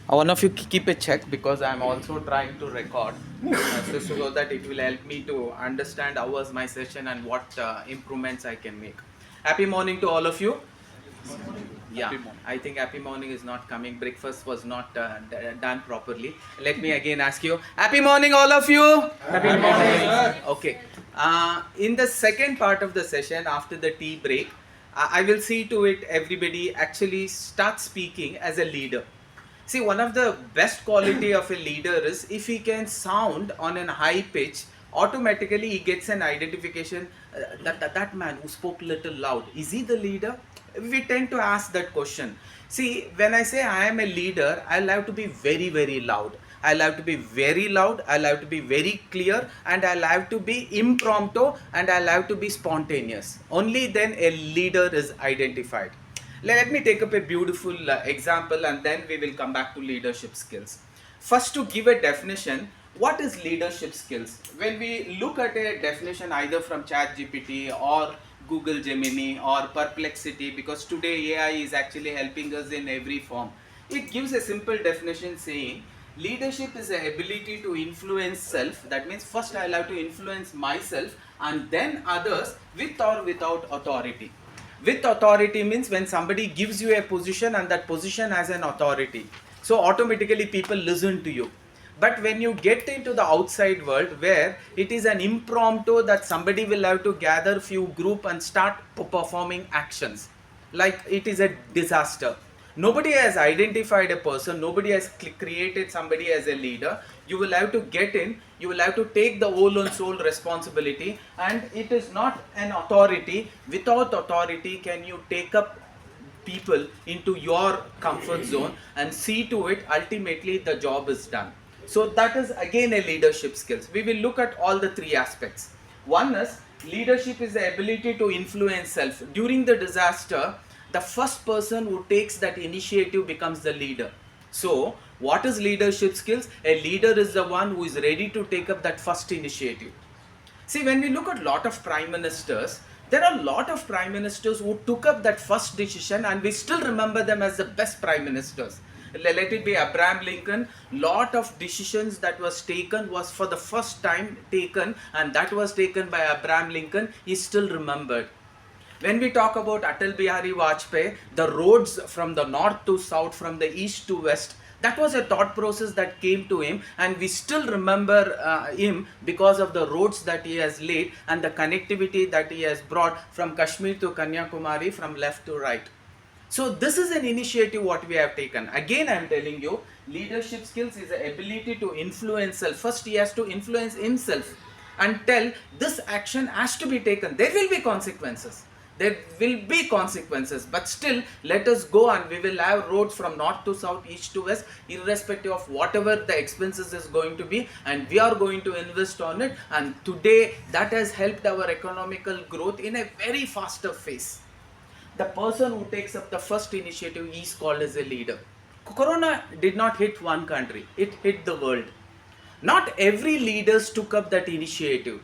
One of you keep a check because I'm also trying to record so that it will help me to understand how was my session and what improvements I can make. Happy morning to all of you. Yeah, I think happy morning is not coming. Breakfast was not done properly. Let me again ask you. Happy morning, all of you. Happy morning. Sir. Okay. In the second part of the session, after the tea break, I will see to it everybody actually start speaking as a leader. See, one of the best quality of a leader is if he can sound on an high pitch, automatically he gets an identification that man who spoke little loud, is he the leader? We tend to ask that question. See, when I say I am a leader, I love to be very, very loud. I love to be very loud, I love to be very clear, and I love to be impromptu, and I love to be spontaneous. Only then a leader is identified. Let me take up a beautiful example and then we will come back to leadership skills. First, to give a definition, what is leadership skills? When we look at a definition either from ChatGPT or Google Gemini or Perplexity, because today AI is actually helping us in every form, it gives a simple definition saying leadership is the ability to influence self. That means first I have to influence myself and then others with or without authority. With authority means when somebody gives you a position and that position has an authority, so automatically people listen to you. But when you get into the outside world where it is an impromptu that somebody will have to gather few group and start performing actions, like it is a disaster. Nobody has identified a person, nobody has created somebody as a leader. You will have to get in, you will have to take the whole and soul responsibility, and it is not an authority. Without authority, can you take up people into your comfort zone and see to it ultimately the job is done. So that is again a leadership skills. We will look at all the three aspects. One is leadership is the ability to influence self. During the disaster, the first person who takes that initiative becomes the leader. So what is leadership skills? A leader is the one who is ready to take up that first initiative. See, when we look at lot of prime ministers, there are a lot of prime ministers who took up that first decision and we still remember them as the best prime ministers. Let it be Abraham Lincoln, lot of decisions that was taken was for the first time taken, and that was taken by Abraham Lincoln is still remembered. When we talk about Atal Bihari Vajpayee, the roads from the north to south, from the east to west, that was a thought process that came to him, and we still remember him because of the roads that he has laid and the connectivity that he has brought from Kashmir to Kanyakumari, from left to right. So this is an initiative what we have taken. Again, I am telling you, leadership skills is the ability to influence self. First he has to influence himself and tell this action has to be taken. There will be consequences. There will be consequences, but still let us go and we will have roads from north to south, east to west, irrespective of whatever the expenses is going to be, and we are going to invest on it. And today that has helped our economical growth in a very faster phase. The person who takes up the first initiative is called as a leader. Corona did not hit one country, it hit the world. Not every leaders took up that initiative.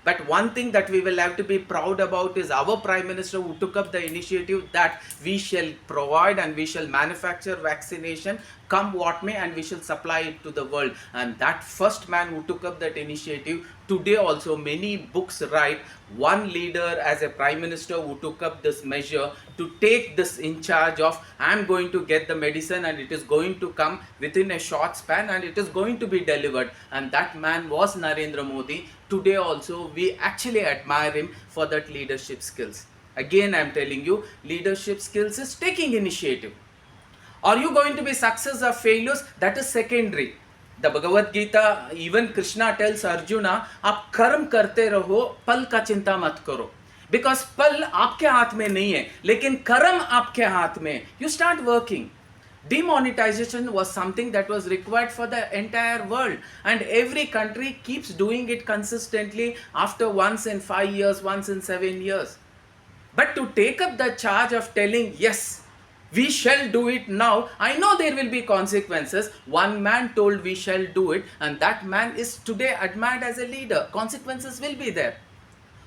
But one thing that we will have to be proud about is our Prime Minister who took up the initiative that we shall provide and we shall manufacture vaccination come what may, and we shall supply it to the world. And that first man who took up that initiative, today also many books write one leader as a Prime Minister who took up this measure to take this in charge of I am going to get the medicine and it is going to come within a short span and it is going to be delivered. And that man was Narendra Modi. Today also we actually admire him for that leadership skills. Again I am telling you, leadership skills is taking initiative. Are you going to be success or failures? That is secondary. The Bhagavad Gita, even Krishna tells Arjuna, आप कर्म करते रहो, पल का चिंता मत करो. Because पल आपके हाथ में नहीं है, लेकिन कर्म आपके हाथ में. You start working. Demonetization was something that was required for the entire world, and every country keeps doing it consistently after once in 5 years, once in 7 years. But to take up the charge of telling, yes, we shall do it now, I know there will be consequences. One man told we shall do it, and that man is today admired as a leader. Consequences will be there.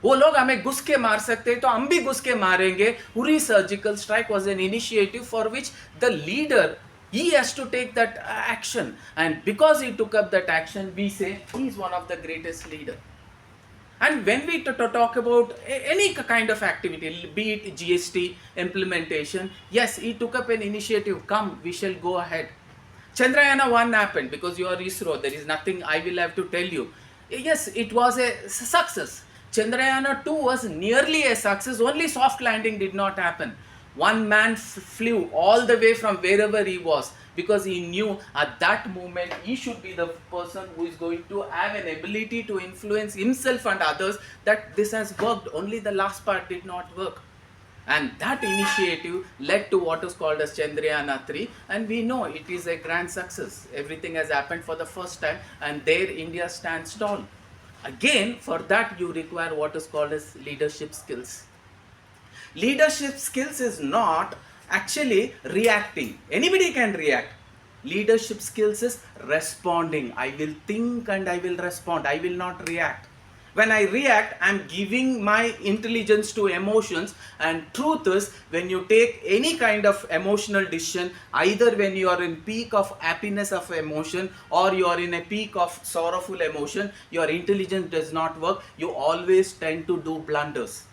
वो लोग हमें घुस के मार सकते हैं तो हम भी घुस के मारेंगे. Uri surgical strike was an initiative for which the leader He has to take that action, and because he took up that action, we say he is one of the greatest leader. And when we talk about any kind of activity, be it GST implementation, yes, he took up an initiative. Come, we shall go ahead. Chandrayana 1 happened because you are ISRO. There is nothing I will have to tell you. Yes, it was a success. Chandrayana 2 was nearly a success. Only soft landing did not happen. One man flew all the way from wherever he was, because he knew at that moment he should be the person who is going to have an ability to influence himself and others, that this has worked. Only the last part did not work. And that initiative led to what is called as Chandrayana 3, and we know it is a grand success. Everything has happened for the first time, and there India stands tall. Again, for that you require what is called as leadership skills. Leadership skills is not actually reacting. Anybody can react. Leadership skills is responding. I will think and I will respond. I will not react. When I react, I am giving my intelligence to emotions, and truth is, when you take any kind of emotional decision, either when you are in peak of happiness of emotion or you are in a peak of sorrowful emotion, your intelligence does not work. You always tend to do blunders.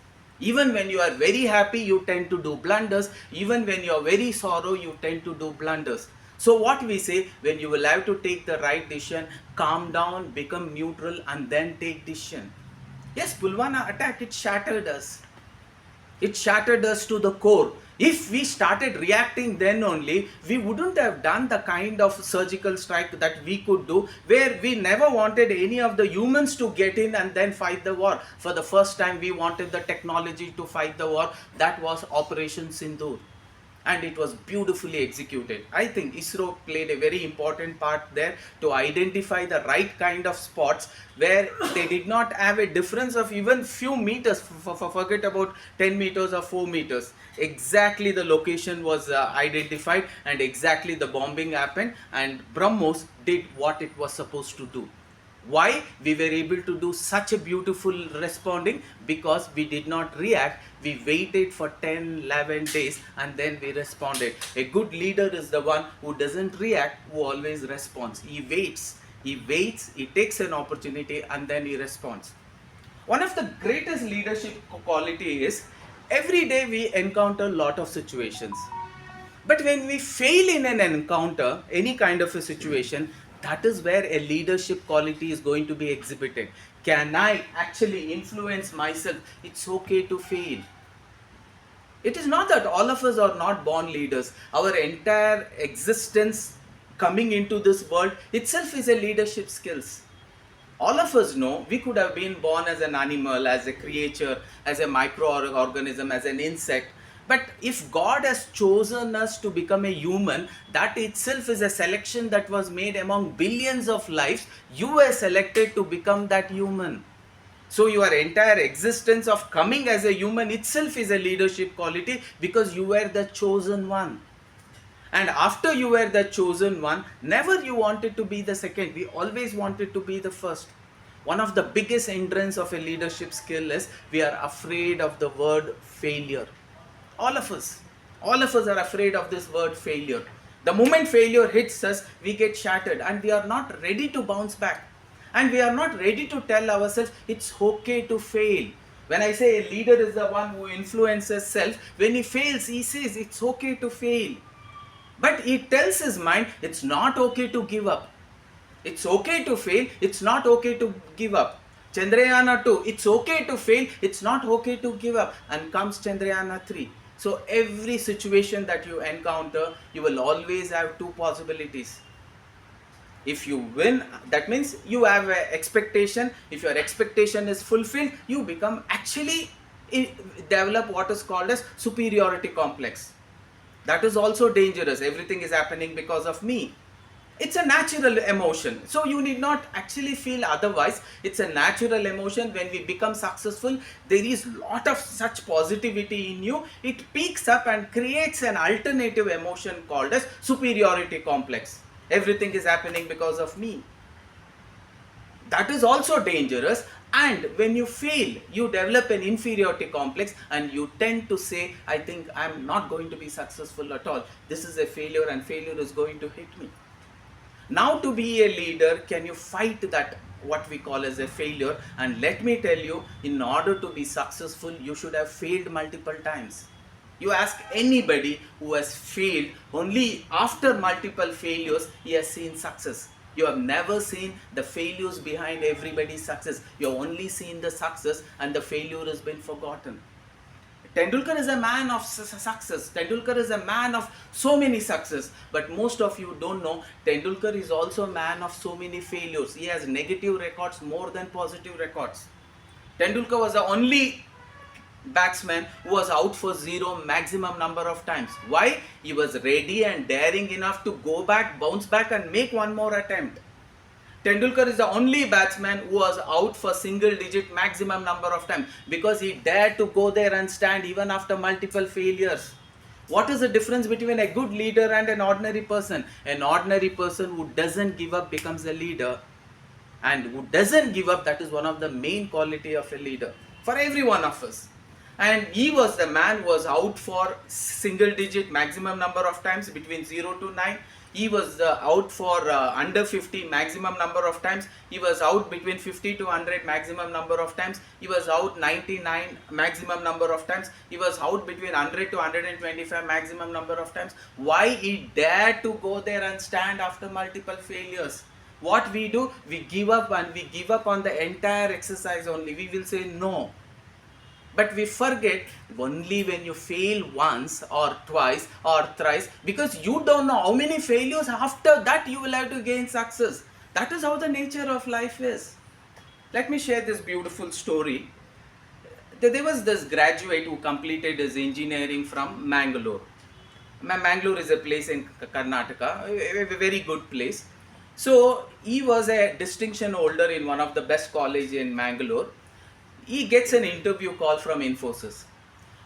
Even when you are very happy, you tend to do blunders. Even when you are very sorrow, you tend to do blunders. So what we say, when you will have to take the right decision, calm down, become neutral, and then take decision. Yes, Pulwama attack, it shattered us. It shattered us to the core. If we started reacting then only, we wouldn't have done the kind of surgical strike that we could do, where we never wanted any of the humans to get in and then fight the war. For the first time, we wanted the technology to fight the war. That was Operation Sindoor. And it was beautifully executed. I think ISRO played a very important part there to identify the right kind of spots where they did not have a difference of even few meters, forget about 10 meters or 4 meters. Exactly the location was identified, and exactly the bombing happened, and BrahMos did what it was supposed to do. Why we were able to do such a beautiful responding? Because we did not react. We waited for 10, 11 days and then we responded. A good leader is the one who doesn't react, who always responds. He waits, he takes an opportunity and then he responds. One of the greatest leadership quality is, every day we encounter a lot of situations. But when we fail in an encounter, any kind of a situation, that is where a leadership quality is going to be exhibited. Can I actually influence myself? It's okay to fail. It is not that all of us are not born leaders. Our entire existence coming into this world itself is a leadership skills. All of us know we could have been born as an animal, as a creature, as a microorganism, as an insect. But if God has chosen us to become a human, that itself is a selection that was made among billions of lives. You were selected to become that human. So your entire existence of coming as a human itself is a leadership quality, because you were the chosen one. And after you were the chosen one, never you wanted to be the second. We always wanted to be the first. One of the biggest hindrance of a leadership skill is we are afraid of the word failure. All of us are afraid of this word failure. The moment failure hits us, we get shattered and we are not ready to bounce back. And we are not ready to tell ourselves it's okay to fail. When I say a leader is the one who influences self, when he fails, he says it's okay to fail. But he tells his mind it's not okay to give up. It's okay to fail, it's not okay to give up. Chandrayana 2, it's okay to fail, it's not okay to give up. And comes Chandrayana 3. So every situation that you encounter, you will always have two possibilities. If you win, that means you have an expectation. If your expectation is fulfilled, you become actually develop what is called as superiority complex. That is also dangerous. Everything is happening because of me. It's a natural emotion. So you need not actually feel otherwise. It's a natural emotion. When we become successful, there is a lot of such positivity in you. It peaks up and creates an alternative emotion called as superiority complex. Everything is happening because of me. That is also dangerous. And when you fail, you develop an inferiority complex and you tend to say, I think I'm not going to be successful at all. This is a failure and failure is going to hit me. Now to be a leader, can you fight that what we call as a failure? And let me tell you, in order to be successful, you should have failed multiple times. You ask anybody who has failed, only after multiple failures he has seen success. You have never seen the failures behind everybody's success. You have only seen the success and the failure has been forgotten. Tendulkar is a man of success. Tendulkar is a man of so many success. But most of you don't know, Tendulkar is also a man of so many failures. He has negative records more than positive records. Tendulkar was the only batsman who was out for zero maximum number of times. Why? He was ready and daring enough to go back, bounce back and make one more attempt. Tendulkar is the only batsman who was out for single digit maximum number of times because he dared to go there and stand even after multiple failures. What is the difference between a good leader and an ordinary person? An ordinary person who doesn't give up becomes a leader, and who doesn't give up, that is one of the main quality of a leader for every one of us. And he was the man who was out for single digit maximum number of times between 0 to 9. He was out for under 50 maximum number of times. He was out between 50 to 100 maximum number of times. He was out 99 maximum number of times. He was out between 100 to 125 maximum number of times. Why? He dared to go there and stand after multiple failures. What we do? We give up, and we give up on the entire exercise only. We will say no. But we forget, only when you fail once or twice or thrice, because you don't know how many failures after that you will have to gain success. That is how the nature of life is. Let me share this beautiful story. There was this graduate who completed his engineering from Mangalore. Mangalore is a place in Karnataka, a very good place. So he was a distinction holder in one of the best colleges in Mangalore. He gets an interview call from Infosys.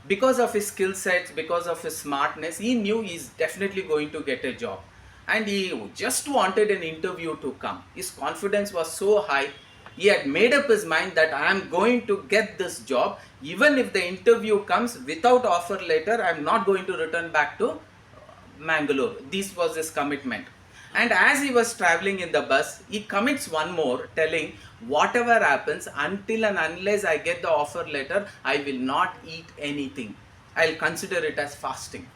Because of his skill sets, because of his smartness, he knew he's definitely going to get a job. And he just wanted an interview to come. His confidence was so high. He had made up his mind that I am going to get this job. Even if the interview comes without offer letter, I am not going to return back to Mangalore. This was his commitment. And as he was traveling in the bus, he commits one more, telling, whatever happens, until and unless I get the offer letter, I will not eat anything. I'll consider it as fasting.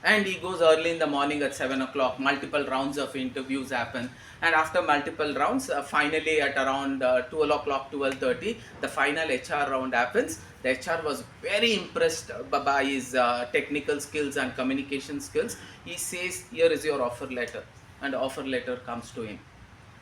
And he goes early in the morning at 7 o'clock. Multiple rounds of interviews happen. And after multiple rounds, finally at around 12 o'clock, 12:30, the final HR round happens. The HR was very impressed by his technical skills and communication skills. He says, here is your offer letter. And the offer letter comes to him.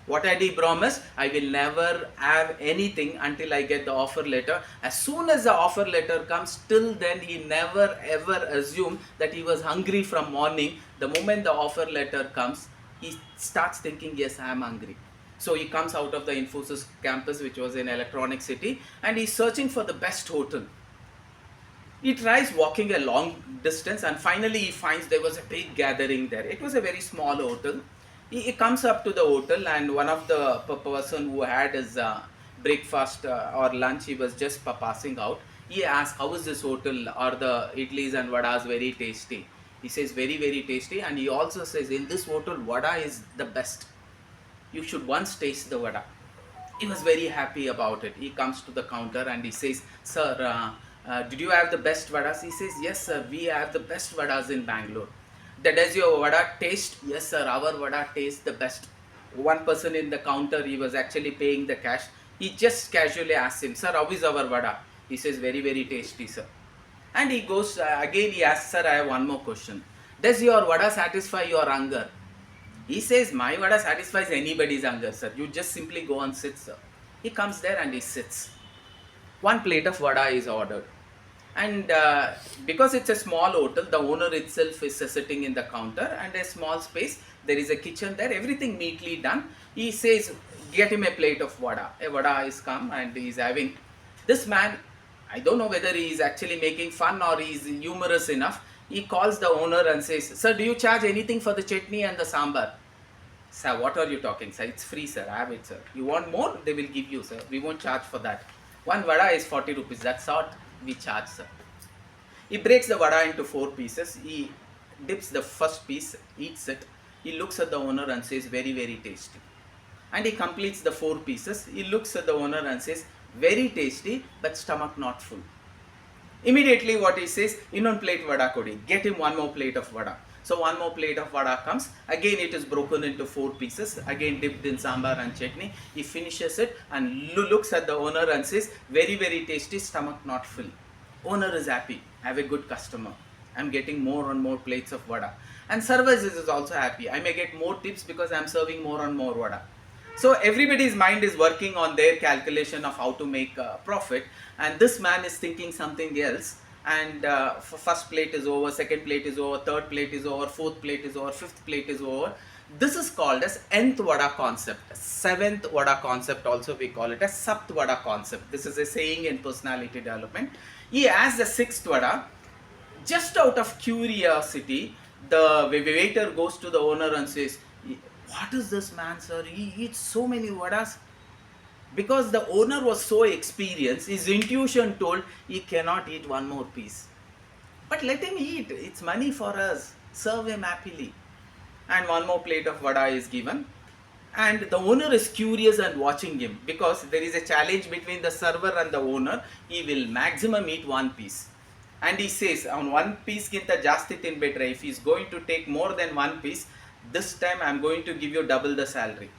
What had he promised? I will never have anything until I get the offer letter. As soon as the offer letter comes, till then he never ever assumed that he was hungry from morning. The moment the offer letter comes, he starts thinking, yes, I am hungry. So he comes out of the Infosys campus, which was in Electronic City, and he's searching for the best hotel. He tries walking a long distance, and finally he finds there was a big gathering there. It was a very small hotel. He comes up to the hotel, and one of the person who had his breakfast or lunch, he was just passing out. He asks, how is this hotel? Are the idlis and vadas very tasty? He says, very, very tasty. And he also says, in this hotel, vada is the best. You should once taste the vada. He was very happy about it. He comes to the counter and he says, sir, did you have the best vadas? He says, yes, sir, we have the best vadas in Bangalore. Does your vada taste? Yes, sir, our vada tastes the best. One person in the counter, he was actually paying the cash. He just casually asks him, sir, how is our vada? He says, very, very tasty, sir. And he goes, again he asks, sir, I have one more question. Does your vada satisfy your hunger? He says, my vada satisfies anybody's hunger, sir. You just simply go and sit, sir. He comes there and he sits. One plate of vada is ordered. And because it's a small hotel, the owner itself is sitting in the counter, and a small space, there is a kitchen there, everything neatly done. He says, get him a plate of vada. A vada is come and he is having. This man, I don't know whether he is actually making fun or he is humorous enough. He calls the owner and says, sir, do you charge anything for the chutney and the sambar? Sir, what are you talking, sir? It's free, sir. Have it, sir. You want more? They will give you, sir. We won't charge for that. One vada is 40 rupees. That's what we charge, sir. He breaks the vada into 4 pieces. He dips the first piece, eats it. He looks at the owner and says, very, very tasty. And he completes the 4 pieces. He looks at the owner and says, very tasty, but stomach not full. Immediately what he says, ಇನ್ನೊಂದು plate vada kodi. Get him one more plate of vada. So one more plate of vada comes. Again it is broken into 4 pieces. Again dipped in sambar and chutney. He finishes it and looks at the owner and says, very, very tasty, stomach not full. Owner is happy. I have a good customer. I'm getting more and more plates of vada. And server is also happy. I may get more tips because I'm serving more and more vada. So everybody's mind is working on their calculation of how to make profit, and this man is thinking something else. And first plate is over, second plate is over, third plate is over, fourth plate is over, fifth plate is over. This is called as nth vada concept. Seventh vada concept also we call it as sapt vada concept. This is a saying in personality development. He has the sixth vada. Just out of curiosity, the waiter goes to the owner and says, what is this man, sir? He eats so many vadas. Because the owner was so experienced, his intuition told he cannot eat one more piece. But let him eat. It's money for us. Serve him happily. And one more plate of vada is given. And the owner is curious and watching him, because there is a challenge between the server and the owner. He will maximum eat one piece. And he says, on one piece ginta jasti tinbetre, if he is going to take more than one piece, this time I am going to give you double the salary.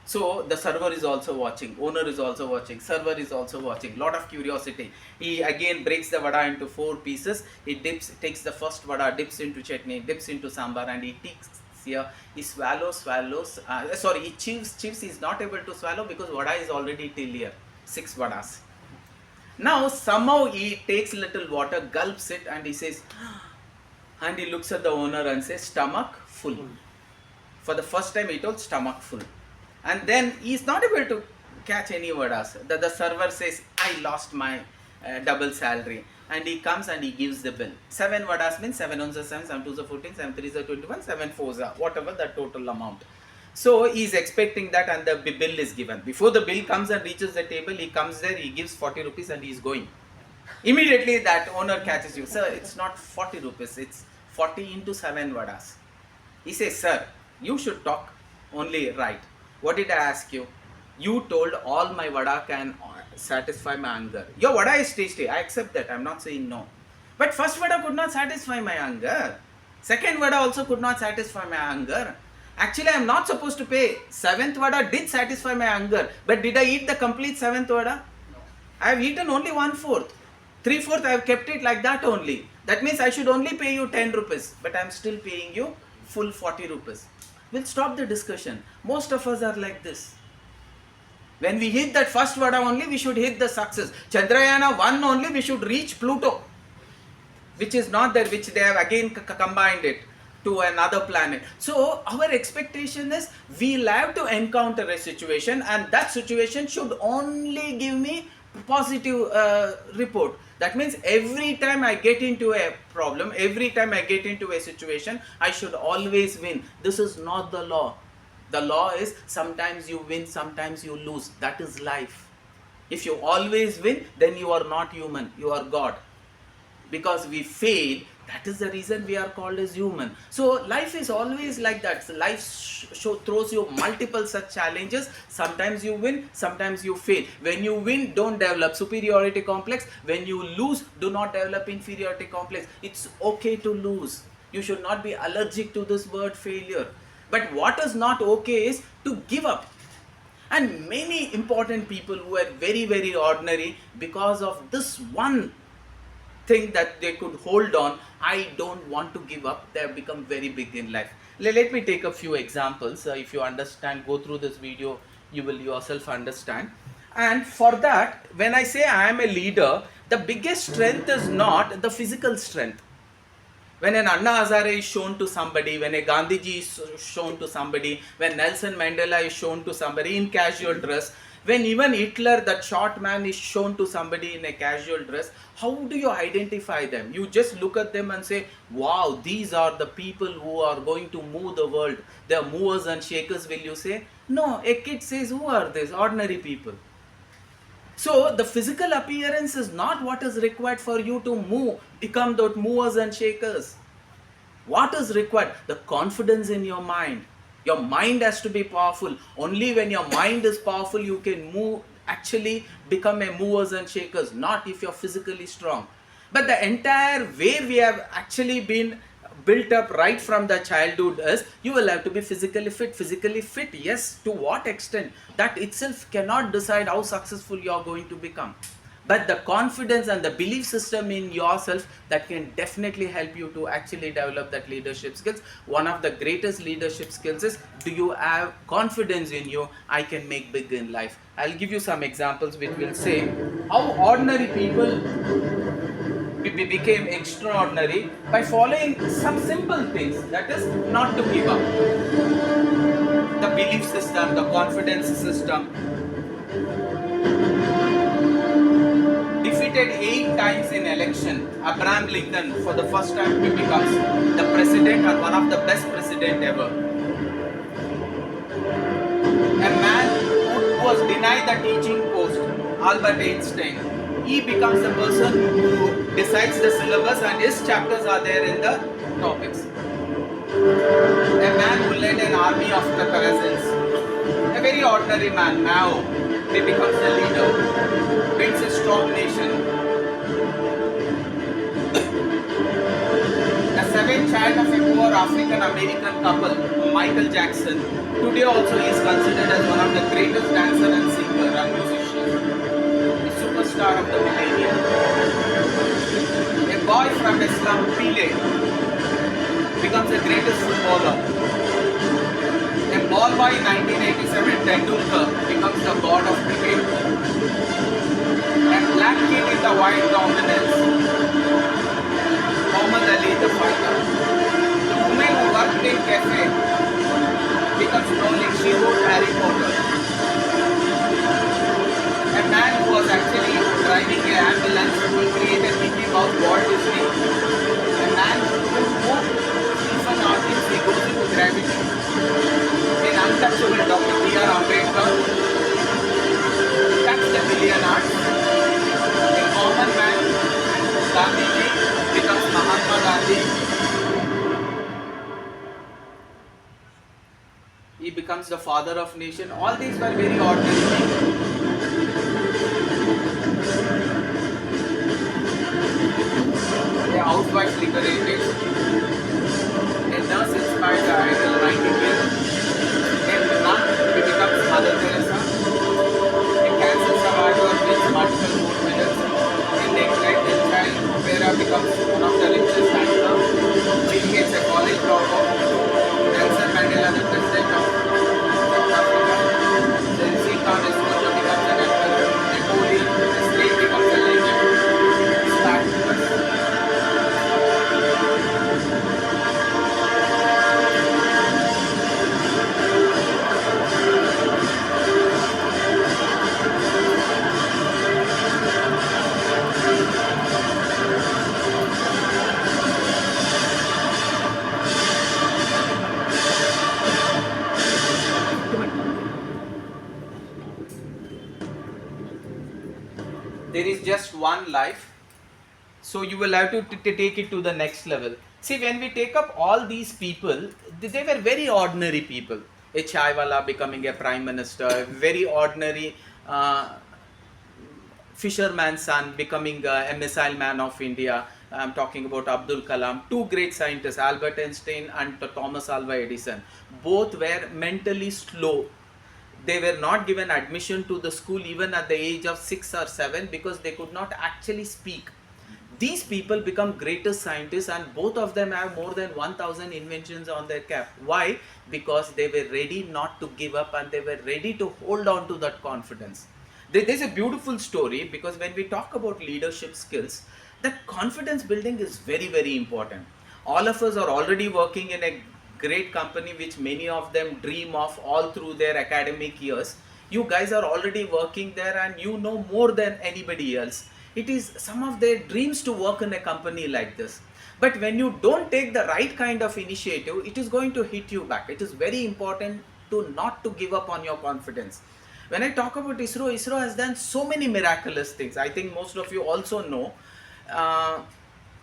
So the server is also watching, owner is also watching, server is also watching. Lot of curiosity. He again breaks the vada into 4 pieces. He takes the first vada, dips into chutney, dips into sambar, and he takes here. He swallows. He chews. He is not able to swallow because vada is already till here. 6 vadas. Now somehow he takes little water, gulps it, and he says, and he looks at the owner and says, stomach full. For the first time he told stomach full. And then he is not able to catch any vadas. The server says, I lost my double salary. And he comes and he gives the bill. 7 vadas means 7 ones are 7, 7 twos are 14, 7 threes are 21, 7 fours are whatever the total amount. So he is expecting that, and the bill is given. Before the bill comes and reaches the table, he comes there, he gives 40 rupees and he is going. Immediately that owner catches you. Sir, it's not 40 rupees, it's 40 into 7 vadas. He says, sir, you should talk only right. What did I ask you? You told all my vada can satisfy my hunger. Your vada is tasty, I accept that, I'm not saying no. But first vada could not satisfy my hunger. Second vada also could not satisfy my hunger. Actually, I am not supposed to pay. 7th vada did satisfy my hunger. But did I eat the complete 7th vada? No. I have eaten only 1/4. 3/4 I have kept it like that only. That means I should only pay you 10 rupees. But I am still paying you full 40 rupees. We'll stop the discussion. Most of us are like this. When we hit that first vada only, we should hit the success. Chandrayana 1 only, we should reach Pluto. Which is not there, which they have again combined it to another planet. So our expectation is, we'll have to encounter a situation, and that situation should only give me positive report. That means every time I get into a problem, every time I get into a situation, I should always win. This is not the law. The law is, sometimes you win, sometimes you lose. That is life. If you always win, then you are not human, you are God. Because we fail, that is the reason we are called as human. So life is always like that. So life throws you multiple such challenges. Sometimes you win, sometimes you fail. When you win, don't develop superiority complex. When you lose, do not develop inferiority complex. It's okay to lose. You should not be allergic to this word failure. But what is not okay is to give up. And many important people who are very, very ordinary, because of this one thing that they could hold on, I don't want to give up, they have become very big in life. Let me take a few examples. If you understand, go through this video, you will yourself understand. And for that, when I say I am a leader, the biggest strength is not the physical strength. When an Anna Hazare is shown to somebody, when a Gandhiji is shown to somebody, when Nelson Mandela is shown to somebody in casual dress, When even Hitler, that short man, is shown to somebody in a casual dress, how do you identify them? You just look at them and say, wow, these are the people who are going to move the world. They are movers and shakers, will you say? No, a kid says, who are these? Ordinary people. So the physical appearance is not what is required for you to move, become those movers and shakers. What is required? The confidence in your mind. Your mind has to be powerful. Only when your mind is powerful, you can move, actually become a movers and shakers, not if you're physically strong. But the entire way we have actually been built up right from the childhood is, you will have to be physically fit. Physically fit, yes, to what extent? That itself cannot decide how successful you are going to become. But the confidence and the belief system in yourself, that can definitely help you to actually develop that leadership skills. One of the greatest leadership skills is, do you have confidence in you? I can make big in life. I'll give you some examples which will say how ordinary people became extraordinary by following some simple things, that is, not to give up. The belief system, the confidence system. Defeated 8 times in election, Abraham Lincoln for the first time he becomes the president, and one of the best president ever. A man who was denied the teaching post, Albert Einstein, he becomes the person who decides the syllabus and his chapters are there in the topics. A man who led an army of the peasants, a very ordinary man, now he becomes the leader, builds a strong nation. The seventh child of a poor African American couple, Michael Jackson, today also is considered as one of the greatest dancer and singer and musician, a superstar of the millennium. A boy from Islam, Pele, becomes the greatest footballer. A ball boy in 1987, Tendulkar, becomes the god of cricket. A black kid in the white dominance, Muhammad Ali the fighter. The woman who worked in cafe becomes Rowling, she wrote Harry Potter. A man who was actually driving an ambulance, he created Mickey Mouse, Walt Disney. A man who moved Stephen Hawking, he goes into gravity. An untouchable Dr. B.R. Ambedkar, that's the billion arts. A common man, Gandhiji, becomes Mahatma Gandhi. He becomes the father of nation. All these were very ordinary people. A housewife liberated. A nurse inspired the idol Nightingale. A nun, he becomes Mother Teresa. A cancer survivor wins multiple gold medals. A neglected child, Vera, becomes one of the richest actors. Bill Gates, a college dropout. Nelson Mandela, the president of South Africa. Zenzi Khan Escoto becomes an actor. Napoleon, a slave, becomes a legend. Spartacus. There is just one life, so you will have to take it to the next level. See, when we take up all these people, they were very ordinary people. A chaiwala becoming a prime minister, a very ordinary fisherman's son becoming a missile man of India. I'm talking about Abdul Kalam. Two great scientists, Albert Einstein and Thomas Alva Edison. Both were mentally slow. They were not given admission to the school even at the age of 6 or 7 because they could not actually speak. These people become greatest scientists, and both of them have more than 1000 inventions on their cap. Why? Because they were ready not to give up and they were ready to hold on to that confidence. There's a beautiful story, because when we talk about leadership skills, that confidence building is very, very important. All of us are already working in a great company which many of them dream of all through their academic years. You guys are already working there and you know more than anybody else. It is some of their dreams to work in a company like this. But when you don't take the right kind of initiative, it is going to hit you back. It is very important to not to give up on your confidence. When I talk about ISRO, ISRO has done so many miraculous things. I think most of you also know. Uh,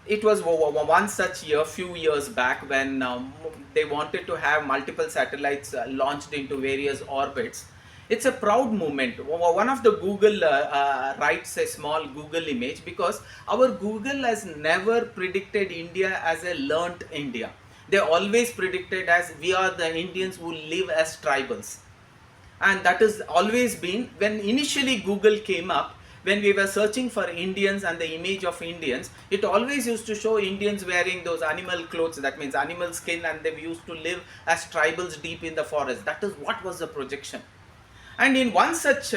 it was one such year, few years back, when they wanted to have multiple satellites launched into various orbits. It's a proud moment. One of the Google writes a small Google image, because our Google has never predicted India as a learnt India. They always predicted as we are the Indians who live as tribals. And that has always been, when initially Google came up, when we were searching for Indians and the image of Indians, it always used to show Indians wearing those animal clothes, that means animal skin, and they used to live as tribals deep in the forest. That is what was the projection. And in one such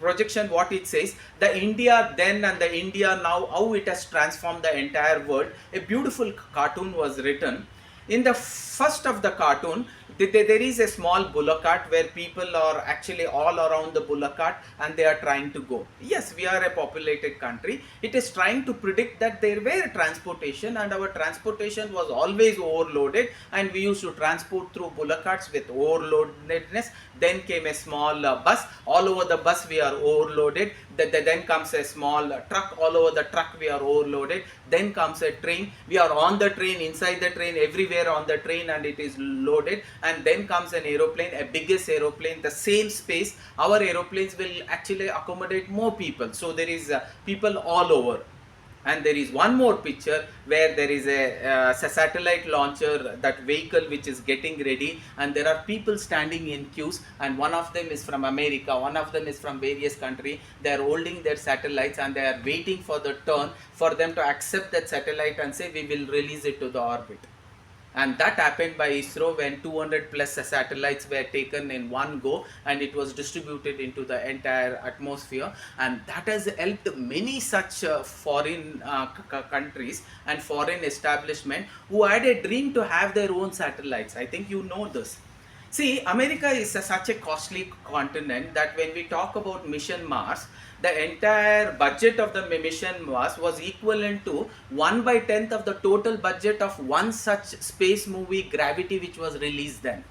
projection, what it says, the India then and the India now, how it has transformed the entire world. A beautiful cartoon was written. In the first of the cartoon, there is a small bullock cart where people are actually all around the bullock cart and they are trying to go. Yes, we are a populated country. It is trying to predict that there were transportation, and our transportation was always overloaded, and we used to transport through bullock carts with overloadedness. Then came a small bus. All over the bus we are overloaded. Then comes a small truck. All over the truck we are overloaded. Then comes a train. We are on the train, inside the train, everywhere on the train, and it is loaded. And then comes an aeroplane, a biggest aeroplane, the same space. Our aeroplanes will actually accommodate more people. So there is people all over. And there is one more picture where there is a satellite launcher, that vehicle which is getting ready, and there are people standing in queues, and one of them is from America, one of them is from various country. They are holding their satellites and they are waiting for the turn for them to accept that satellite and say we will release it to the orbit. And that happened by ISRO when 200 plus satellites were taken in one go, and it was distributed into the entire atmosphere. And that has helped many such foreign countries and foreign establishment who had a dream to have their own satellites. I think you know this. See, America is such a costly continent that when we talk about mission Mars, the entire budget of the mission Mars was equivalent to 1/10th of the total budget of one such space movie, Gravity, which was released then.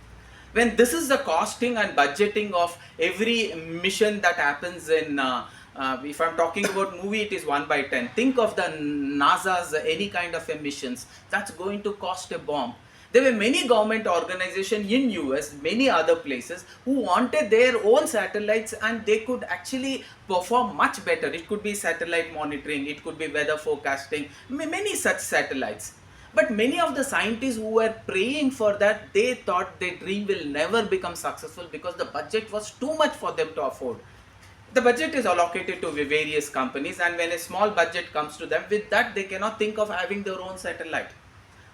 When this is the costing and budgeting of every mission that happens in if I'm talking about movie, it is 1/10. Think of the NASA's any kind of emissions. That's going to cost a bomb. There were many government organizations in US, many other places, who wanted their own satellites, and they could actually perform much better. It could be satellite monitoring, it could be weather forecasting, many such satellites. But many of the scientists who were praying for that, they thought their dream will never become successful because the budget was too much for them to afford. The budget is allocated to various companies, and when a small budget comes to them, with that they cannot think of having their own satellite.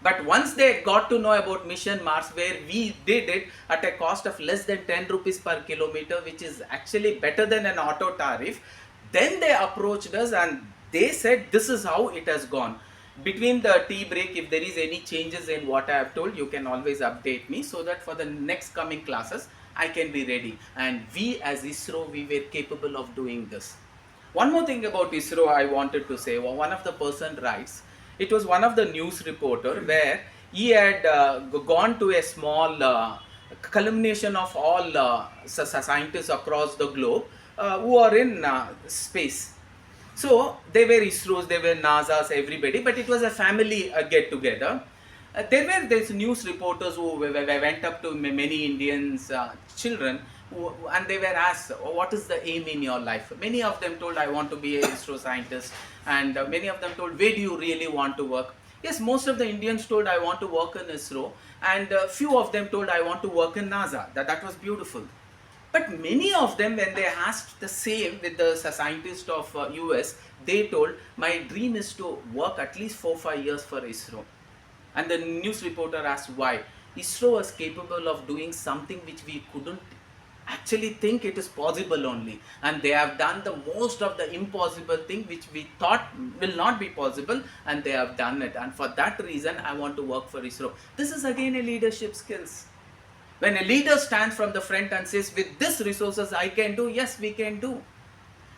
But once they got to know about Mission Mars, where we did it at a cost of less than 10 rupees per kilometer, which is actually better than an auto tariff, then they approached us and they said this is how it has gone. Between the tea break, if there is any changes in what I have told, you can always update me, so that for the next coming classes, I can be ready. And we as ISRO, we were capable of doing this. One more thing about ISRO I wanted to say. One of the person writes, it was one of the news reporter where he had gone to a small culmination of all scientists across the globe who are in space. So they were ISROs, they were NASA's, everybody, but it was a family get together. There were these news reporters who went up to many Indians children, and they were asked, what is the aim in your life? Many of them told, I want to be an ISRO scientist, and many of them told, where do you really want to work? Yes, most of the Indians told, I want to work in ISRO, and few of them told, I want to work in NASA. That was beautiful. But many of them, when they asked the same with the scientists of US, they told, my dream is to work at least 4-5 years for ISRO. And the news reporter asked why. ISRO was capable of doing something which we couldn't actually think it is possible only. And they have done the most of the impossible thing which we thought will not be possible, and they have done it. And for that reason, I want to work for ISRO. This is again a leadership skills. When a leader stands from the front and says, with this resources I can do, yes, we can do.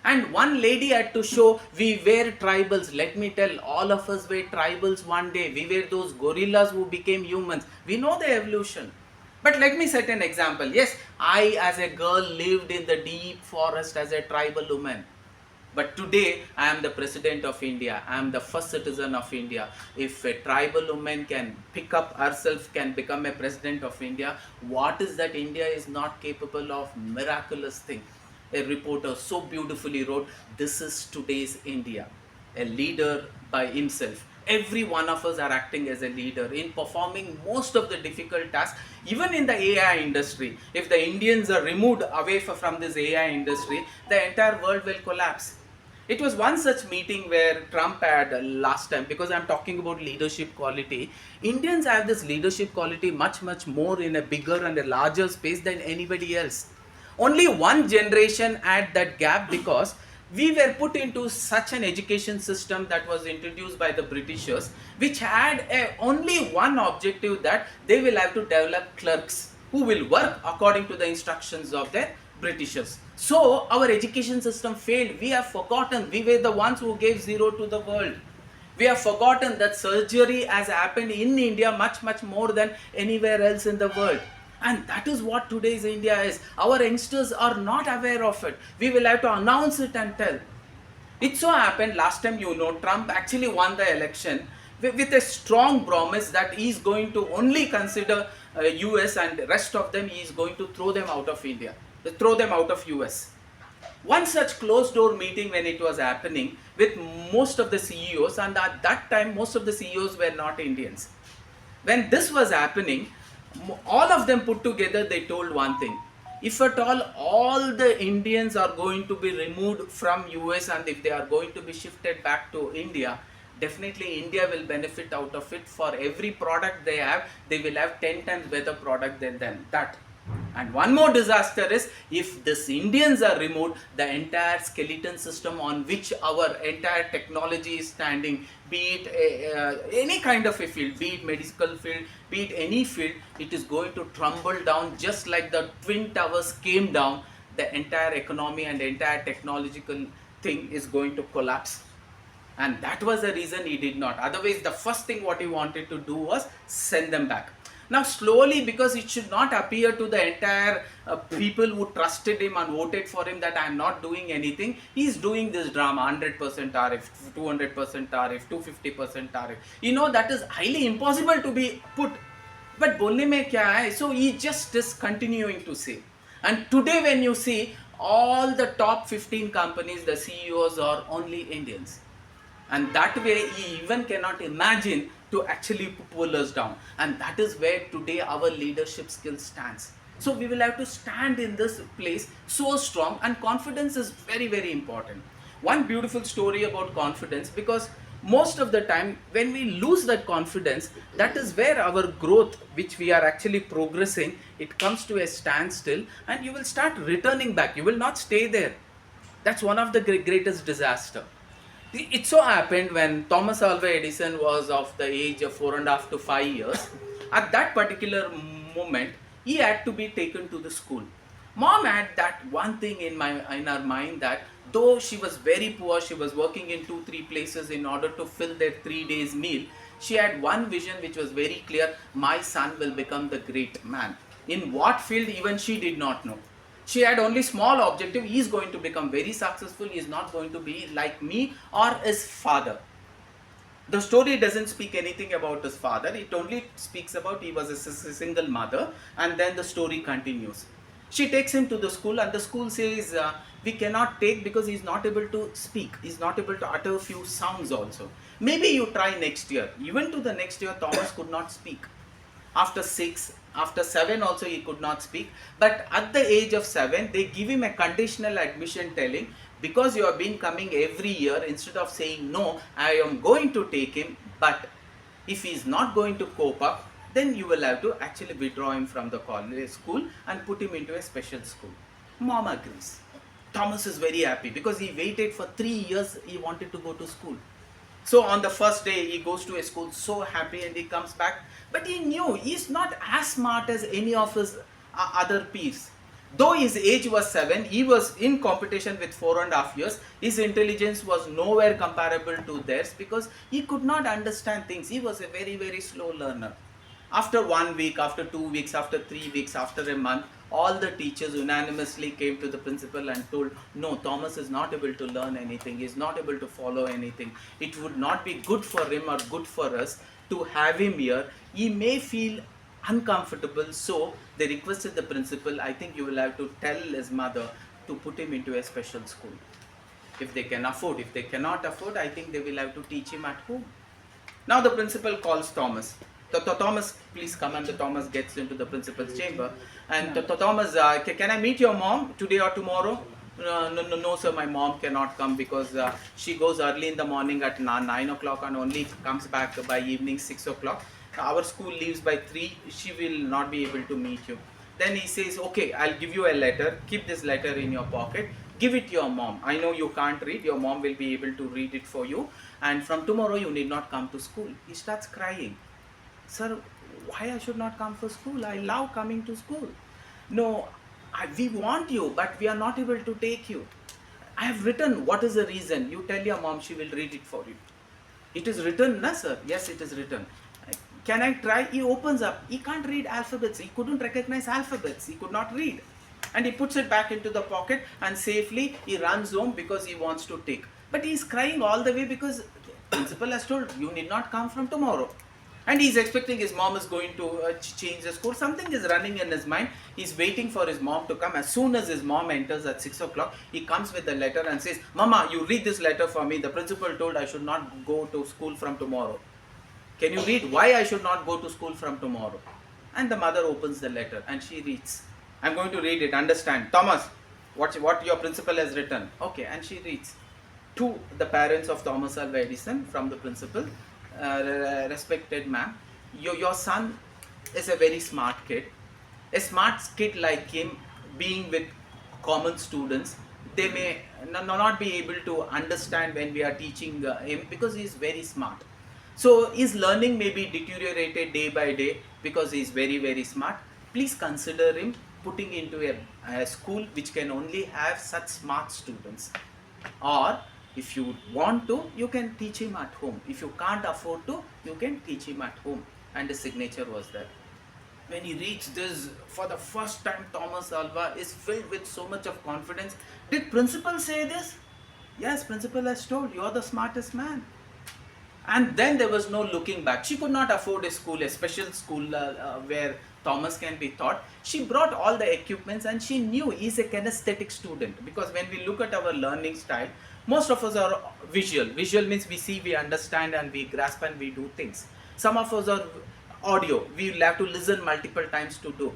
And one lady had to show we were tribals. Let me tell, all of us were tribals one day. We were those gorillas who became humans. We know the evolution. But let me set an example. Yes, I as a girl lived in the deep forest as a tribal woman. But today, I am the president of India. I am the first citizen of India. If a tribal woman can pick up herself, can become a president of India, what is that India is not capable of? Miraculous thing. A reporter so beautifully wrote, this is today's India. A leader by himself. Every one of us are acting as a leader in performing most of the difficult tasks, even in the AI industry. If the Indians are removed away from this AI industry, the entire world will collapse. It was one such meeting where Trump had last time, because I'm talking about leadership quality. Indians have this leadership quality much more in a bigger and a larger space than anybody else. Only one generation had that gap because we were put into such an education system that was introduced by the Britishers, which had only one objective, that they will have to develop clerks who will work according to the instructions of their Britishers. So our education system failed. We have forgotten. We were the ones who gave zero to the world. We have forgotten that surgery has happened in India much more than anywhere else in the world. And that is what today's India is. Our youngsters are not aware of it. We will have to announce it and tell. It so happened last time, Trump actually won the election with a strong promise that he is going to only consider US, and the rest of them he is going to throw them out of India, throw them out of US. One such closed door meeting when it was happening with most of the CEOs, and at that time most of the CEOs were not Indians. When this was happening, all of them put together, they told one thing: if at all the Indians are going to be removed from US and if they are going to be shifted back to India, definitely India will benefit out of it. For every product they have, they will have 10 times better product than that. And one more disaster is, if these Indians are removed, the entire skeleton system on which our entire technology is standing, be it any kind of a field, be it medical field, be it any field, it is going to crumble down just like the Twin Towers came down. The entire economy and entire technological thing is going to collapse. And that was the reason he did not. Otherwise, the first thing what he wanted to do was send them back. Now slowly, because it should not appear to the entire people who trusted him and voted for him that I am not doing anything, he is doing this drama: 100% tariff, 200% tariff, 250% tariff. That is highly impossible to be put. But bolne mein kya hai? So he just is continuing to say. And today when you see all the top 15 companies, the CEOs are only Indians. And that way he even cannot imagine to actually pull us down. And that is where today our leadership skill stands. So we will have to stand in this place so strong, and confidence is very important. One beautiful story about confidence, because most of the time when we lose that confidence, that is where our growth, which we are actually progressing, it comes to a standstill, and you will start returning back. You will not stay there. That's one of the greatest disaster. It so happened when Thomas Alva Edison was of the age of 4.5 to 5 years, at that particular moment, he had to be taken to the school. Mom had that one thing in her mind, that though she was very poor, she was working in 2-3 places in order to fill their 3 days meal, she had one vision which was very clear: my son will become the great man. In what field, even she did not know. She had only small objective: he is going to become very successful, he is not going to be like me or his father. The story doesn't speak anything about his father, it only speaks about he was a single mother, and then the story continues. She takes him to the school, and the school says, we cannot take, because he is not able to speak, he is not able to utter a few sounds also. Maybe you try next year. Even to the next year, Thomas could not speak. After 6, after 7 also he could not speak. But at the age of 7, they give him a conditional admission, telling, because you have been coming every year, instead of saying no, I am going to take him, but if he is not going to cope up, then you will have to actually withdraw him from the college school and put him into a special school. Mom agrees. Thomas is very happy, because he waited for 3 years, he wanted to go to school. So on the first day, he goes to a school so happy, and he comes back. But he knew he is not as smart as any of his other peers. Though his age was 7, he was in competition with 4.5 years. His intelligence was nowhere comparable to theirs because he could not understand things. He was a very, very slow learner. After 1 week, after 2 weeks, after 3 weeks, after a month, all the teachers unanimously came to the principal and told, no, Thomas is not able to learn anything. He is not able to follow anything. It would not be good for him or good for us to have him here. He may feel uncomfortable, so they requested the principal, I think you will have to tell his mother to put him into a special school if they can afford. If they cannot afford, I think they will have to teach him at home. Now the principal calls Thomas. Thomas, please come. And the Thomas gets into the principal's chamber. And Thomas, can I meet your mom today or tomorrow? No, sir, my mom cannot come because she goes early in the morning at 9 o'clock and only comes back by evening 6 o'clock. Our school leaves by 3. She will not be able to meet you. Then he says, okay, I'll give you a letter. Keep this letter in your pocket. Give it to your mom. I know you can't read. Your mom will be able to read it for you. And from tomorrow, you need not come to school. He starts crying. Sir, why I should not come for school? I love coming to school. No, we want you, but we are not able to take you. I have written, what is the reason? You tell your mom, she will read it for you. It is written, na sir? Yes, it is written. Can I try? He opens up. He can't read alphabets. He couldn't recognize alphabets. He could not read. And he puts it back into the pocket and safely he runs home because he wants to take. But he is crying all the way because the principal has told, you need not come from tomorrow. And he is expecting his mom is going to change the school. Something is running in his mind. He is waiting for his mom to come. As soon as his mom enters at 6 o'clock, he comes with the letter and says, Mama, you read this letter for me. The principal told I should not go to school from tomorrow. Can you read why I should not go to school from tomorrow? And the mother opens the letter and she reads. I'm going to read it. Understand. Thomas, what your principal has written. Okay, and she reads. To the parents of Thomas Alva Edison from the principal, respected ma'am, your son is a very smart kid. A smart kid like him, being with common students, they may not be able to understand when we are teaching him because he is very smart. So his learning may be deteriorated day by day because he is very, very smart. Please consider him putting into a school which can only have such smart students. Or if you want to, you can teach him at home. If you can't afford to, you can teach him at home. And the signature was there. When he reached this, for the first time, Thomas Alva is filled with so much of confidence. Did principal say this? Yes, principal has told, you are the smartest man. And then there was no looking back. She could not afford a school, a special school where Thomas can be taught. She brought all the equipments and she knew he's a kinesthetic student. Because when we look at our learning style, most of us are visual. Visual means we see, we understand and we grasp and we do things. Some of us are audio. We will have to listen multiple times to do.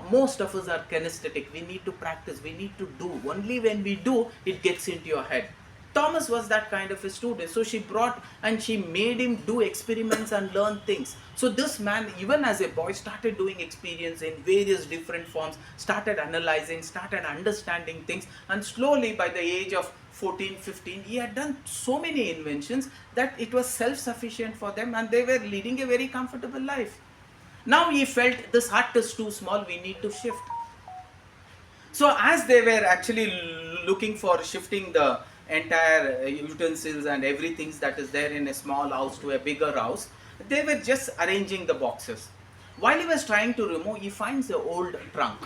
Most of us are kinesthetic. We need to practice. We need to do. Only when we do, it gets into your head. Thomas was that kind of a student. So she brought and she made him do experiments and learn things. So this man, even as a boy, started doing experience in various different forms, started analyzing, started understanding things. And slowly by the age of 14, 15, he had done so many inventions that it was self-sufficient for them and they were leading a very comfortable life. Now he felt this hut is too small, we need to shift. So as they were actually looking for shifting the entire utensils and everything that is there in a small house to a bigger house, they were just arranging the boxes. While he was trying to remove, he finds an old trunk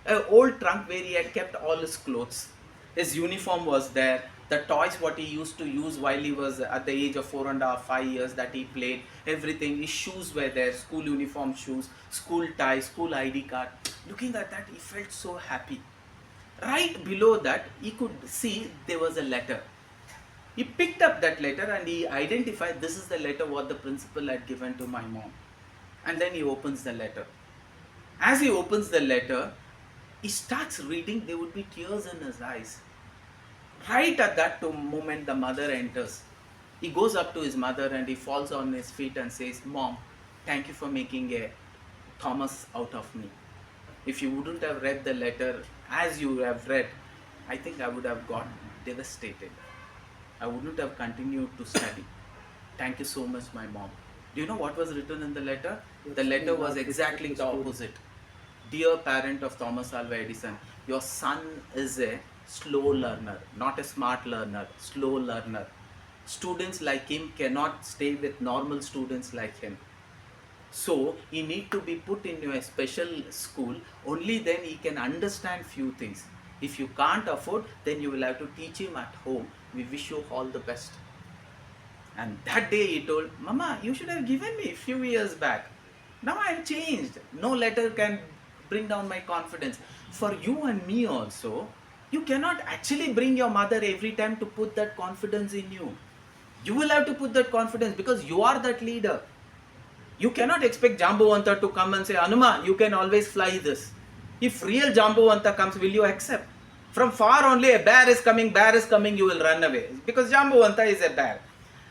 where he had kept all his clothes. His uniform was there, the toys what he used to use while he was at the age of 4.5, 5 years that he played, everything, his shoes were there, school uniform shoes, school tie, school ID card. Looking at that, he felt so happy. Right below that, he could see there was a letter. He picked up that letter and he identified this is the letter what the principal had given to my mom. And then he opens the letter. As he opens the letter, he starts reading, there would be tears in his eyes. Right at that moment, the mother enters. He goes up to his mother and he falls on his feet and says, Mom, thank you for making a Thomas out of me. If you wouldn't have read the letter as you have read, I think I would have got devastated. I wouldn't have continued to study. Thank you so much, my mom. Do you know what was written in the letter? The letter was exactly the opposite. Dear parent of Thomas Alva Edison, your son is a slow learner, not a smart learner, slow learner. Students like him cannot stay with normal students like him. So he need to be put in a special school. Only then he can understand few things. If you can't afford, then you will have to teach him at home. We wish you all the best. And that day he told, Mama, you should have given me a few years back. Now I have changed. No letter can bring down my confidence. For you and me also, you cannot actually bring your mother every time to put that confidence in you. You will have to put that confidence because you are that leader. You cannot expect Jambavanta to come and say, Anuma, you can always fly this. If real Jambavanta comes, will you accept? From far only, a bear is coming, you will run away. Because Jambavanta is a bear.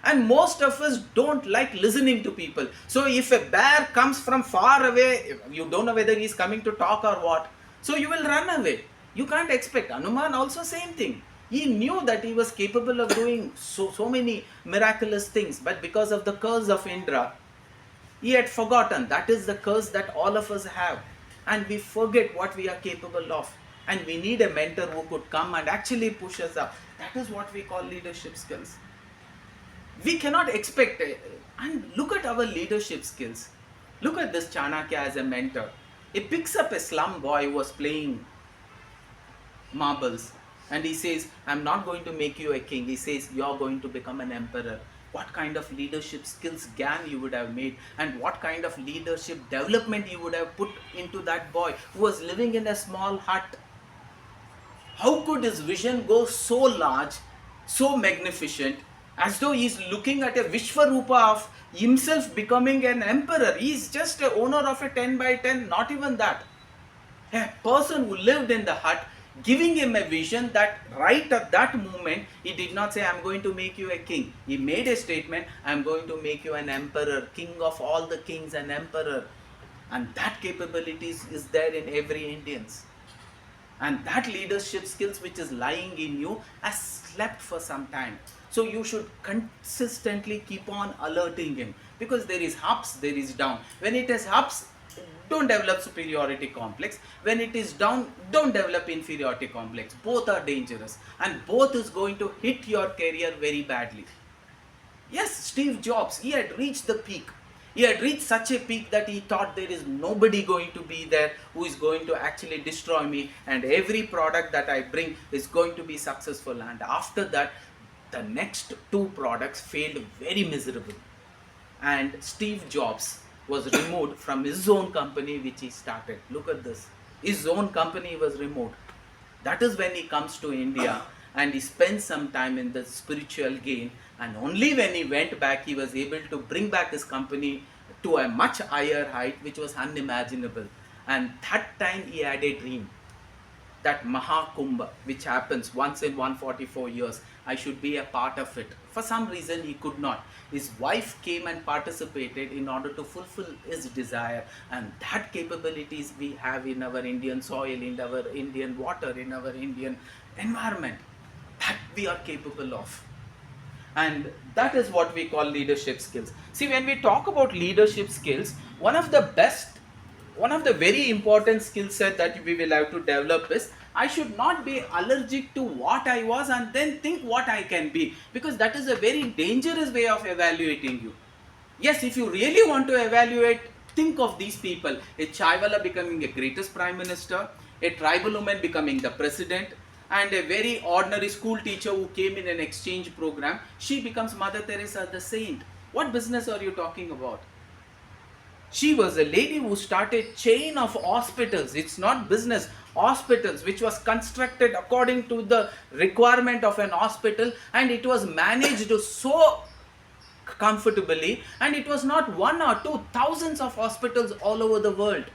And most of us don't like listening to people. So if a bear comes from far away, you don't know whether he's coming to talk or what. So you will run away. You can't expect. Hanuman also same thing. He knew that he was capable of doing so many miraculous things. But because of the curse of Indra, he had forgotten. That is the curse that all of us have. And we forget what we are capable of. And we need a mentor who could come and actually push us up. That is what we call leadership skills. We cannot expect, and look at our leadership skills. Look at this Chanakya as a mentor. He picks up a slum boy who was playing marbles and he says, I'm not going to make you a king. He says, you're going to become an emperor. What kind of leadership skills Gan you would have made, and what kind of leadership development you would have put into that boy who was living in a small hut. How could his vision go so large, so magnificent, as though he is looking at a Vishwarupa of himself becoming an emperor? He is just an owner of a 10 by 10, not even that. A person who lived in the hut, giving him a vision that right at that moment, he did not say, I'm going to make you a king. He made a statement, I'm going to make you an emperor, king of all the kings, an emperor. And that capability is there in every Indians. And that leadership skills which is lying in you has slept for some time. So you should consistently keep on alerting him, because there is ups, there is down. When it is ups, don't develop superiority complex. When it is down, don't develop inferiority complex. Both are dangerous, and both is going to hit your career very badly. Yes, Steve Jobs, he had reached the peak. He had reached such a peak that he thought there is nobody going to be there who is going to actually destroy me, and every product that I bring is going to be successful. And after that, the next two products failed very miserably. And Steve Jobs was removed from his own company which he started. Look at this. His own company was removed. That is when he comes to India and he spends some time in the spiritual gain, and only when he went back he was able to bring back his company to a much higher height which was unimaginable. And that time he had a dream that Mahakumbha, which happens once in 144 years, I should be a part of it. For some reason he could not. His wife came and participated in order to fulfill his desire, and that capabilities we have in our Indian soil, in our Indian water, in our Indian environment, that we are capable of. And that is what we call leadership skills. See, when we talk about leadership skills, one of the very important skill set that we will have to develop is, I should not be allergic to what I was and then think what I can be, because that is a very dangerous way of evaluating you. Yes, if you really want to evaluate, think of these people: a Chaiwala becoming a greatest prime minister, a tribal woman becoming the president, and a very ordinary school teacher who came in an exchange program, she becomes Mother Teresa the saint. What business are you talking about? She was a lady who started chain of hospitals. It's not business. Hospitals which was constructed according to the requirement of an hospital, and it was managed so comfortably, and it was not one or two, thousands of hospitals all over the world.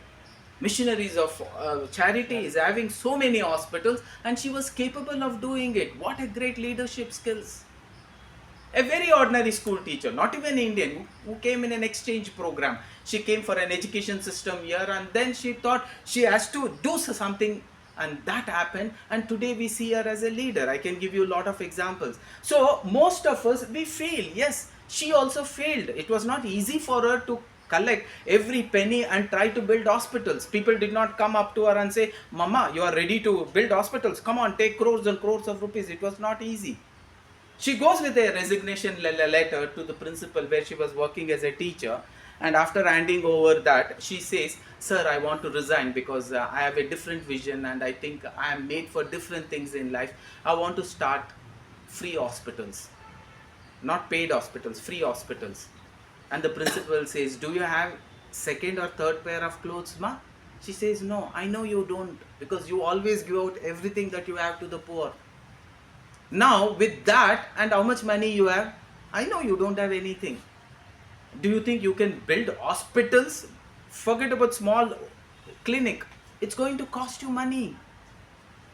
Missionaries of charity is having so many hospitals, and she was capable of doing it. What a great leadership skills. A very ordinary school teacher, not even Indian, who came in an exchange program. She came for an education system here, and then she thought she has to do something, and that happened, and today we see her as a leader. I can give you a lot of examples. So most of us, we fail. Yes, she also failed. It was not easy for her to collect every penny and try to build hospitals. People did not come up to her and say, Mama, you are ready to build hospitals. Come on, take crores and crores of rupees. It was not easy. She goes with a resignation letter to the principal where she was working as a teacher. And after handing over that, she says, Sir, I want to resign because I have a different vision and I think I am made for different things in life. I want to start free hospitals. Not paid hospitals, free hospitals. And the principal says, do you have second or third pair of clothes, ma? She says, no, I know you don't, because you always give out everything that you have to the poor. Now, with that and how much money you have, I know you don't have anything. Do you think you can build hospitals? Forget about small clinic. It's going to cost you money.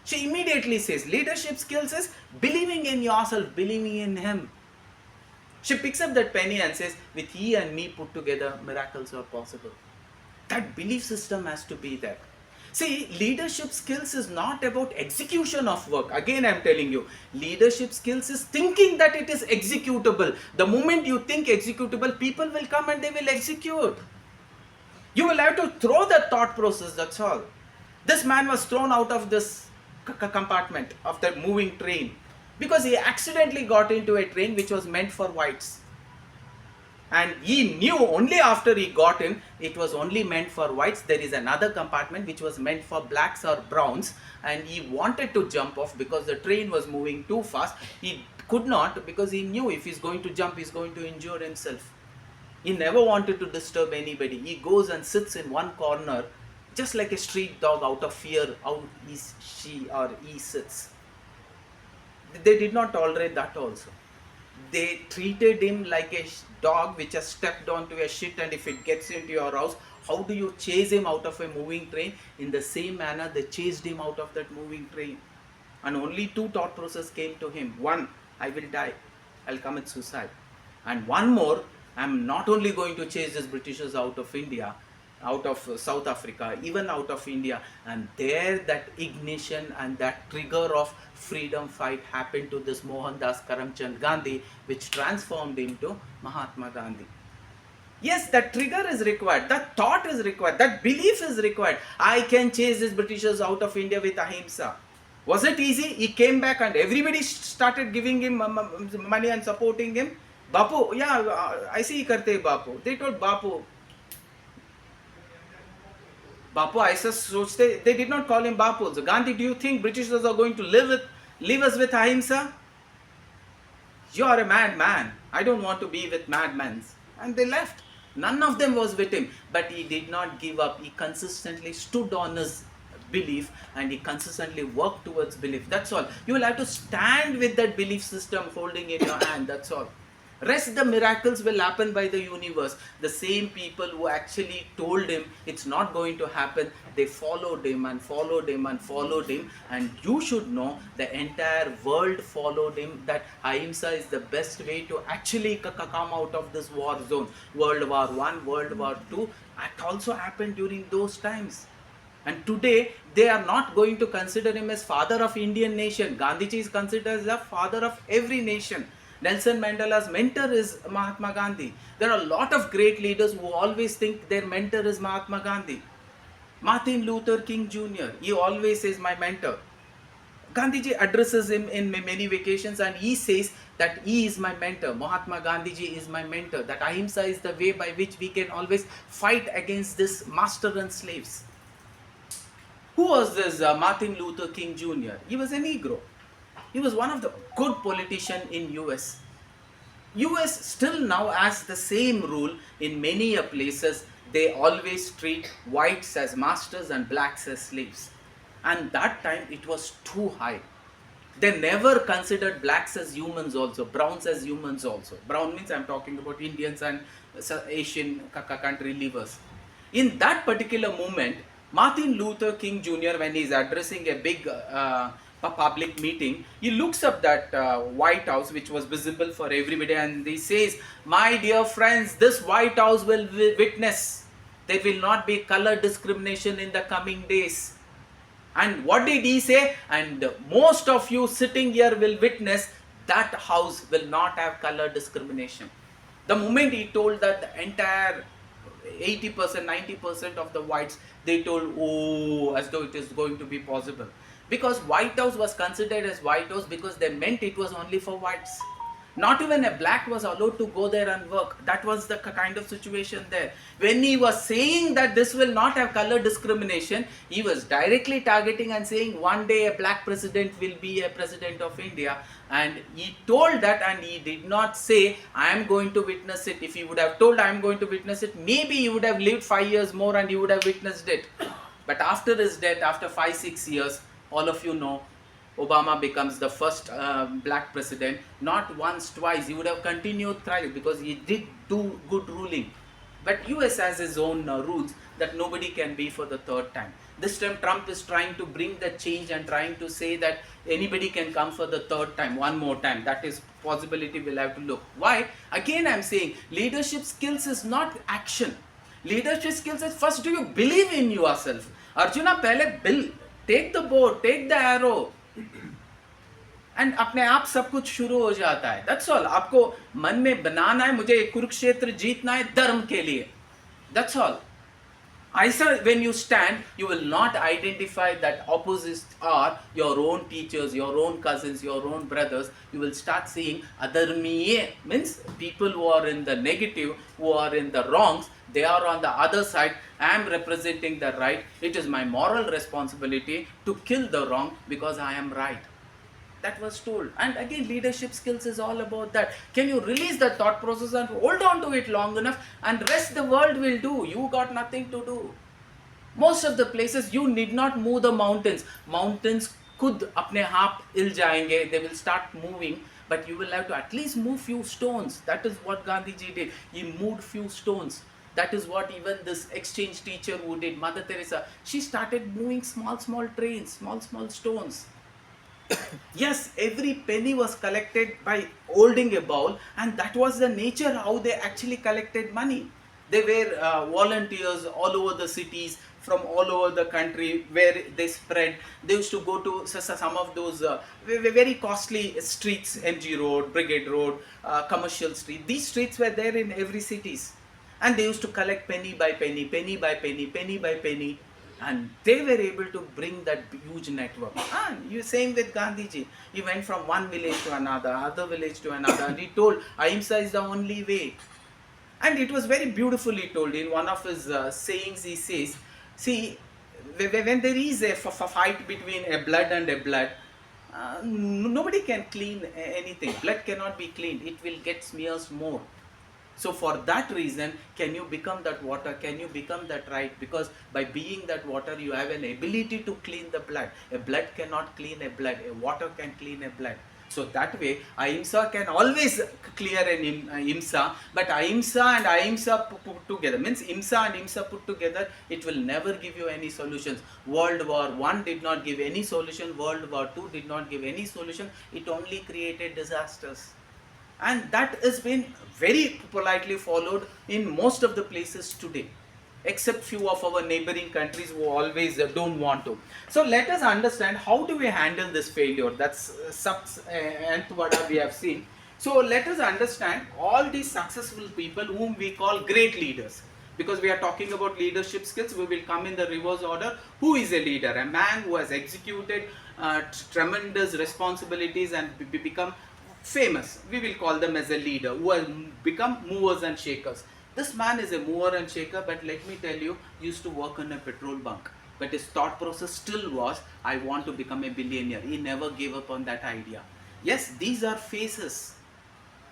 She immediately says, leadership skills is believing in yourself, believing in him. She picks up that penny and says, with he and me put together, miracles are possible. That belief system has to be there. See, leadership skills is not about execution of work. Again, I am telling you, leadership skills is thinking that it is executable. The moment you think executable, people will come and they will execute. You will have to throw that thought process, that's all. This man was thrown out of this compartment of the moving train because he accidentally got into a train which was meant for whites. And he knew only after he got in, it was only meant for whites. There is another compartment which was meant for blacks or browns, and he wanted to jump off because the train was moving too fast. He could not because he knew if he's going to jump, he's going to injure himself. He never wanted to disturb anybody. He goes and sits in one corner, just like a street dog out of fear, how she or he sits. They did not tolerate that also. They treated him like a dog which has stepped onto a shit, and if it gets into your house, how do you chase him out of a moving train? In the same manner, they chased him out of that moving train. And only two thought processes came to him. One, I will die. I'll commit suicide. And one more, I'm not only going to chase these Britishers out of India, out of South Africa, even out of India. And there that ignition and that trigger of freedom fight happened to this Mohandas Karamchand Gandhi, which transformed him to Mahatma Gandhi. Yes, that trigger is required, that thought is required, that belief is required. I can chase these Britishers out of India with ahimsa. Was it easy? He came back and everybody started giving him money and supporting him. Bapu, yeah, I see karte Bapu. They told Bapu, I sochte, they did not call him Bapu. So Gandhi, do you think Britishers are going to leave us with ahimsa? You are a madman. I don't want to be with madmen. And they left. None of them was with him. But he did not give up. He consistently stood on his belief and he consistently worked towards belief. That's all. You will have to stand with that belief system holding in your hand. That's all. Rest the miracles will happen by the universe. The same people who actually told him it's not going to happen, they followed him and followed him and followed him. And you should know the entire world followed him, that ahimsa is the best way to actually come out of this war zone. World War I, World War II, it also happened during those times. And today, they are not going to consider him as father of Indian nation. Gandhiji is considered as the father of every nation. Nelson Mandela's mentor is Mahatma Gandhi. There are a lot of great leaders who always think their mentor is Mahatma Gandhi. Martin Luther King Jr., he always says my mentor. Gandhiji addresses him in many vacations and he says that he is my mentor. Mahatma Gandhiji is my mentor. That ahimsa is the way by which we can always fight against this master and slaves. Who was this Martin Luther King Jr.? He was a Negro. He was one of the good politicians in US. US still now has the same rule in many places. They always treat whites as masters and blacks as slaves. And that time it was too high. They never considered blacks as humans also, browns as humans also. Brown means I'm talking about Indians and Asian country livers. In that particular moment, Martin Luther King Jr., when he is addressing a big public meeting, he looks up that White House which was visible for everybody and he says, my dear friends, this White House will witness there will not be color discrimination in the coming days. And what did he say? And most of you sitting here will witness that house will not have color discrimination. The moment he told that, the entire 80%, 90% of the whites, they told, oh, as though it is going to be possible. Because White House was considered as White House because they meant it was only for whites. Not even a black was allowed to go there and work. That was the kind of situation there. When he was saying that this will not have color discrimination, he was directly targeting and saying one day a black president will be a president of India. And he told that, and he did not say, I am going to witness it. If he would have told I am going to witness it, maybe he would have lived 5 years more and he would have witnessed it. But after his death, after 5-6 years, all of you know, Obama becomes the first black president. Not once, twice. He would have continued thrice because he did do good ruling. But US has his own rules that nobody can be for the third time. This time Trump is trying to bring the change and trying to say that anybody can come for the third time, one more time. That is possibility we'll have to look. Why? Again I'm saying leadership skills is not action. Leadership skills is first, do you believe in yourself? Arjuna, pehle take the bow, take the arrow. And अपने आप सब कुछ शुरू हो जाता है. That's all. आपको मन में बनाना है मुझे कुरुक्षेत्र जीतना है धर्म के लिए. That's all. ऐसा when you stand, you will not identify that opposites are your own teachers, your own cousins, your own brothers. You will start seeing adharmiye, means people who are in the negative, who are in the wrongs, they are on the other side. I am representing the right. It is my moral responsibility to kill the wrong because I am right. That was told. And again, leadership skills is all about that. Can you release the thought process and hold on to it long enough, and rest the world will do. You got nothing to do. Most of the places you need not move the mountains. Mountains khud apne aap il jayenge. They will start moving, but you will have to at least move few stones. That is what Gandhiji did. He moved few stones. That is what even this exchange teacher who did, Mother Teresa, she started moving small trains, small stones. Yes, every penny was collected by holding a bowl, and that was the nature how they actually collected money. They were volunteers all over the cities, from all over the country where they spread. They used to go to some of those very costly streets, MG Road, Brigade Road, Commercial Street. These streets were there in every cities, and they used to collect penny by penny, penny by penny, penny by penny. And they were able to bring that huge network. And you same with Gandhiji. He went from one village to another, other village to another, and he told Ahimsa is the only way. And it was very beautifully told. In one of his sayings, he says, see, when there is a fight between a blood and a blood, nobody can clean anything. Blood cannot be cleaned. It will get smears more. So for that reason, can you become that water? Can you become that right? Because by being that water, you have an ability to clean the blood. A blood cannot clean a blood. A water can clean a blood. So that way, Ahimsa can always clear an Ahimsa. But Ahimsa and Ahimsa put together, means Ahimsa and Ahimsa put together, it will never give you any solutions. World War I did not give any solution. World War II did not give any solution. It only created disasters. And that has been very politely followed in most of the places today, except few of our neighboring countries who always don't want to. So let us understand how do we handle this failure. That's nth vada we have seen. So let us understand all these successful people whom we call great leaders. Because we are talking about leadership skills, we will come in the reverse order. Who is a leader? A man who has executed tremendous responsibilities and become famous. We will call them as a leader, who have become movers and shakers. This man is a mover and shaker, but let me tell you, he used to work in a petrol bunk. But his thought process still was, I want to become a billionaire. He never gave up on that idea. Yes, these are phases.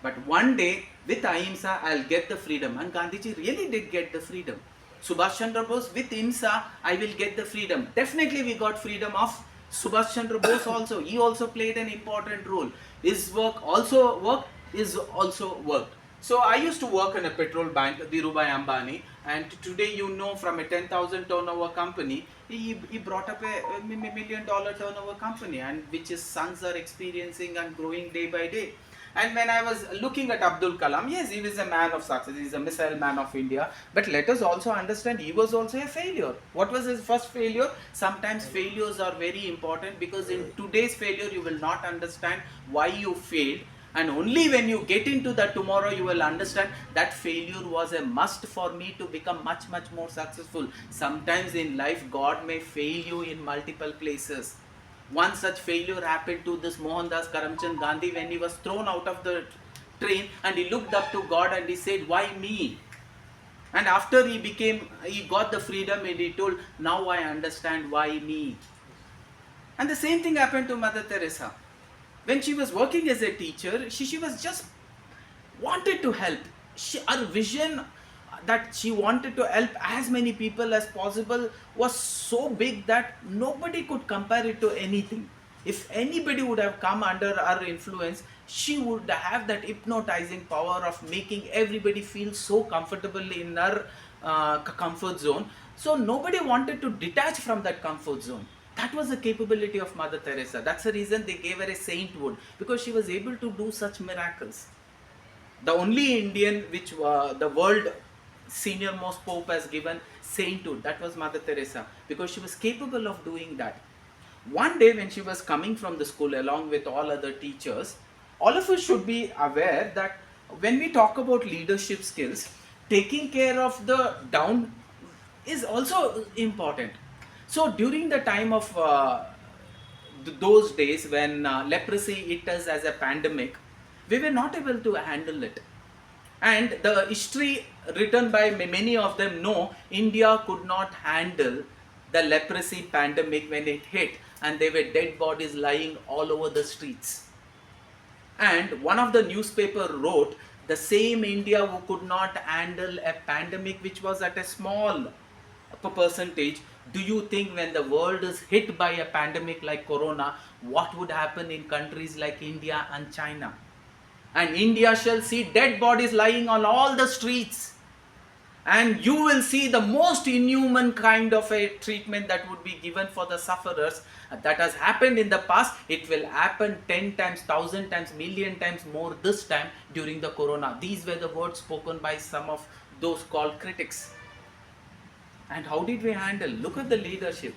But one day, with Ahimsa, I'll get the freedom. And Gandhiji really did get the freedom. Subhash Chandra Bose, with Ahimsa, I will get the freedom. Definitely we got freedom of Subhash Chandra Bose also. He also played an important role. His work also worked, is also worked. So I used to work in a petrol bank, Dhirubhai Ambani, and today you know from a 10,000 turnover company, he brought up a $1 million turnover company, and which his sons are experiencing and growing day by day. And when I was looking at Abdul Kalam, yes, he was a man of success, he is a missile man of India, but let us also understand he was also a failure. What was his first failure? Sometimes failures are very important, because in today's failure you will not understand why you failed. And only when you get into that tomorrow, you will understand that failure was a must for me to become much, much more successful. Sometimes in life, God may fail you in multiple places. One such failure happened to this Mohandas Karamchand Gandhi when he was thrown out of the train, and he looked up to God and he said, "Why me?" And after he got the freedom, and he told, "Now I understand why me." And the same thing happened to Mother Teresa. When she was working as a teacher, she was just wanted to help. Her vision that she wanted to help as many people as possible was so big that nobody could compare it to anything. If anybody would have come under her influence, she would have that hypnotizing power of making everybody feel so comfortable in her comfort zone. So nobody wanted to detach from that comfort zone. That was the capability of Mother Teresa. That's the reason they gave her a sainthood, because she was able to do such miracles. The only Indian which the world senior most pope has given sainthood, that was Mother Teresa, because she was capable of doing that. One day when she was coming from the school along with all other teachers, all of us should be aware that when we talk about leadership skills, taking care of the down is also important. So during the time of those days when leprosy hit us as a pandemic, we were not able to handle it. And the history written by many of them know India could not handle the leprosy pandemic when it hit, and there were dead bodies lying all over the streets. And one of the newspaper wrote, the same India who could not handle a pandemic which was at a small percentage, do you think when the world is hit by a pandemic like corona, what would happen in countries like India and China? And India shall see dead bodies lying on all the streets. And you will see the most inhuman kind of a treatment that would be given for the sufferers. That has happened in the past. It will happen 10 times, 1,000 times, million times more this time during the corona. These were the words spoken by some of those called critics. And how did we handle? Look at the leadership.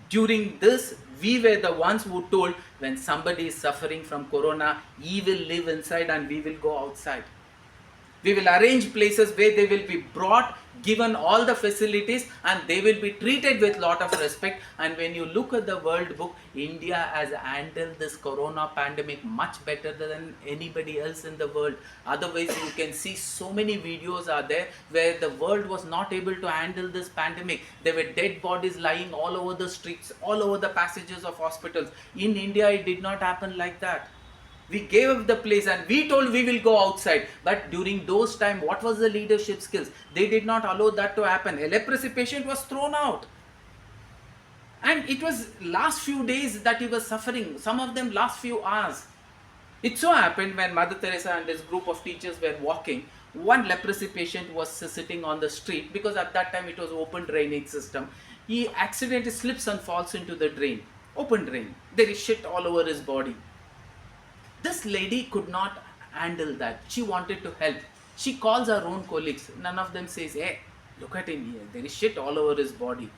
During this, we were the ones who told, when somebody is suffering from corona, he will live inside and we will go outside. We will arrange places where they will be brought, given all the facilities, and they will be treated with lot of respect. And when you look at the World Book, India has handled this corona pandemic much better than anybody else in the world. Otherwise, you can see so many videos are there where the world was not able to handle this pandemic. There were dead bodies lying all over the streets, all over the passages of hospitals. In India, it did not happen like that. We gave up the place and we told we will go outside. But during those time, what was the leadership skills? They did not allow that to happen. A leprosy patient was thrown out. And it was last few days that he was suffering. Some of them last few hours. It so happened when Mother Teresa and this group of teachers were walking, one leprosy patient was sitting on the street, because at that time it was open drainage system. He accidentally slips and falls into the drain. Open drain. There is shit all over his body. This lady could not handle that. She wanted to help. She calls her own colleagues. None of them says, hey, look at him here. There is shit all over his body.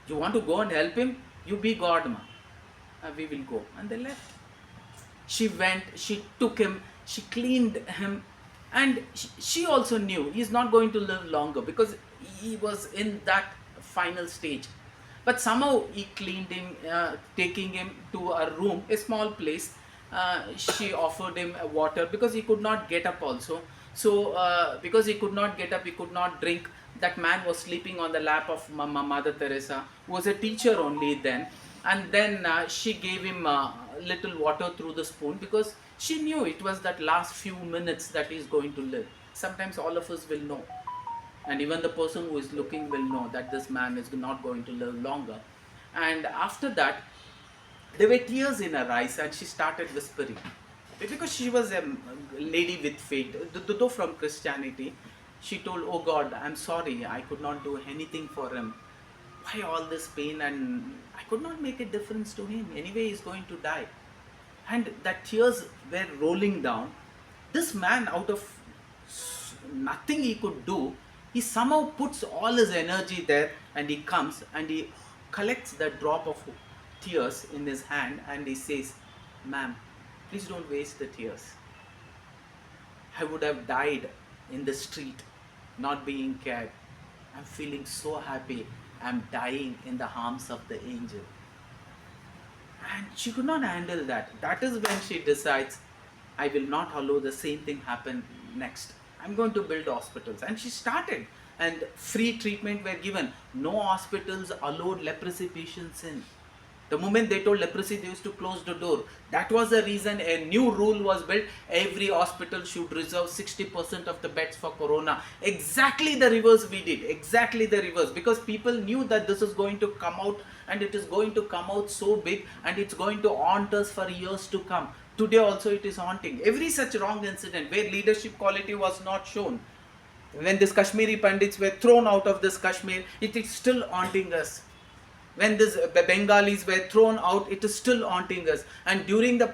You want to go and help him? You be God, ma. We will go. And they left. She went, she took him, she cleaned him. And she also knew he's not going to live longer, because he was in that final stage. But somehow he cleaned him, taking him to a room, a small place. She offered him water, because he could not get up also. So because he could not get up, he could not drink. That man was sleeping on the lap of Mother Teresa, who was a teacher only then. And then she gave him little water through the spoon, because she knew it was that last few minutes that he's going to live. Sometimes all of us will know, and even the person who is looking will know that this man is not going to live longer. And after that, there were tears in her eyes, and she started whispering, because she was a lady with faith, though from Christianity. She told, oh God, I'm sorry, I could not do anything for him. Why all this pain? And I could not make a difference to him. Anyway, he's going to die. And that tears were rolling down. This man, out of nothing he could do, he somehow puts all his energy there, and he comes and he collects that drop of tears in his hand, and he says, ma'am, Please don't waste the tears. I would have died in the street, not being cared. I'm feeling so happy. I'm dying in the arms of the angel. And she could not handle that. That is when she decides, I will not allow the same thing happen next. I'm going to build hospitals. And she started. And free treatment were given. No hospitals allowed leprosy patients in. The moment they told leprosy, they used to close the door. That was the reason a new rule was built. Every hospital should reserve 60% of the beds for corona. Exactly the reverse we did. Exactly the reverse. Because people knew that this is going to come out, and it is going to come out so big, and it's going to haunt us for years to come. Today also it is haunting. Every such wrong incident where leadership quality was not shown, when these Kashmiri Pandits were thrown out of this Kashmir, it is still haunting us. When these Bengalis were thrown out, it is still haunting us. And during the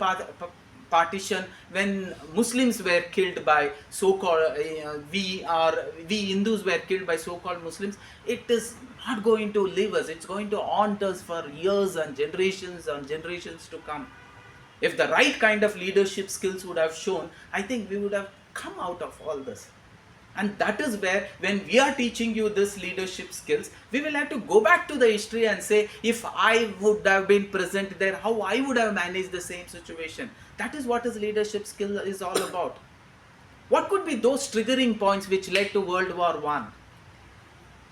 partition, when Muslims were killed by so-called, we Hindus were killed by so-called Muslims, it is not going to leave us. It's going to haunt us for years and generations to come. If the right kind of leadership skills would have shown, I think we would have come out of all this. And that is where, when we are teaching you this leadership skills, we will have to go back to the history and say, if I would have been present there, how I would have managed the same situation. That is what his leadership skill is all about. What could be those triggering points which led to World War I?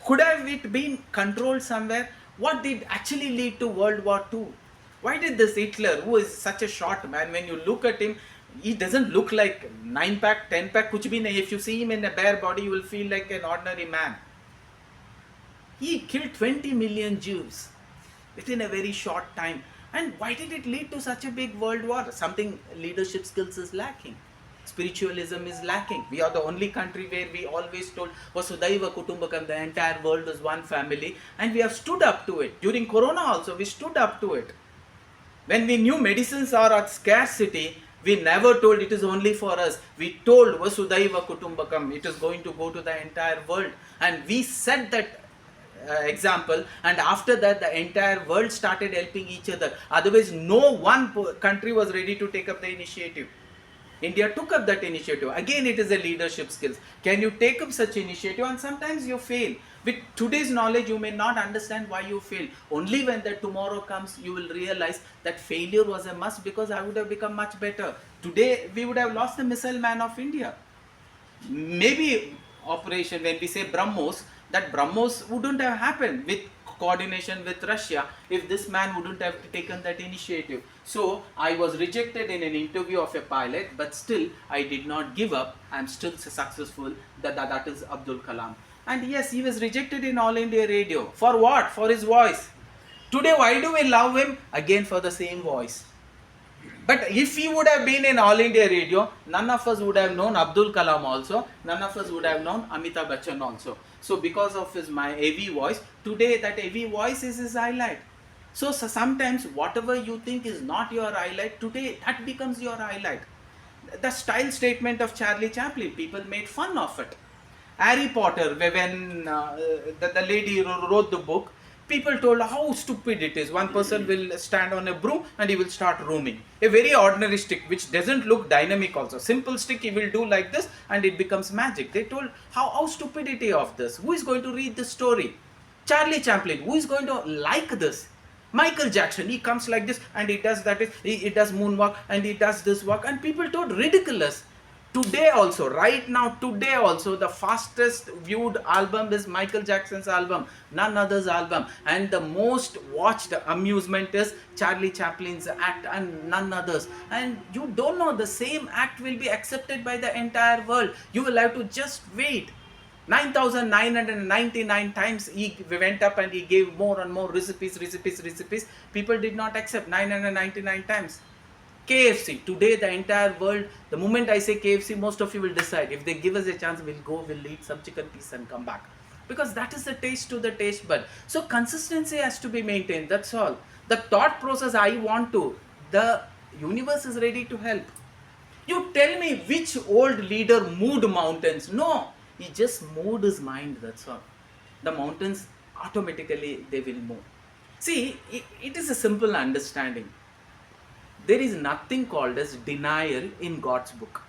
Could have it been controlled somewhere? What did actually lead to World War II? Why did this Hitler, who is such a short man, when you look at him, he doesn't look like 9-pack, 10-pack, kuch bhi nahi. If you see him in a bare body, you will feel like an ordinary man. He killed 20 million Jews within a very short time. And why did it lead to such a big world war? Something leadership skills is lacking. Spiritualism is lacking. We are the only country where we always told Vasudhaiva Kutumbakam, the entire world is one family, and we have stood up to it. During Corona also, we stood up to it. When we knew medicines are at scarcity, we never told it is only for us. We told Vasudhaiva Kutumbakam, it is going to go to the entire world. And we set that example, and after that the entire world started helping each other. Otherwise, no one country was ready to take up the initiative. India took up that initiative. Again, it is a leadership skills. Can you take up such initiative? And sometimes you fail. With today's knowledge, you may not understand why you fail. Only when the tomorrow comes, you will realize that failure was a must, because I would have become much better. Today, we would have lost the missile man of India. Maybe operation, when we say BrahMos, that BrahMos wouldn't have happened with coordination with Russia if this man wouldn't have taken that initiative. So I was rejected in an interview of a pilot, but still I did not give up. I am still successful. That is Abdul Kalam. And yes, he was rejected in All India Radio. For what? For his voice. Today, why do we love him? Again, for the same voice. But if he would have been in All India Radio, none of us would have known Abdul Kalam also. None of us would have known Amitabh Bachchan also. So because of my heavy voice, today that heavy voice is his highlight. So sometimes whatever you think is not your highlight, today that becomes your highlight. The style statement of Charlie Chaplin, people made fun of it. Harry Potter, when the lady wrote the book, people told how stupid it is. One person will stand on a broom and he will start roaming. A very ordinary stick which doesn't look dynamic also. Simple stick he will do like this and it becomes magic. They told how stupidity of this. Who is going to read this story? Charlie Chaplin. Who is going to like this? Michael Jackson, he comes like this and he does that. He does moonwalk and he does this walk, and people told ridiculous. Today also, right now, today also, the fastest viewed album is Michael Jackson's album, none other's album. And the most watched amusement is Charlie Chaplin's act and none others. And you don't know, the same act will be accepted by the entire world. You will have to just wait. 9,999 times he went up and he gave more and more recipes. People did not accept 999 times. KFC, today the entire world, the moment I say KFC, most of you will decide. If they give us a chance, we'll go, we'll eat some chicken piece and come back. Because that is the taste to the taste bud. So consistency has to be maintained, that's all. The thought process I want to, the universe is ready to help. You tell me which old leader moved mountains. No, he just moved his mind, that's all. The mountains automatically they will move. See, it is a simple understanding. There is nothing called as denial in God's book.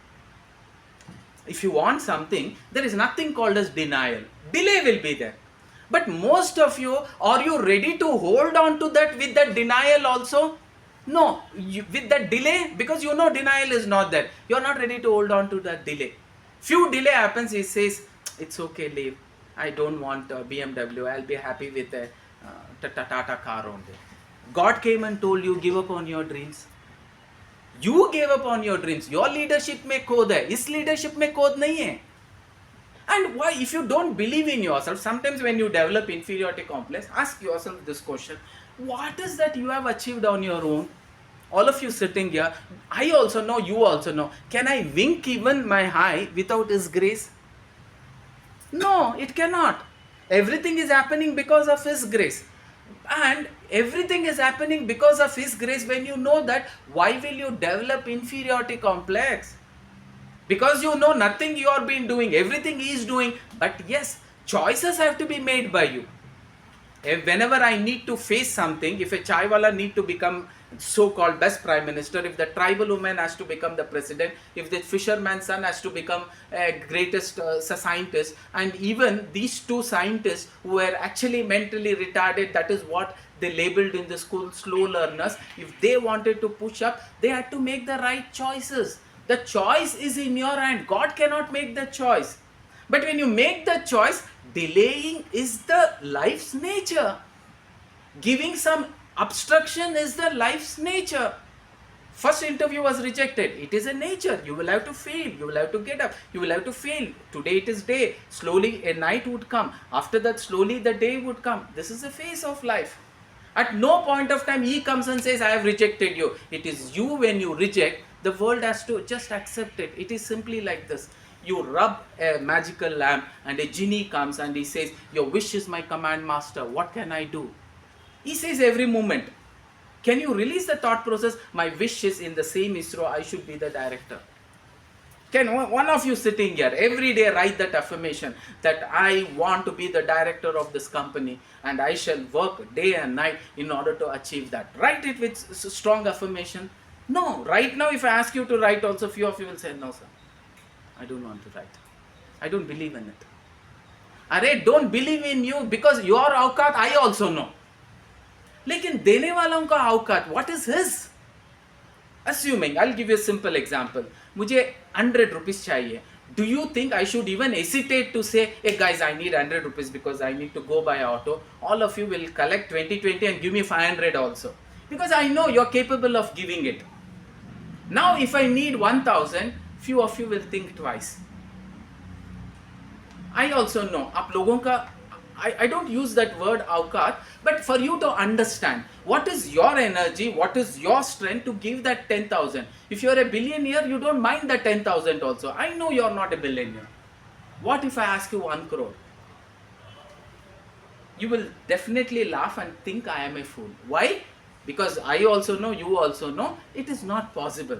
If you want something, there is nothing called as denial. Delay will be there. But most of you, are you ready to hold on to that with that denial also? No, with that delay, because you know denial is not there. You are not ready to hold on to that delay. Few delay happens, he says, it's okay, leave. I don't want a BMW. I'll be happy with a Tata car only. God came and told you, give up on your dreams. You gave up on your dreams. Your leadership में खोद है, इस leadership में खोद नहीं है. And why, if you don't believe in yourself, sometimes when you develop inferiority complex, ask yourself this question: what is that you have achieved on your own? All of you sitting here, I also know, you also know. Can I wink even my eye without His grace? No, it cannot. Everything is happening because of His grace. And everything is happening because of His grace. When you know that, why will you develop inferiority complex? Because you know nothing you are been doing, everything He is doing. But yes, choices have to be made by you. Whenever I need to face something, if a chaiwala need to become so-called best prime minister, if the tribal woman has to become the president, if the fisherman's son has to become greatest scientist, and even these two scientists who were actually mentally retarded, that is what they labeled in the school slow learners, if they wanted to push up, they had to make the right choices. The choice is in your hand. God cannot make the choice. But when you make the choice, delaying is the life's nature. Giving some obstruction is the life's nature. First interview was rejected. It is a nature. You will have to fail. You will have to get up. You will have to fail. Today it is day. Slowly a night would come. After that, slowly the day would come. This is the phase of life. At no point of time He comes and says, I have rejected you. It is you when you reject. The world has to just accept it. It is simply like this. You rub a magical lamp and a genie comes and he says, your wish is my command master. What can I do? He says every moment. Can you release the thought process? My wish is in the same ISRO, I should be the director. Can one of you sitting here every day write that affirmation that I want to be the director of this company and I shall work day and night in order to achieve that. Write it with strong affirmation. No, right now if I ask you to write also, few of you will say, no sir, I don't want to write. I don't believe in it. Arey, don't believe in you because your औकात I also know. लेकिन देने वालों का औकात, what is his? Assuming, I'll give you a simple example. मुझे 100 rupees चाहिए. Do you think I should even hesitate to say, hey guys, I need 100 rupees because I need to go by auto? All of you will collect 20 and give me 500 also. Because I know you're capable of giving it. Now if I need 1000, few of you will think twice. I also know, आप लोगों का, I don't use that word औकात, but for you to understand what is your energy, what is your strength to give that 10,000. If you're a billionaire, you don't mind that 10,000 also. I know you're not a billionaire. What if I ask you 1 crore? You will definitely laugh and think I am a fool. Why? Because I also know, you also know, it is not possible.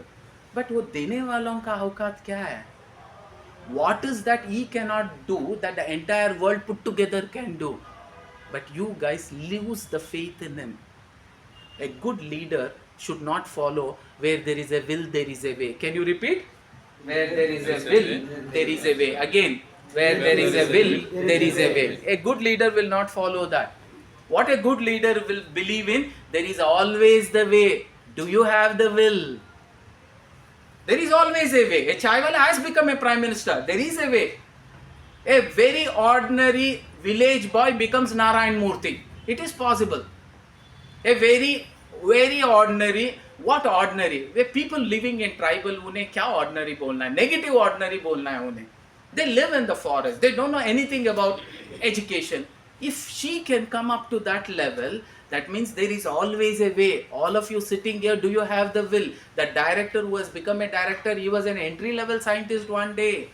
But वो देने वालों का औकात क्या है? What is that he cannot do that the entire world put together can do? But you guys lose the faith in him. A good leader should not follow where there is a will, there is a way. Can you repeat? Where there is a will, there is a way. Again, where there is a will, there is a way. A good leader will not follow that. What a good leader will believe in, there is always the way. Do you have the will? There is always a way. A chaiwala has become a prime minister. There is a way. A very ordinary village boy becomes Narayan Murthy. It is possible. A very ordinary, what ordinary? Where people living in tribal, उन्हें क्या ordinary बोलना है? Negative ordinary बोलना है उन्हें. They live in the forest. They don't know anything about education. If she can come up to that level, that means there is always a way. All of you sitting here, do you have the will? The director who has become a director, he was an entry-level scientist one day.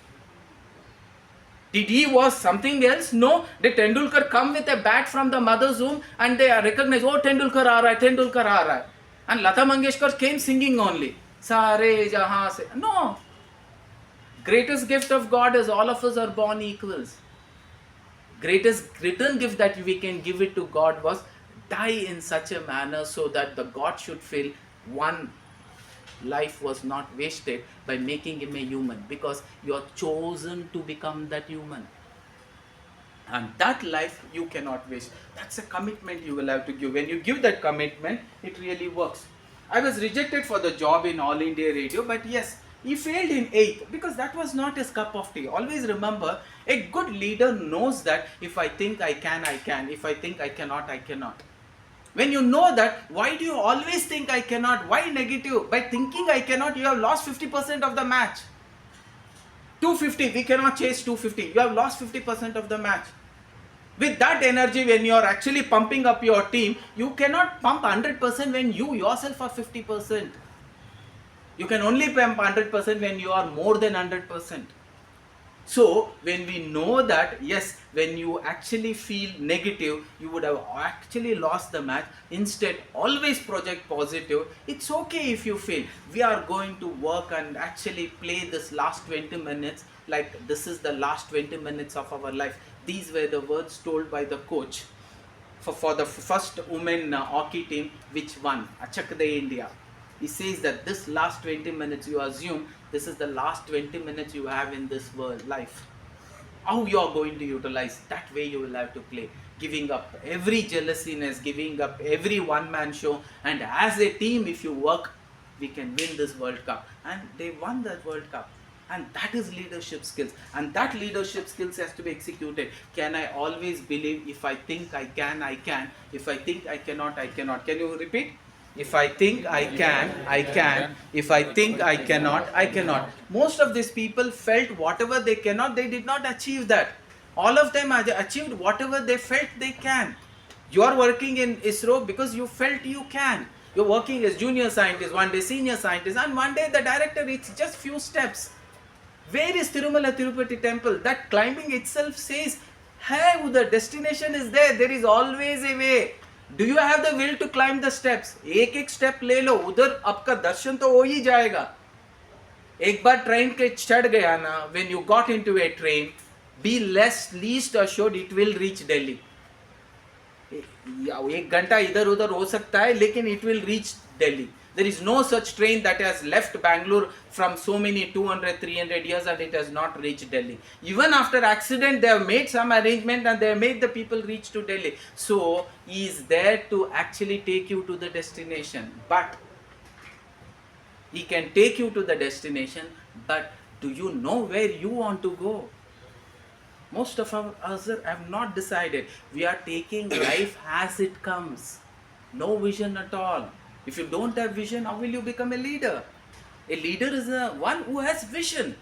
Did he was something else? No. Did Tendulkar come with a bat from the mother's womb and they recognize, oh, Tendulkar aa raha hai, Tendulkar aa raha hai. And Lata Mangeshkar came singing only. Sare jahan se. No. Greatest gift of God is all of us are born equals. Greatest return gift that we can give it to God was die in such a manner so that the God should feel one life was not wasted by making him a human, because you are chosen to become that human. And that life you cannot waste. That's a commitment you will have to give. When you give that commitment, it really works. I was rejected for the job in All India Radio, but yes, he failed in 8th because that was not his cup of tea. Always remember, a good leader knows that if I think I can, I can. If I think I cannot, I cannot. When you know that, why do you always think I cannot? Why negative? By thinking I cannot, you have lost 50% of the match. 250, we cannot chase 250. You have lost 50% of the match. With that energy, when you are actually pumping up your team, you cannot pump 100% when you yourself are 50%. You can only pump 100% when you are more than 100%. So, when we know that, yes, when you actually feel negative, you would have actually lost the match. Instead, always project positive. It's okay if you fail. We are going to work and actually play this last 20 minutes like this is the last 20 minutes of our life. These were the words told by the coach for the first women hockey team which won, Achakde India. He says that this last 20 minutes, you assume this is the last 20 minutes you have in this world life. How you are going to utilize, that way you will have to play. Giving up every jealousiness, giving up every one-man show, and as a team, if you work, we can win this World Cup. And they won that World Cup. And that is leadership skills. And that leadership skills has to be executed. Can I always believe, if I think I can, I can. If I think I cannot, I cannot. Can you repeat? If I think I can, I can. If I think I cannot, I cannot. Most of these people felt whatever they cannot, they did not achieve that. All of them achieved whatever they felt they can. You are working in ISRO because you felt you can. You're working as junior scientist, one day senior scientist, and one day the director, it's just few steps. Where is Tirumala Tirupati temple? That climbing itself says, hey, the destination is there. There is always a way. Do you have the will to climb the steps? एक step ले लो, उधर आपका दर्शन तो हो ही जाएगा. एक बार train के चढ़ गया ना, when you got into a train, be least assured it will reach Delhi. एक घंटा इधर उधर हो सकता है, लेकिन it will reach Delhi. There is no such train that has left Bengaluru from so many 200, 300 years and it has not reached Delhi. Even after accident, they have made some arrangement and they have made the people reach to Delhi. So, he is there to actually take you to the destination. But, he can take you to the destination, but do you know where you want to go? Most of us have not decided. We are taking life as it comes. No vision at all. If you don't have vision, how will you become a leader? A leader is one who has vision.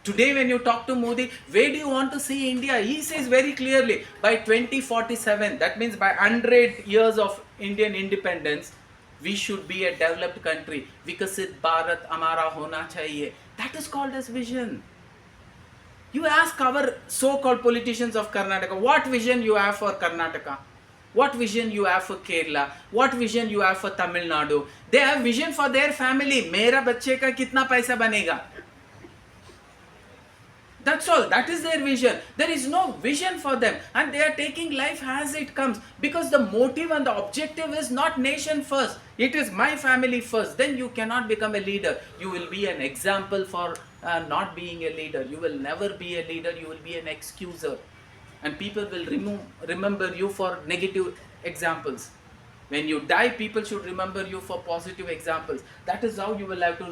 Today when you talk to Modi, where do you want to see India? He says very clearly, by 2047, that means by 100 years of Indian independence, we should be a developed country. Vikasit Bharat Amara Hona Chahiye. That is called as vision. You ask our so-called politicians of Karnataka, what vision you have for Karnataka? What vision you have for Kerala? What vision you have for Tamil Nadu? They have vision for their family. मेरा बच्चे का कितना पैसा बनेगा? That's all. That is their vision. There is no vision for them. And they are taking life as it comes. Because the motive and the objective is not nation first. It is my family first. Then you cannot become a leader. You will be an example for not being a leader. You will never be a leader. You will be an excuser. And people will remember you for negative examples. When you die, people should remember you for positive examples. That is how you will have to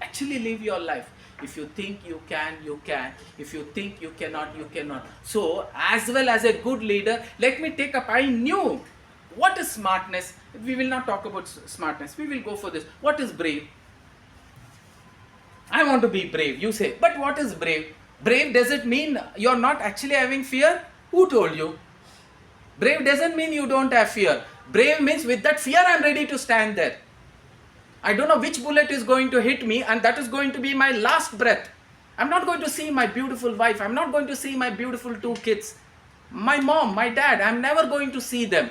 actually live your life. If you think you can, you can. If you think you cannot, you cannot. So, as well as a good leader, let me take up, I knew what is smartness. We will not talk about smartness. We will go for this. What is brave? I want to be brave. You say, but what is brave? Brave, does it mean you are not actually having fear? Who told you? Brave doesn't mean you don't have fear. Brave means with that fear I am ready to stand there. I don't know which bullet is going to hit me and that is going to be my last breath. I am not going to see my beautiful wife. I am not going to see my beautiful 2 kids. My mom, my dad, I am never going to see them.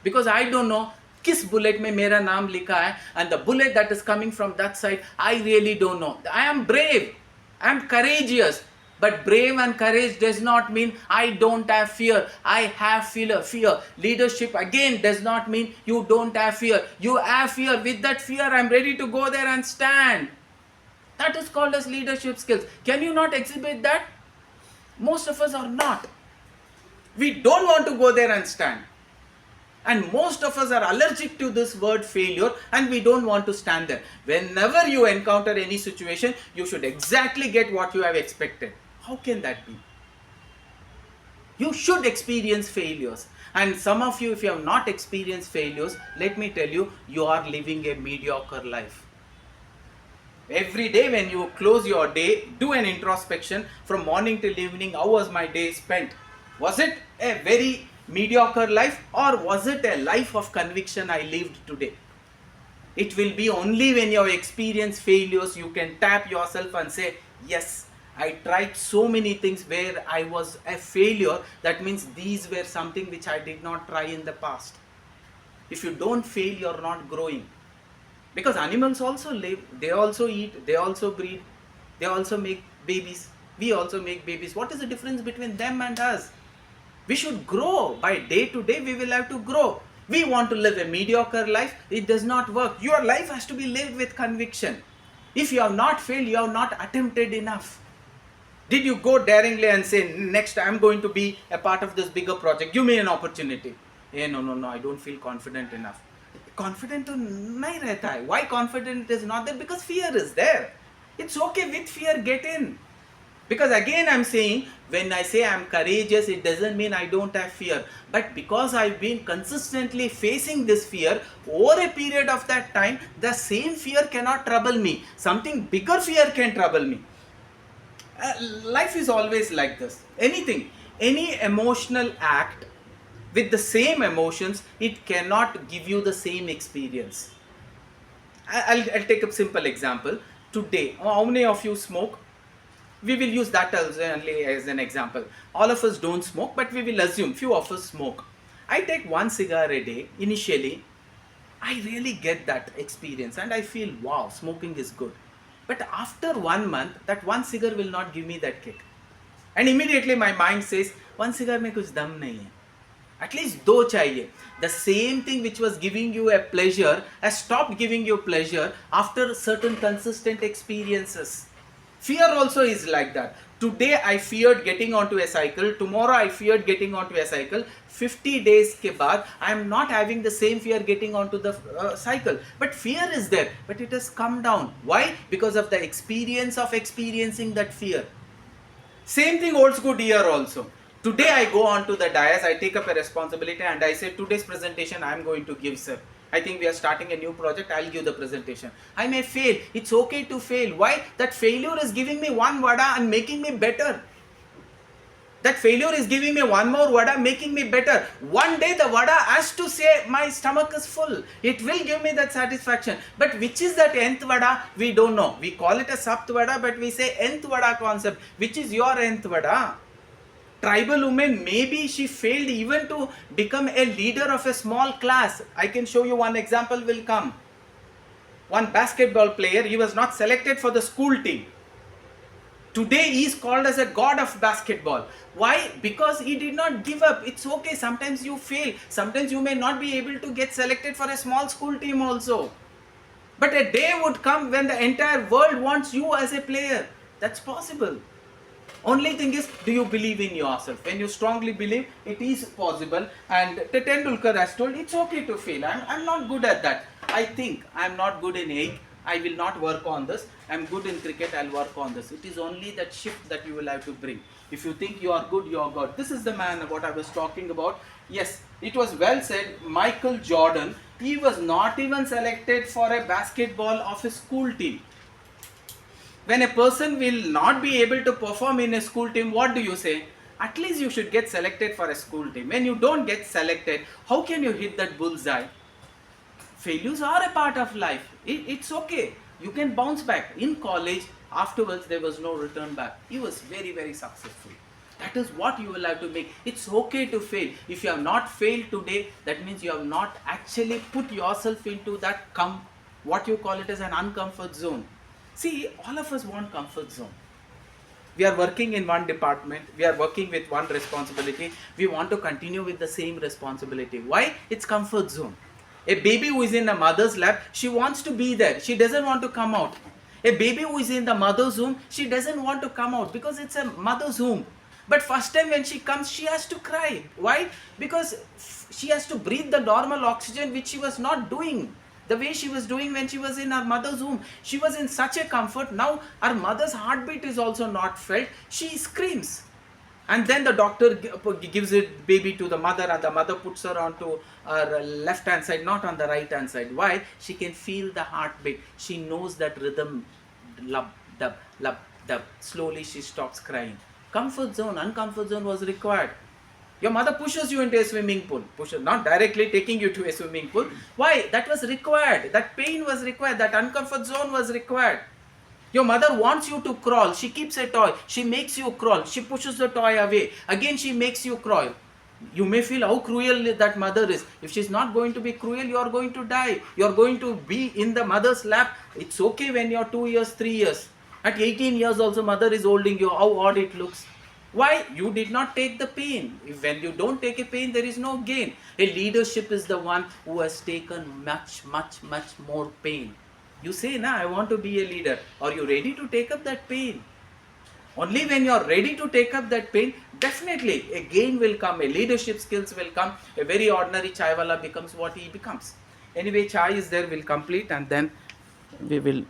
Because I don't know किस bullet में मेरा नाम लिखा है, and the bullet that is coming from that side, I really don't know. I am brave. I am courageous. But brave and courage does not mean I don't have fear. I have fear. Leadership again does not mean you don't have fear. You have fear. With that fear, I'm ready to go there and stand. That is called as leadership skills. Can you not exhibit that? Most of us are not. We don't want to go there and stand. And most of us are allergic to this word failure, and we don't want to stand there. Whenever you encounter any situation, you should exactly get what you have expected. How can that be? You should experience failures. And some of you, if you have not experienced failures, let me tell you, you are living a mediocre life. Every day when you close your day, do an introspection from morning till evening. How was my day spent? Was it a very mediocre life, or was it a life of conviction I lived today? It will be only when you have experienced failures you can tap yourself and say, yes, I tried so many things where I was a failure. That means these were something which I did not try in the past. If you don't fail, you are not growing. Because animals also live, they also eat, they also breed, they also make babies. We also make babies. What is the difference between them and us? We should grow. By day to day, we will have to grow. We want to live a mediocre life. It does not work. Your life has to be lived with conviction. If you have not failed, you have not attempted enough. Did you go daringly and say, next I am going to be a part of this bigger project, give me an opportunity? No, I don't feel confident enough. Confident to nahi rehta hai. Why confident is not there? Because fear is there. It's okay, with fear get in. Because again I'm saying, when I say I'm courageous, it doesn't mean I don't have fear. But because I've been consistently facing this fear, over a period of that time, the same fear cannot trouble me. Something bigger fear can trouble me. Life is always like this. Any emotional act with the same emotions, it cannot give you the same experience. I'll take a simple example. Today, how many of you smoke? We will use that only as an example. All of us don't smoke, but we will assume few of us smoke. I take one cigar a day. Initially, I really get that experience and I feel, wow, smoking is good. But after 1 month, that one cigar will not give me that kick. And immediately my mind says, one cigar mein kuch dam nahi hai. At least do chahiye. The same thing which was giving you a pleasure has stopped giving you pleasure after certain consistent experiences. Fear also is like that. Today I feared getting onto a cycle. Tomorrow I feared getting onto a cycle. 50 days ke baad I am not having the same fear getting onto the cycle. But fear is there. But it has come down. Why? Because of the experience of experiencing that fear. Same thing holds good here also. Today I go on to the dais, I take up a responsibility and I say, today's presentation I am going to give, sir. I think we are starting a new project, I'll give the presentation. I may fail. It's okay to fail. Why? That failure is giving me one vada and making me better. That failure is giving me one more vada, making me better. One day the vada has to say, my stomach is full. It will give me that satisfaction. But which is that nth vada? We don't know. We call it a sapt vada, but we say nth vada concept. Which is your nth vada? Tribal woman, maybe she failed even to become a leader of a small class. I can show you one example will come. One basketball player, he was not selected for the school team. Today he is called as a god of basketball. Why? Because he did not give up. It's okay, sometimes you fail. Sometimes you may not be able to get selected for a small school team also. But a day would come when the entire world wants you as a player. That's possible. Only thing is, do you believe in yourself? When you strongly believe, it is possible. And Tendulkar has told, it's okay to fail. I'm not good at that. I think I'm not good in egg. I will not work on this. I'm good in cricket. I'll work on this. It is only that shift that you will have to bring. If you think you are good, you are good. This is the man what I was talking about. Yes, it was well said. Michael Jordan, he was not even selected for a basketball of a school team. When a person will not be able to perform in a school team, what do you say? At least you should get selected for a school team. When you don't get selected, how can you hit that bullseye? Failures are a part of life. It's okay. You can bounce back. In college, afterwards, there was no return back. He was very, very successful. That is what you will have to make. It's okay to fail. If you have not failed today, that means you have not actually put yourself into that, what you call it as an uncomfort zone. See, all of us want comfort zone. We are working in one department, we are working with one responsibility, we want to continue with the same responsibility. Why? It's comfort zone. A baby who is in a mother's lap, she wants to be there, she doesn't want to come out. A baby who is in the mother's womb, she doesn't want to come out because it's a mother's womb. But first time when she comes, she has to cry. Why? Because she has to breathe the normal oxygen which she was not doing the way she was doing when she was in her mother's womb. She was in such a comfort. Now her mother's heartbeat is also not felt. She screams. And then the doctor gives it baby to the mother, and the mother puts her onto her left hand side, not on the right hand side. Why? She can feel the heartbeat. She knows that rhythm, lub, dub, lub, dub. Slowly she stops crying. Comfort zone, uncomfort zone was required. Your mother pushes you into a swimming pool, not directly taking you to a swimming pool. Why? That was required. That pain was required. That uncomfort zone was required. Your mother wants you to crawl. She keeps a toy. She makes you crawl. She pushes the toy away. Again, she makes you crawl. You may feel how cruel that mother is. If she's not going to be cruel, you are going to die. You are going to be in the mother's lap. It's okay when you're 2 years, 3 years. At 18 years also, mother is holding you. How odd it looks. Why? You did not take the pain. When you don't take a pain, there is no gain. A leadership is the one who has taken much, much, much more pain. You say, nah, I want to be a leader. Are you ready to take up that pain? Only when you are ready to take up that pain, definitely a gain will come, a leadership skills will come. A very ordinary chaiwala becomes what he becomes. Anyway, chai is there, we'll complete and then we will.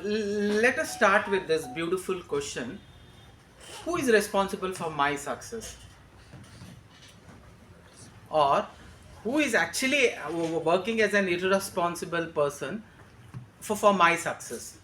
Let us start with this beautiful question. Who is responsible for my success? Or who is actually working as an irresponsible person for my success?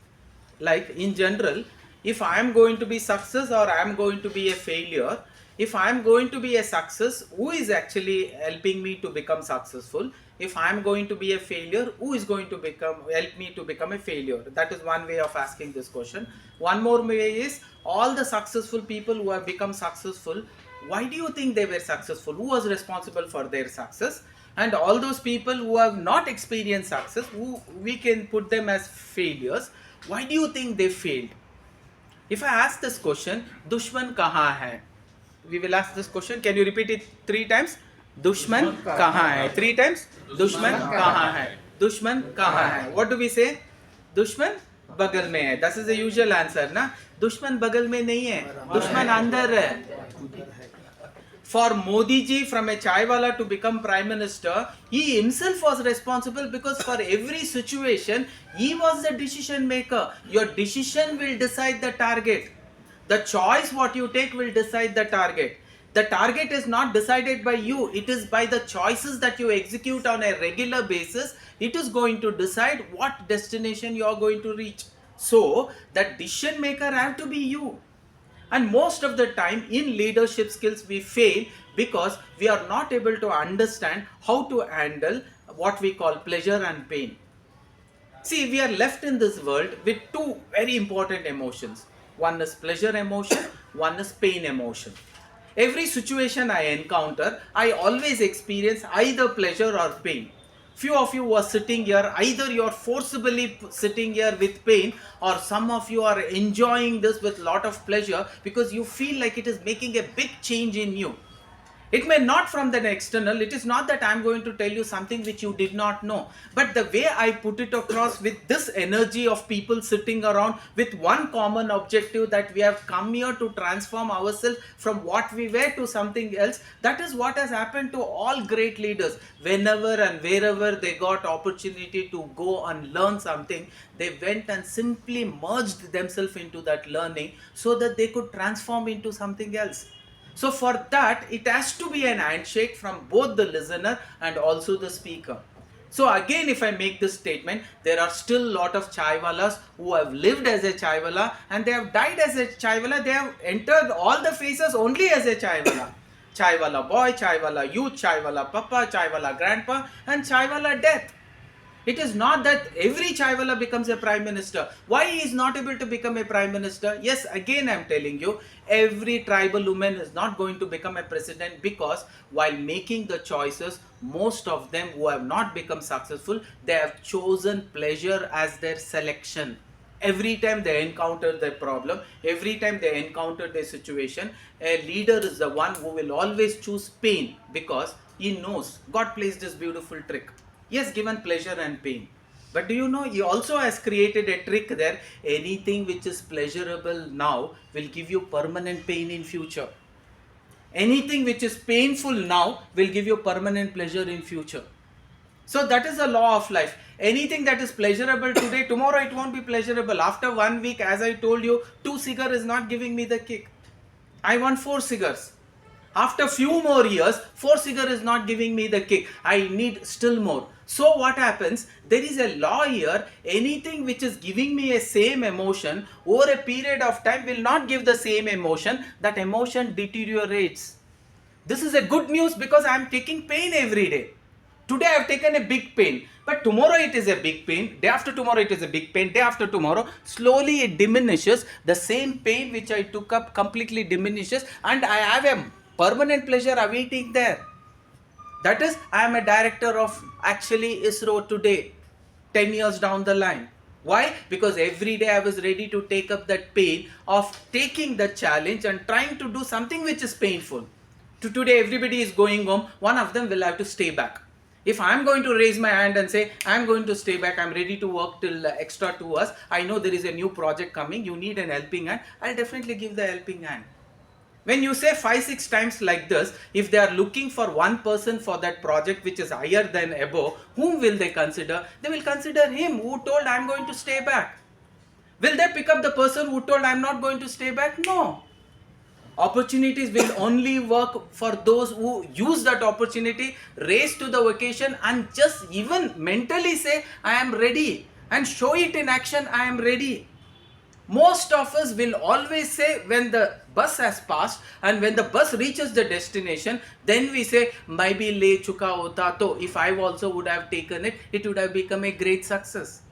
Like in general, if I am going to be success or I am going to be a failure, if I am going to be a success, who is actually helping me to become successful? If I am going to be a failure, who is going to help me to become a failure? That is one way of asking this question. One more way is, all the successful people who have become successful, why do you think they were successful? Who was responsible for their success? And all those people who have not experienced success, who we can put them as failures, why do you think they failed? If I ask this question, Dushman kahan hai? We will ask this question. Can you repeat it 3 times? Dushman kahan hai? 3 times. Dushman kahan hai? Dushman kahan hai? What do we say? Dushman bagal mein hai. This is the usual answer, na? Dushman bagal mein nahi hai. Dushman andar hai. For Modi ji, from a chaiwala to become Prime Minister, he himself was responsible because for every situation, he was the decision maker. Your decision will decide the target. The choice what you take will decide the target. The target is not decided by you. It is by the choices that you execute on a regular basis. It is going to decide what destination you are going to reach. So, that decision maker have to be you. And most of the time in leadership skills we fail because we are not able to understand how to handle what we call pleasure and pain. See, we are left in this world with 2 very important emotions. One is pleasure emotion, one is pain emotion. Every situation I encounter, I always experience either pleasure or pain. Few of you who are sitting here, either you are forcibly sitting here with pain, or some of you are enjoying this with lot of pleasure because you feel like it is making a big change in you. It may not from the external. It is not that I am going to tell you something which you did not know. But the way I put it across with this energy of people sitting around with one common objective, that we have come here to transform ourselves from what we were to something else. That is what has happened to all great leaders. Whenever and wherever they got opportunity to go and learn something, they went and simply merged themselves into that learning so that they could transform into something else. So for that, it has to be an handshake from both the listener and also the speaker. So again, if I make this statement, there are still a lot of chaiwalas who have lived as a chaiwala and they have died as a chaiwala. They have entered all the phases only as a chaiwala. Chaiwala boy, chaiwala youth, chaiwala papa, chaiwala grandpa, and chaiwala death. It is not that every chaiwala becomes a prime minister. Why he is not able to become a prime minister? Yes, again I am telling you, every tribal woman is not going to become a president, because while making the choices, most of them who have not become successful, they have chosen pleasure as their selection. Every time they encounter the problem, every time they encounter the situation, a leader is the one who will always choose pain, because he knows God plays this beautiful trick. He has given pleasure and pain. But do you know, he also has created a trick there. Anything which is pleasurable now will give you permanent pain in future. Anything which is painful now will give you permanent pleasure in future. So that is the law of life. Anything that is pleasurable today, tomorrow it won't be pleasurable. After 1 week, as I told you, 2 cigars is not giving me the kick. I want 4 cigars. After few more years, 4 cigar is not giving me the kick. I need still more. So what happens? There is a law here. Anything which is giving me a same emotion over a period of time will not give the same emotion. That emotion deteriorates. This is a good news, because I am taking pain every day. Today I have taken a big pain, but tomorrow it is a big pain, day after tomorrow it is a big pain, day after tomorrow, slowly it diminishes. The same pain which I took up completely diminishes, and I have a permanent pleasure awaiting there. That is, I am a director of actually ISRO today, 10 years down the line. Why? Because every day I was ready to take up that pain of taking the challenge and trying to do something which is painful. Today everybody is going home, one of them will have to stay back. If I am going to raise my hand and say, I am going to stay back, I am ready to work till extra 2 hours, I know there is a new project coming, you need an helping hand, I will definitely give the helping hand. When you say 5-6 times like this, if they are looking for one person for that project which is higher than above, whom will they consider? They will consider him who told I am going to stay back. Will they pick up the person who told I am not going to stay back? No. Opportunities will only work for those who use that opportunity, race to the occasion, and just even mentally say, I am ready, and show it in action, I am ready. Most of us will always say, when the bus has passed and when the bus reaches the destination, then we say, maybe le chuka hota to, if I also would have taken it, it would have become a great success.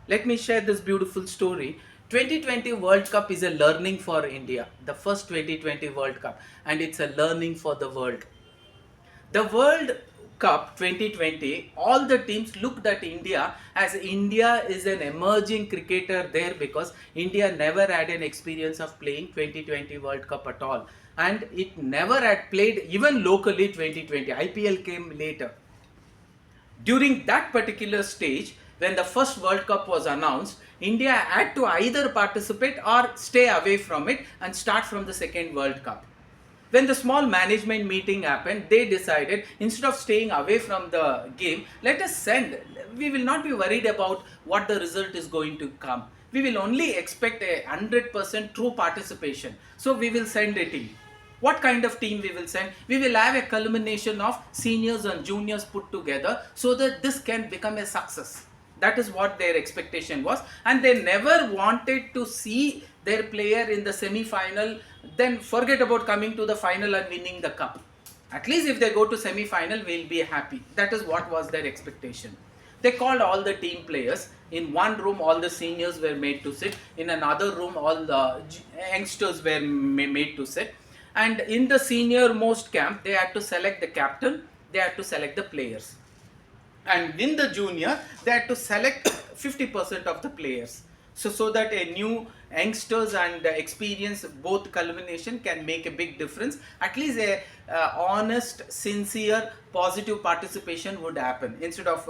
Let me share this beautiful story. 2020 World Cup is a learning for India, the first 2020 World Cup, and it's a learning for the world. The World Cup 2020, all the teams looked at India as India is an emerging cricketer there, because India never had an experience of playing 2020 World Cup at all, and it never had played even locally 2020. IPL came later. During that particular stage, when the first World Cup was announced, India had to either participate or stay away from it and start from the second World Cup. When the small management meeting happened, they decided, instead of staying away from the game, let us send. We will not be worried about what the result is going to come. We will only expect a 100% true participation. So we will send a team. What kind of team we will send? We will have a culmination of seniors and juniors put together, so that this can become a success. That is what their expectation was, and they never wanted to see their player in the semi-final, then forget about coming to the final and winning the cup. At least if they go to semi-final, we'll be happy. That is what was their expectation. They called all the team players. In one room, all the seniors were made to sit. In another room, all the youngsters were made to sit. And in the senior most camp, they had to select the captain, they had to select the players. And in the junior, they had to select 50% of the players. So that a new youngsters and experience, both culmination, can make a big difference. At least a honest, sincere, positive participation would happen. Instead of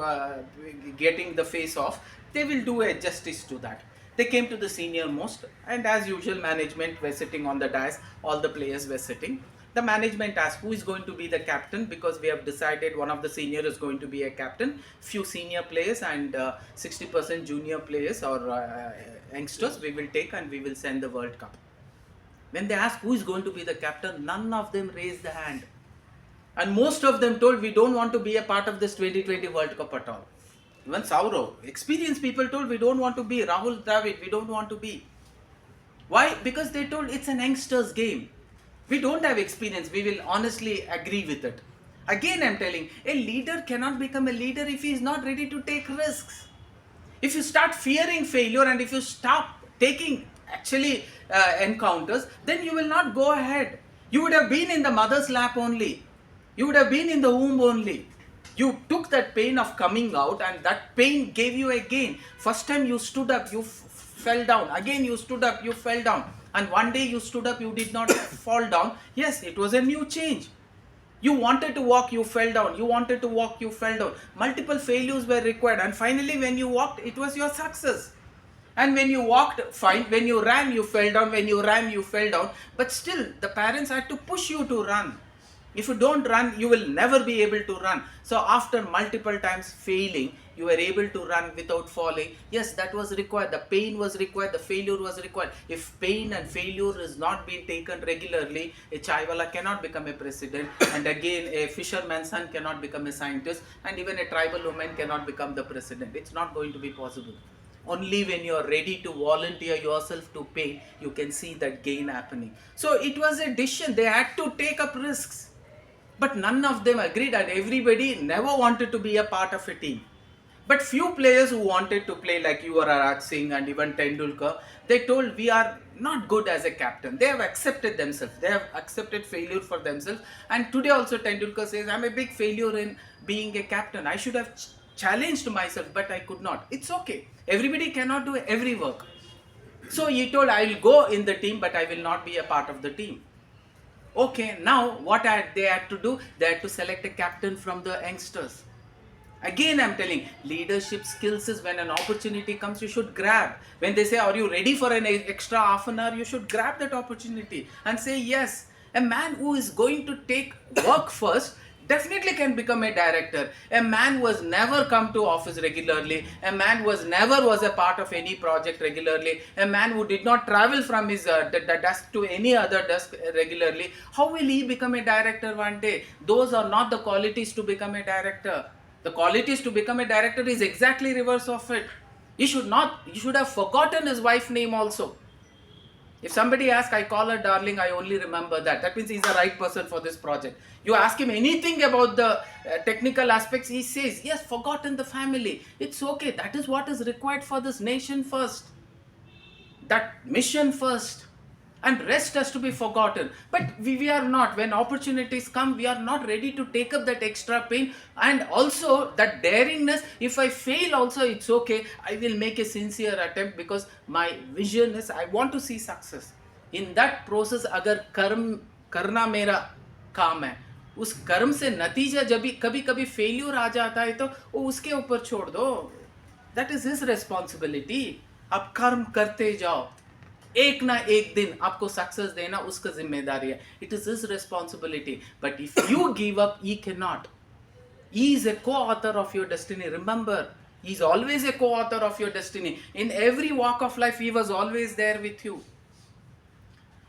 getting the face off, they will do a justice to that. They came to the senior most, and as usual, management were sitting on the dais, all the players were sitting. The management asked, who is going to be the captain, because we have decided one of the senior is going to be a captain, few senior players and 60% junior players or youngsters we will take, and we will send the World Cup. When they asked who is going to be the captain, none of them raised the hand, and most of them told, we don't want to be a part of this 2020 World Cup at all. Even Saurav, experienced people, told, we don't want to be. Rahul Dravid, we don't want to be. Why? Because they told, it's an youngsters game. We don't have experience. We will honestly agree with it. Again, I'm telling, a leader cannot become a leader if he is not ready to take risks. If you start fearing failure and if you stop taking actually encounters, then you will not go ahead. You would have been in the mother's lap only. You would have been in the womb only. You took that pain of coming out, and that pain gave you a gain. First time you stood up, you fell down. Again you stood up, you fell down. And one day you stood up, you did not fall down. Yes, it was a new change. You wanted to walk, you fell down. You wanted to walk, you fell down. Multiple failures were required, and finally when you walked, it was your success. And when you walked, fine. When you ran, you fell down. When you ran, you fell down. But still, the parents had to push you to run. If you don't run, you will never be able to run. So after multiple times failing, you were able to run without falling. Yes, that was required. The pain was required. The failure was required. If pain and failure is not being taken regularly, a chaiwala cannot become a president. And again, a fisherman's son cannot become a scientist. And even a tribal woman cannot become the president. It's not going to be possible. Only when you are ready to volunteer yourself to pain, you can see that gain happening. So it was a decision. They had to take up risks. But none of them agreed, and everybody never wanted to be a part of a team. But few players who wanted to play, like Yuvraj Singh and even Tendulkar, they told, we are not good as a captain. They have accepted themselves. They have accepted failure for themselves. And today also Tendulkar says, I'm a big failure in being a captain. I should have challenged myself, but I could not. It's okay. Everybody cannot do every work. So he told, I will go in the team, but I will not be a part of the team. Okay, now what they had to do? They had to select a captain from the youngsters. Again, I'm telling, leadership skills is when an opportunity comes, you should grab. When they say, are you ready for an extra half an hour? You should grab that opportunity and say yes. A man who is going to take work first definitely can become a director. A man who has never come to office regularly, a man who has never was a part of any project regularly, a man who did not travel from his desk to any other desk regularly, how will he become a director one day? Those are not the qualities to become a director. The qualities to become a director is exactly reverse of it. You should have forgotten his wife's name also. If somebody asks, I call her darling, I only remember that. That means he's the right person for this project. You ask him anything about the technical aspects, he says, yes, forgotten the family. It's okay. That is what is required for this nation first. That mission first. And rest has to be forgotten. But we are not. When opportunities come, we are not ready to take up that extra pain. And also that daringness, if I fail also, it's okay. I will make a sincere attempt because my vision is, I want to see success. In that process, अगर करना मेरा काम है, उस कर्म से नतीजा जब भी कभी कभी फेल्यूर आ जाता है तो वो उसके ऊपर छोड़ दो. That is his responsibility. आप कर्म करते जाओ. एक ना एक दिन आपको सक्सेस देना उसका जिम्मेदारी है. It is his responsibility. But if you give up, he cannot. He is a co-author of your destiny. Remember, he is always a co-author of your destiny. In every walk of life, he was always there with you.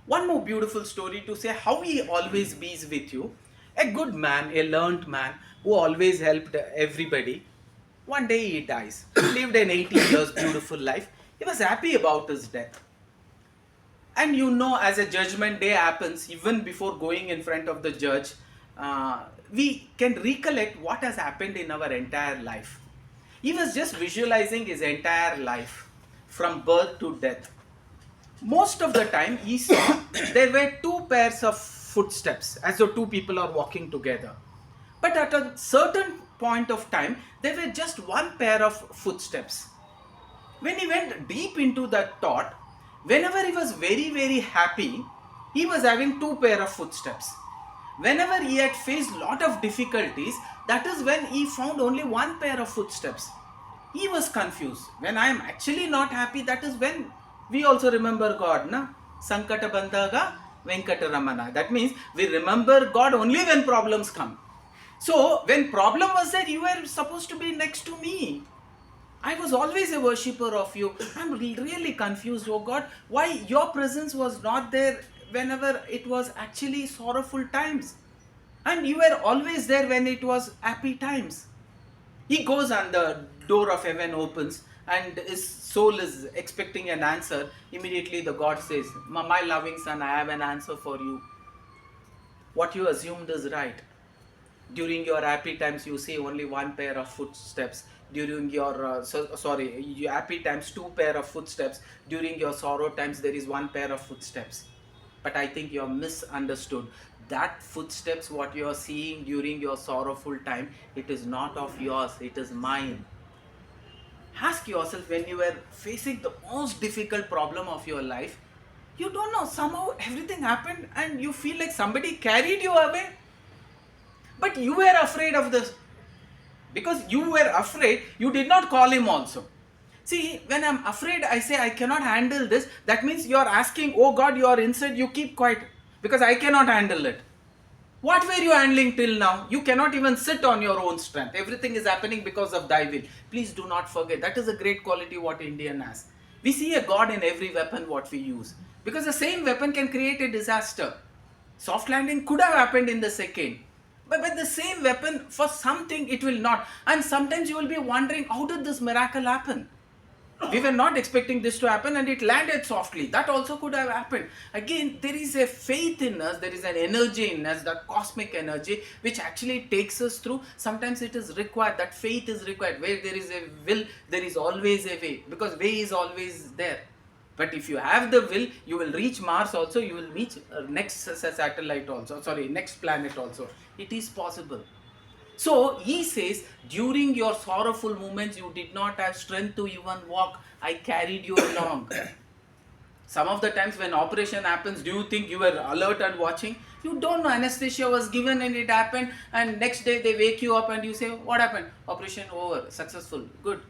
One more beautiful story to say how he always bees with you. A good man, a learned man who always helped everybody. One day he dies. He lived an 80 years beautiful life. He was happy about his death. And you know, as a judgment day happens, even before going in front of the judge, we can recollect what has happened in our entire life. He was just visualizing his entire life from birth to death. Most of the time he saw there were two pairs of footsteps, as though two people are walking together. But at a certain point of time, there were just one pair of footsteps. When he went deep into that thought, whenever he was very, very happy, he was having two pair of footsteps. Whenever he had faced lot of difficulties, that is when he found only one pair of footsteps. He was confused. When I am actually not happy, that is when we also remember God, na? Sankata Bandaga Venkata Ramana. That means we remember God only when problems come. So when problem was there, you were supposed to be next to me. I was always a worshipper of you. I'm really confused, oh God, why your presence was not there whenever it was actually sorrowful times. And you were always there when it was happy times. He goes and the door of heaven opens and his soul is expecting an answer. Immediately the God says, my loving son, I have an answer for you. What you assumed is right. During your happy times, you see only one pair of footsteps. During your your happy times, two pair of footsteps. During your sorrow times, there is one pair of footsteps. But I think you are misunderstood. That footsteps, what you are seeing during your sorrowful time, it is not of yours, it is mine. Ask yourself, when you were facing the most difficult problem of your life, you don't know, somehow everything happened and you feel like somebody carried you away. But you were afraid of this. Because you were afraid, you did not call him also. See, when I'm afraid, I say I cannot handle this. That means you are asking, oh God, you are inside, you keep quiet. Because I cannot handle it. What were you handling till now? You cannot even sit on your own strength. Everything is happening because of thy will. Please do not forget. That is a great quality what Indian has. We see a God in every weapon what we use. Because the same weapon can create a disaster. Soft landing could have happened in the second. But with the same weapon, for something it will not. And sometimes you will be wondering, how did this miracle happen? We were not expecting this to happen and it landed softly. That also could have happened. Again, there is a faith in us, there is an energy in us, that cosmic energy which actually takes us through. Sometimes it is required, that faith is required. Where there is a will, there is always a way, because way is always there. But if you have the will, you will reach Mars also, you will reach next satellite also, next planet also. It is possible. So he says, during your sorrowful moments, you did not have strength to even walk. I carried you along. Some of the times when operation happens, do you think you were alert and watching? You don't know. Anesthesia was given and it happened, and next day they wake you up and you say, what happened? Operation over, successful, good.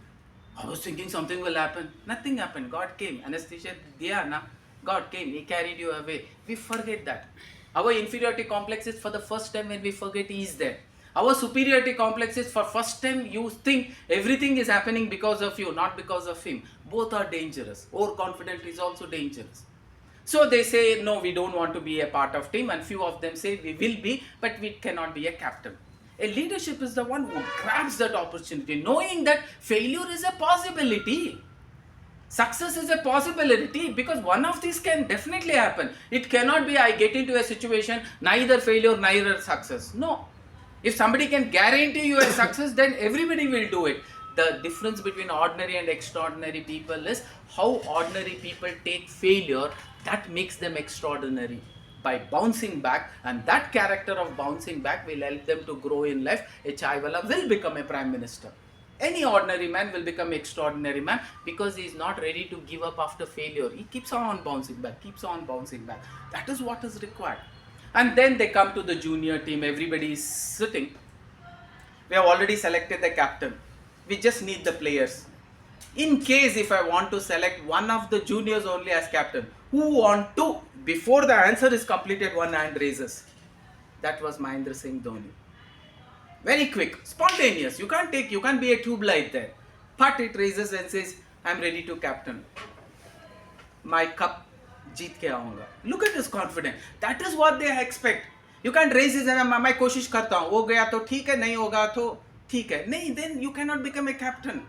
I was thinking something will happen. Nothing happened. God came. Anesthesia diya na. God came. He carried you away. We forget that. Our inferiority complex is for the first time when we forget He is there. Our superiority complex is for first time you think everything is happening because of you, not because of Him. Both are dangerous. Overconfident is also dangerous. So they say, no, we don't want to be a part of team, and few of them say we will be, but we cannot be a captain. A leadership is the one who grabs that opportunity, knowing that failure is a possibility. Success is a possibility, because one of these can definitely happen. It cannot be I get into a situation, neither failure, neither success. No. If somebody can guarantee you a success, then everybody will do it. The difference between ordinary and extraordinary people is how ordinary people take failure, that makes them extraordinary. By bouncing back, and that character of bouncing back will help them to grow in life. A chaiwala will become a prime minister. Any ordinary man will become extraordinary man, because he is not ready to give up after failure. He keeps on bouncing back, keeps on bouncing back. That is what is required. And then they come to the junior team. Everybody is sitting. We have already selected the captain. We just need the players. In case if I want to select one of the juniors only as captain, who want to? Before the answer is completed, one hand raises. That was Mahendra Singh Dhoni. Very quick, spontaneous. You can't be a tube light there. But it raises and says, I'm ready to captain. My cup जीत के आऊंगा. Look at his confidence. That is what they expect. You can't raise his hand. मैं कोशिश करता हूँ. हो गया तो ठीक है, नहीं होगा तो ठीक है. नहीं, then you cannot become a captain.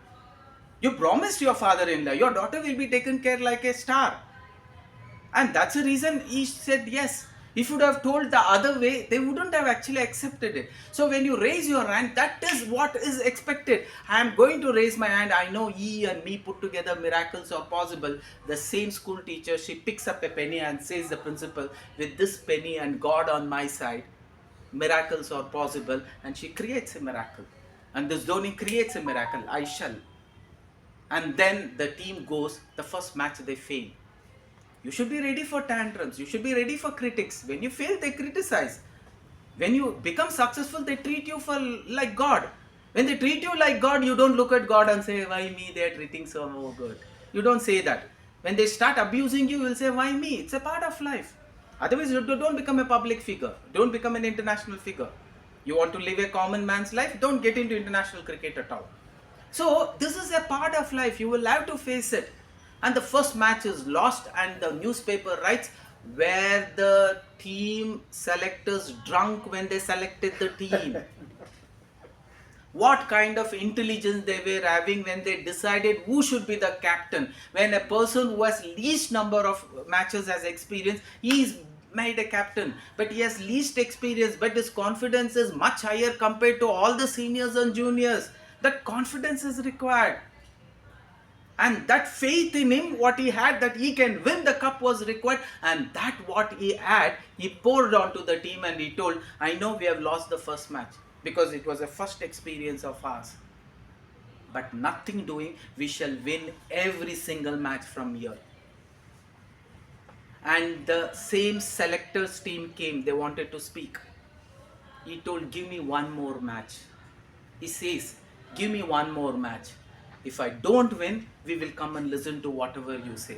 You promised your father-in-law, your daughter will be taken care like a star. And that's the reason he said yes. If you would have told the other way, they wouldn't have actually accepted it. So when you raise your hand, that is what is expected. I am going to raise my hand. I know ye and me put together miracles are possible. The same school teacher, she picks up a penny and says the principal, with this penny and God on my side, miracles are possible. And she creates a miracle. And this Dhoni creates a miracle. I shall. And then the team goes, the first match they fail. You should be ready for tantrums. You should be ready for critics. When you fail, they criticize. When you become successful, they treat you like God. When they treat you like God, you don't look at God and say, why me? They are treating so good. You don't say that. When they start abusing you, you will say, why me? It's a part of life. Otherwise, you don't become a public figure. Don't become an international figure. You want to live a common man's life? Don't get into international cricket at all. So, this is a part of life. You will have to face it. And the first match is lost, and the newspaper writes, where the team selectors drunk when they selected the team. What kind of intelligence they were having when they decided who should be the captain. When a person who has least number of matches as experience, he is made a captain, but he has least experience, but his confidence is much higher compared to all the seniors and juniors. That confidence is required. And that faith in him, what he had, that he can win the cup was required. And that what he had, he poured onto the team and he told, I know we have lost the first match because it was a first experience of ours. But nothing doing, we shall win every single match from here. And the same selectors team came, they wanted to speak. He told, give me one more match. He says, give me one more match. If I don't win, we will come and listen to whatever you say.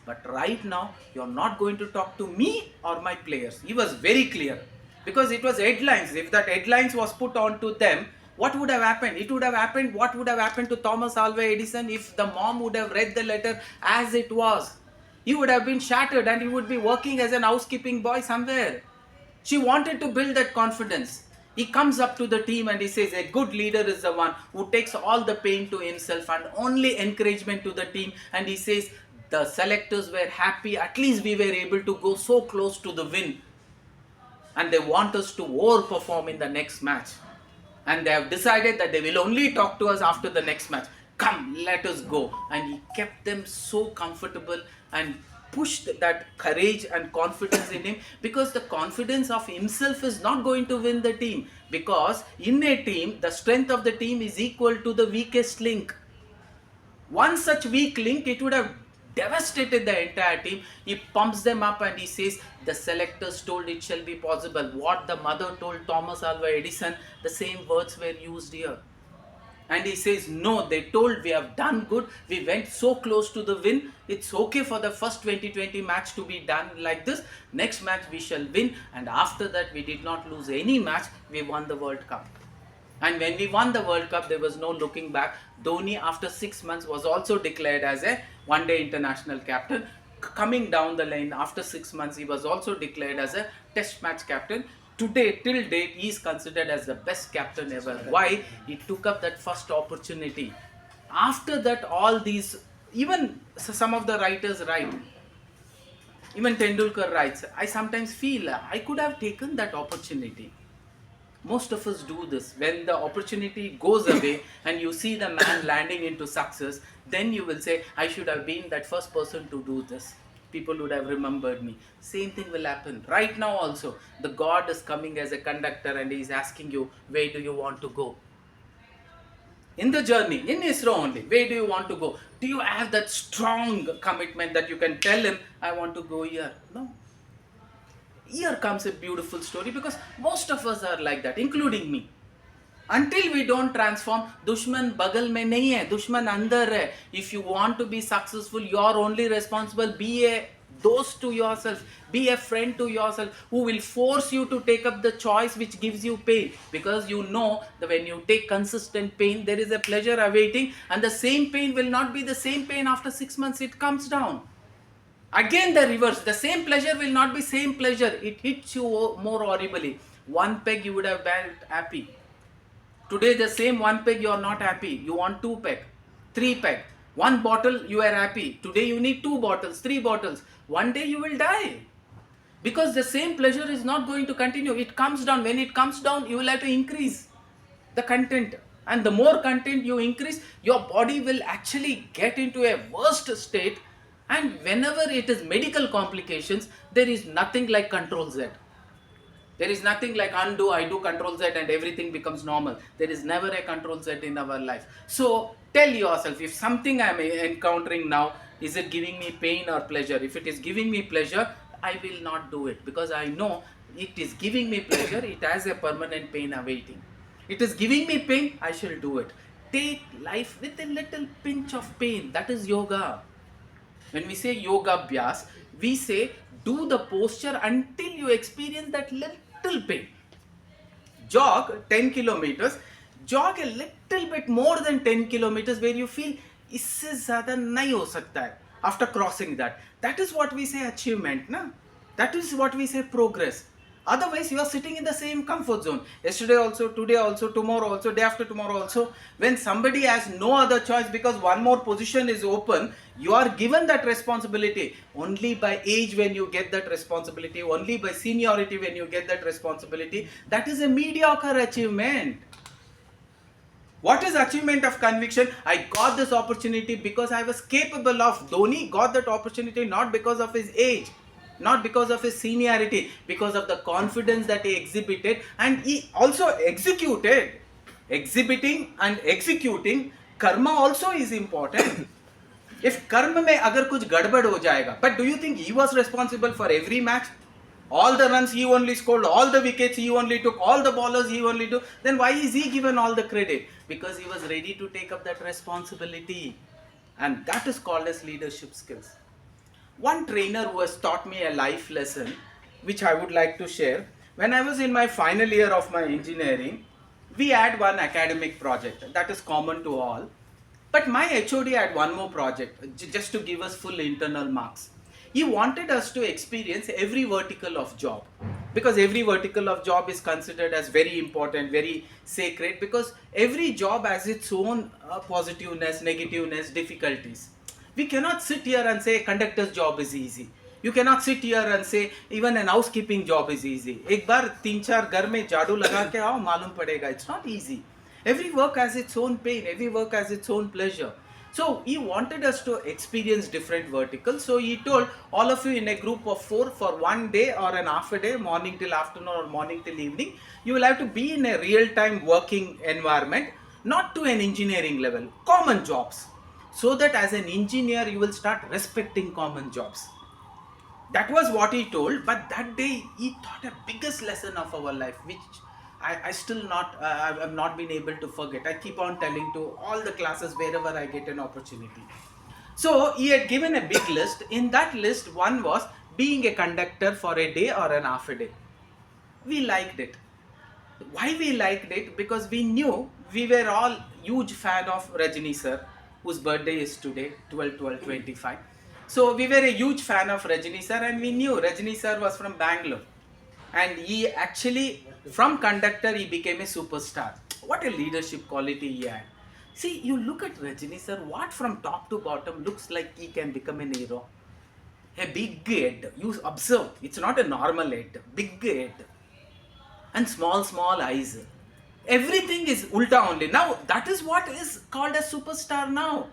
But right now, you're not going to talk to me or my players. He was very clear. Because it was headlines. If that headlines was put onto them, what would have happened? It would have happened, what would have happened to Thomas Alva Edison if the mom would have read the letter as it was? He would have been shattered and he would be working as an housekeeping boy somewhere. She wanted to build that confidence. He comes up to the team and he says, a good leader is the one who takes all the pain to himself and only encouragement to the team. And he says, the selectors were happy. At least we were able to go so close to the win. And they want us to overperform in the next match. And they have decided that they will only talk to us after the next match. Come, let us go. And he kept them so comfortable and pushed that courage and confidence in him, because the confidence of himself is not going to win the team, because in a team the strength of the team is equal to the weakest link. One such weak link, it would have devastated the entire team. He pumps them up and he says, the selectors told it shall be possible. What the mother told Thomas Alva Edison, the same words were used here. And he says, no, they told we have done good. We went so close to the win. It's okay for the first 2020 match to be done like this. Next match we shall win. And after that, we did not lose any match. We won the World Cup. And when we won the World Cup, there was no looking back. Dhoni, after 6 months, was also declared as a one-day international captain. Coming down the line, after 6 months, he was also declared as a test match captain. Today, till date, he is considered as the best captain ever. Why? He took up that first opportunity. After that, all these, even some of the writers write, even Tendulkar writes, I sometimes feel I could have taken that opportunity. Most of us do this. When the opportunity goes away and you see the man landing into success, then you will say, I should have been that first person to do this. People would have remembered me. Same thing will happen. Right now also, the God is coming as a conductor and he is asking you, where do you want to go? In the journey, in ISRO only, where do you want to go? Do you have that strong commitment that you can tell him, I want to go here? No. Here comes a beautiful story, because most of us are like that, including me. Until we don't transform, दुश्मन बगल में नहीं है, दुश्मन अंदर है. If you want to be successful, you're only responsible. Be a dost to yourself, be a friend to yourself, who will force you to take up the choice which gives you pain, because you know that when you take consistent pain, there is a pleasure awaiting, and the same pain will not be the same pain after 6 months. It comes down. Again the reverse, the same pleasure will not be same pleasure. It hits you more horribly. One peg you would have been happy. Today the same one peg you are not happy. You want 2 peg, 3 peg. One bottle you are happy. Today you need 2 bottles, 3 bottles. One day you will die. Because the same pleasure is not going to continue. It comes down. When it comes down, you will have to increase the content. And the more content you increase, your body will actually get into a worst state. And whenever it is medical complications, there is nothing like Control Z. There is nothing like undo, I do Control Z and everything becomes normal. There is never a Control Z in our life. So tell yourself, if something I am encountering now, is it giving me pain or pleasure? If it is giving me pleasure, I will not do it, because I know it is giving me pleasure, it has a permanent pain awaiting. It is giving me pain, I shall do it. Take life with a little pinch of pain. That is yoga. When we say yoga abhyas, we say do the posture until you experience that little pain. Jog 10 kilometers, jog a little bit more than 10 kilometers where you feel इससे ज़्यादा नहीं हो सकता है. After crossing that, that is what we say achievement, na? That is what we say progress. Otherwise, you are sitting in the same comfort zone. Yesterday also, today also, tomorrow also, day after tomorrow also. When somebody has no other choice because one more position is open, you are given that responsibility. Only by age when you get that responsibility, only by seniority when you get that responsibility. That is a mediocre achievement. What is achievement of conviction? I got this opportunity because I was capable of. Dhoni got that opportunity not because of his age, not because of his seniority, because of the confidence that he exhibited, and he also executed. Exhibiting and executing, karma also is important. If karma में अगर कुछ गड़बड़ हो जाएगा, but do you think he was responsible for every match? All the runs he only scored, all the wickets he only took, all the ballers he only took. Then why is he given all the credit? Because he was ready to take up that responsibility. And that is called as leadership skills. One trainer who has taught me a life lesson, which I would like to share. When I was in my final year of my engineering, we had one academic project that is common to all. But my HOD had one more project just to give us full internal marks. He wanted us to experience every vertical of job, because every vertical of job is considered as very important, very sacred, because every job has its own positiveness, negativeness, difficulties. We cannot sit here and say conductor's job is easy. You cannot sit here and say even an housekeeping job is easy. एक बार 3-4 घर में झाड़ू लगा के आओ मालूम पड़ेगा. It's not easy. Every work has its own pain. Every work has its own pleasure. So he wanted us to experience different verticals. So he told all of you in a group of 4 for one day or an half a day, morning till afternoon or morning till evening, you will have to be in a real-time working environment, not to an engineering level, common jobs. So that as an engineer, you will start respecting common jobs. That was what he told, but that day he taught a biggest lesson of our life, which I still not, I've not been able to forget. I keep on telling to all the classes wherever I get an opportunity. So he had given a big list. In that list, one was being a conductor for a day or an half a day. We liked it. Why we liked it? Because we knew we were all huge fan of Rajini sir, whose birthday is today, 12/12/25. So we were a huge fan of Rajini sir, and we knew Rajini sir was from Bangalore. And he actually, from conductor, he became a superstar. What a leadership quality he had. See, you look at Rajini sir, what from top to bottom looks like he can become an hero. A big head, you observe, it's not a normal head, big head. And small eyes. Everything is ulta only. Now, that is what is called a superstar now.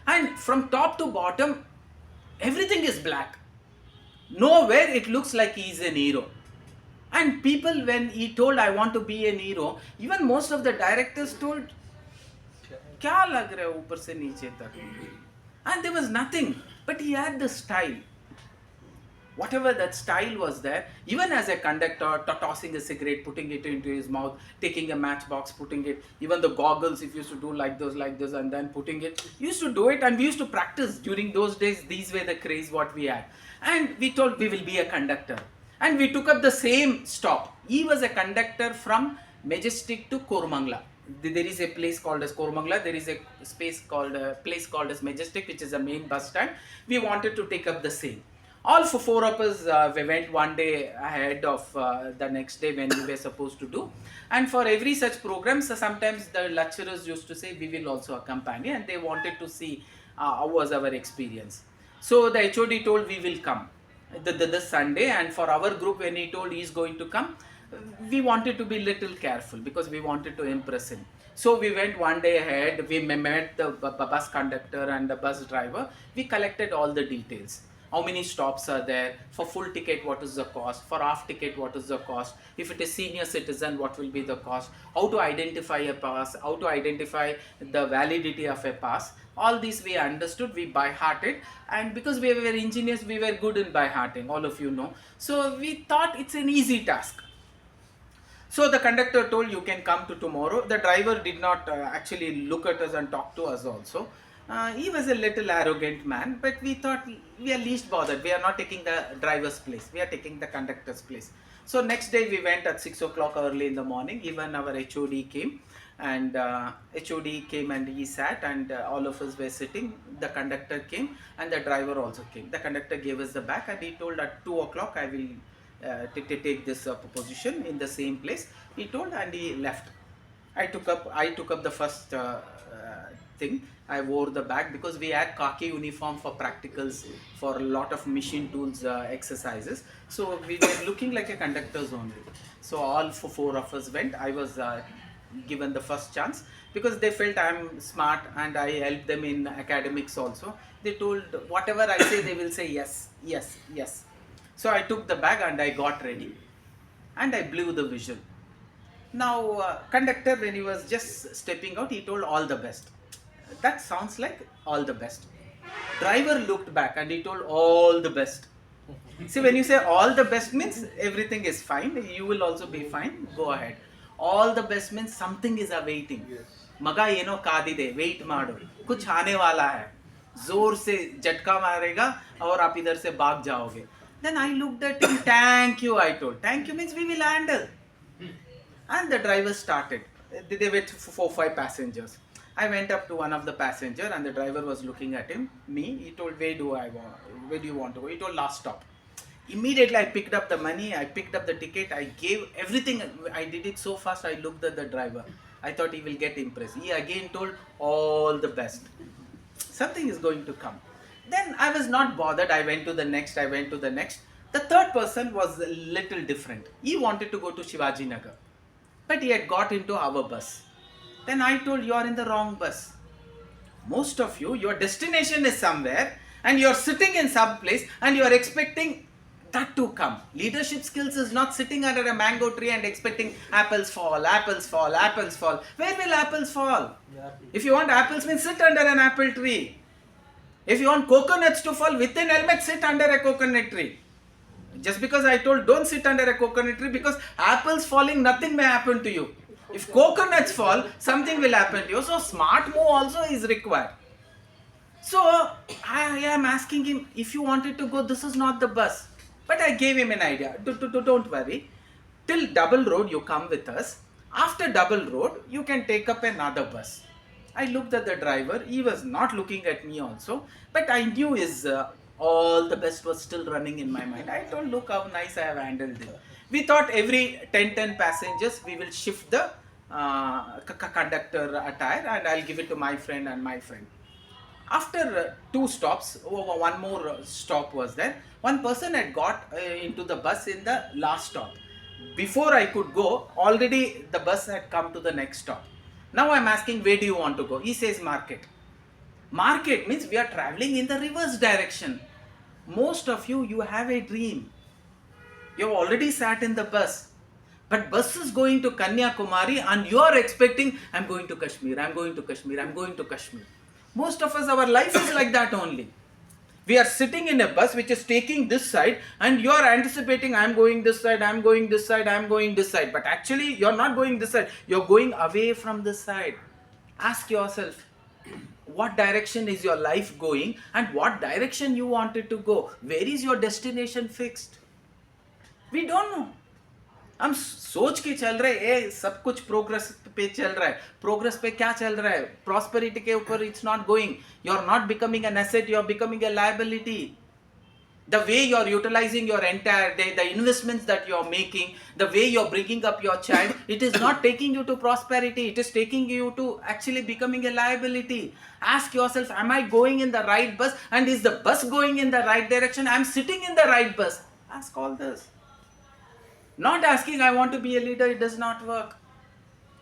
And from top to bottom, everything is black. Nowhere it looks like he is an hero. And people, when he told, I want to be an hero, even most of the directors told, क्या लग रहा है ऊपर से नीचे तक? And there was nothing, but he had the style. Whatever that style was there, even as a conductor, tossing a cigarette, putting it into his mouth, taking a matchbox, putting it, even the goggles, if you used to do like this, and then putting it, you used to do it, and we used to practice. During those days, these were the craze what we had. And we told we will be a conductor. And we took up the same stop. He was a conductor from Majestic to Kormangla. There is a place called as Kormangla. There is a place called as Majestic, which is a main bus stand. We wanted to take up the same. All four of us, we went one day ahead of the next day when we were supposed to do. And for every such program, so sometimes the lecturers used to say, we will also accompany, and they wanted to see how was our experience. So the HOD told, we will come this Sunday, and for our group, when he told he is going to come, we wanted to be little careful because we wanted to impress him. So we went one day ahead, we met the bus conductor and the bus driver, we collected all the details. How many stops are there? For full ticket, what is the cost? For half ticket, what is the cost? If it is senior citizen, what will be the cost? How to identify a pass? How to identify the validity of a pass? All these we understood, we by-hearted, and because we were engineers, we were good in by-hearting, all of you know. So we thought it's an easy task. So the conductor told, you can come to tomorrow. The driver did not actually look at us and talk to us also. He was a little arrogant man, but we thought we are least bothered. We are not taking the driver's place. We are taking the conductor's place. So next day we went at 6 o'clock early in the morning. Even our HOD came, and HOD came and he sat, and all of us were sitting. The conductor came and the driver also came. The conductor gave us the bag, and he told at 2 o'clock I will take this position in the same place. He told, and he left. I took up the first thing. I wore the bag because we had khaki uniform for practicals, for a lot of machine tools exercises. So we were looking like a conductors only. So all four of us went. I was given the first chance because they felt I'm smart and I helped them in academics also. They told whatever I say, they will say yes, yes, yes. So I took the bag and I got ready and I blew the whistle. Now, conductor, when he was just stepping out, he told all the best. That sounds like all the best. Driver looked back and he told all the best. See, when you say all the best means everything is fine, you will also be fine, go ahead. All the best means something is awaiting. मगा ये no कादिदे, wait मारो, कुछ आने वाला है, जोर से झटका मारेगा और आप इधर से भाग जाओगे. Then I looked at him, thank you, I told. Thank you means we will handle. And the driver started. They were 4-5 passengers. I went up to one of the passengers and the driver was looking at me. He told, where do you want to go? He told, last stop. Immediately I picked up the money, I picked up the ticket, I gave everything. I did it so fast, I looked at the driver. I thought he will get impressed. He again told, all the best. Something is going to come. Then I was not bothered. I went to the next. The third person was a little different. He wanted to go to Shivaji Nagar, but he had got into our bus. Then I told, you are in the wrong bus. Most of you, your destination is somewhere and you are sitting in some place and you are expecting that to come. Leadership skills is not sitting under a mango tree and expecting apples fall, apples fall, apples fall. Where will apples fall? If you want apples, means sit under an apple tree. If you want coconuts to fall within helmet, sit under a coconut tree. Just because I told don't sit under a coconut tree, because apples falling, nothing may happen to you. If coconuts fall, something will happen to you. So smart move also is required. So I am asking him, if you wanted to go, this is not the bus. But I gave him an idea. Don't worry. Till Double Road, you come with us. After Double Road, you can take up another bus. I looked at the driver. He was not looking at me also. But I knew his all the best was still running in my mind. I told, look how nice I have handled it. We thought every 10 passengers, we will shift the conductor attire and I'll give it to my friend and my friend. After 2 stops, one more stop was there. One person had got into the bus in the last stop. Before I could go, already the bus had come to the next stop. Now I'm asking, where do you want to go? He says market. Market means we are traveling in the reverse direction. Most of you, you have a dream. You have already sat in the bus. But bus is going to Kanyakumari and you are expecting, I'm going to Kashmir, I'm going to Kashmir, I'm going to Kashmir. Most of us, our life is like that only. We are sitting in a bus which is taking this side and you are anticipating, I'm going this side, I'm going this side, I'm going this side. But actually, you're not going this side. You're going away from this side. Ask yourself, what direction is your life going and what direction you wanted to go? Where is your destination fixed? We don't know. हम सोच के चल रहे हैं सब कुछ progress पे चल रहा है. प्रोग्रेस पे क्या चल रहा है? प्रॉस्पेरिटी के ऊपर it's not going. You are not becoming an asset, you are becoming a liability. The way you are utilizing your entire day, the investments that you are making, the way you are bringing up your child, it is not taking you to prosperity, it is taking you to actually becoming a liability. Ask yourself, am I going in the right bus and is the bus going in the right direction? I am sitting in the right bus. Ask all this. Not asking, I want to be a leader, it does not work.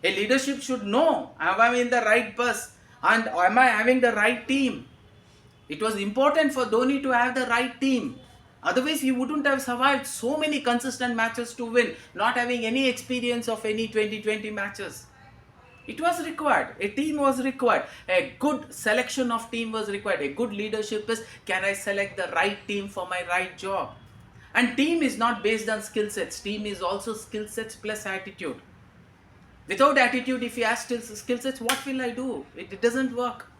A leadership should know, am I in the right bus and am I having the right team? It was important for Dhoni to have the right team. Otherwise, he wouldn't have survived so many consistent matches to win, not having any experience of any 2020 matches. It was required. A team was required. A good selection of team was required. A good leadership is, can I select the right team for my right job? And team is not based on skill sets. Team is also skill sets plus attitude. Without attitude, if you ask skill sets, what will I do? It doesn't work.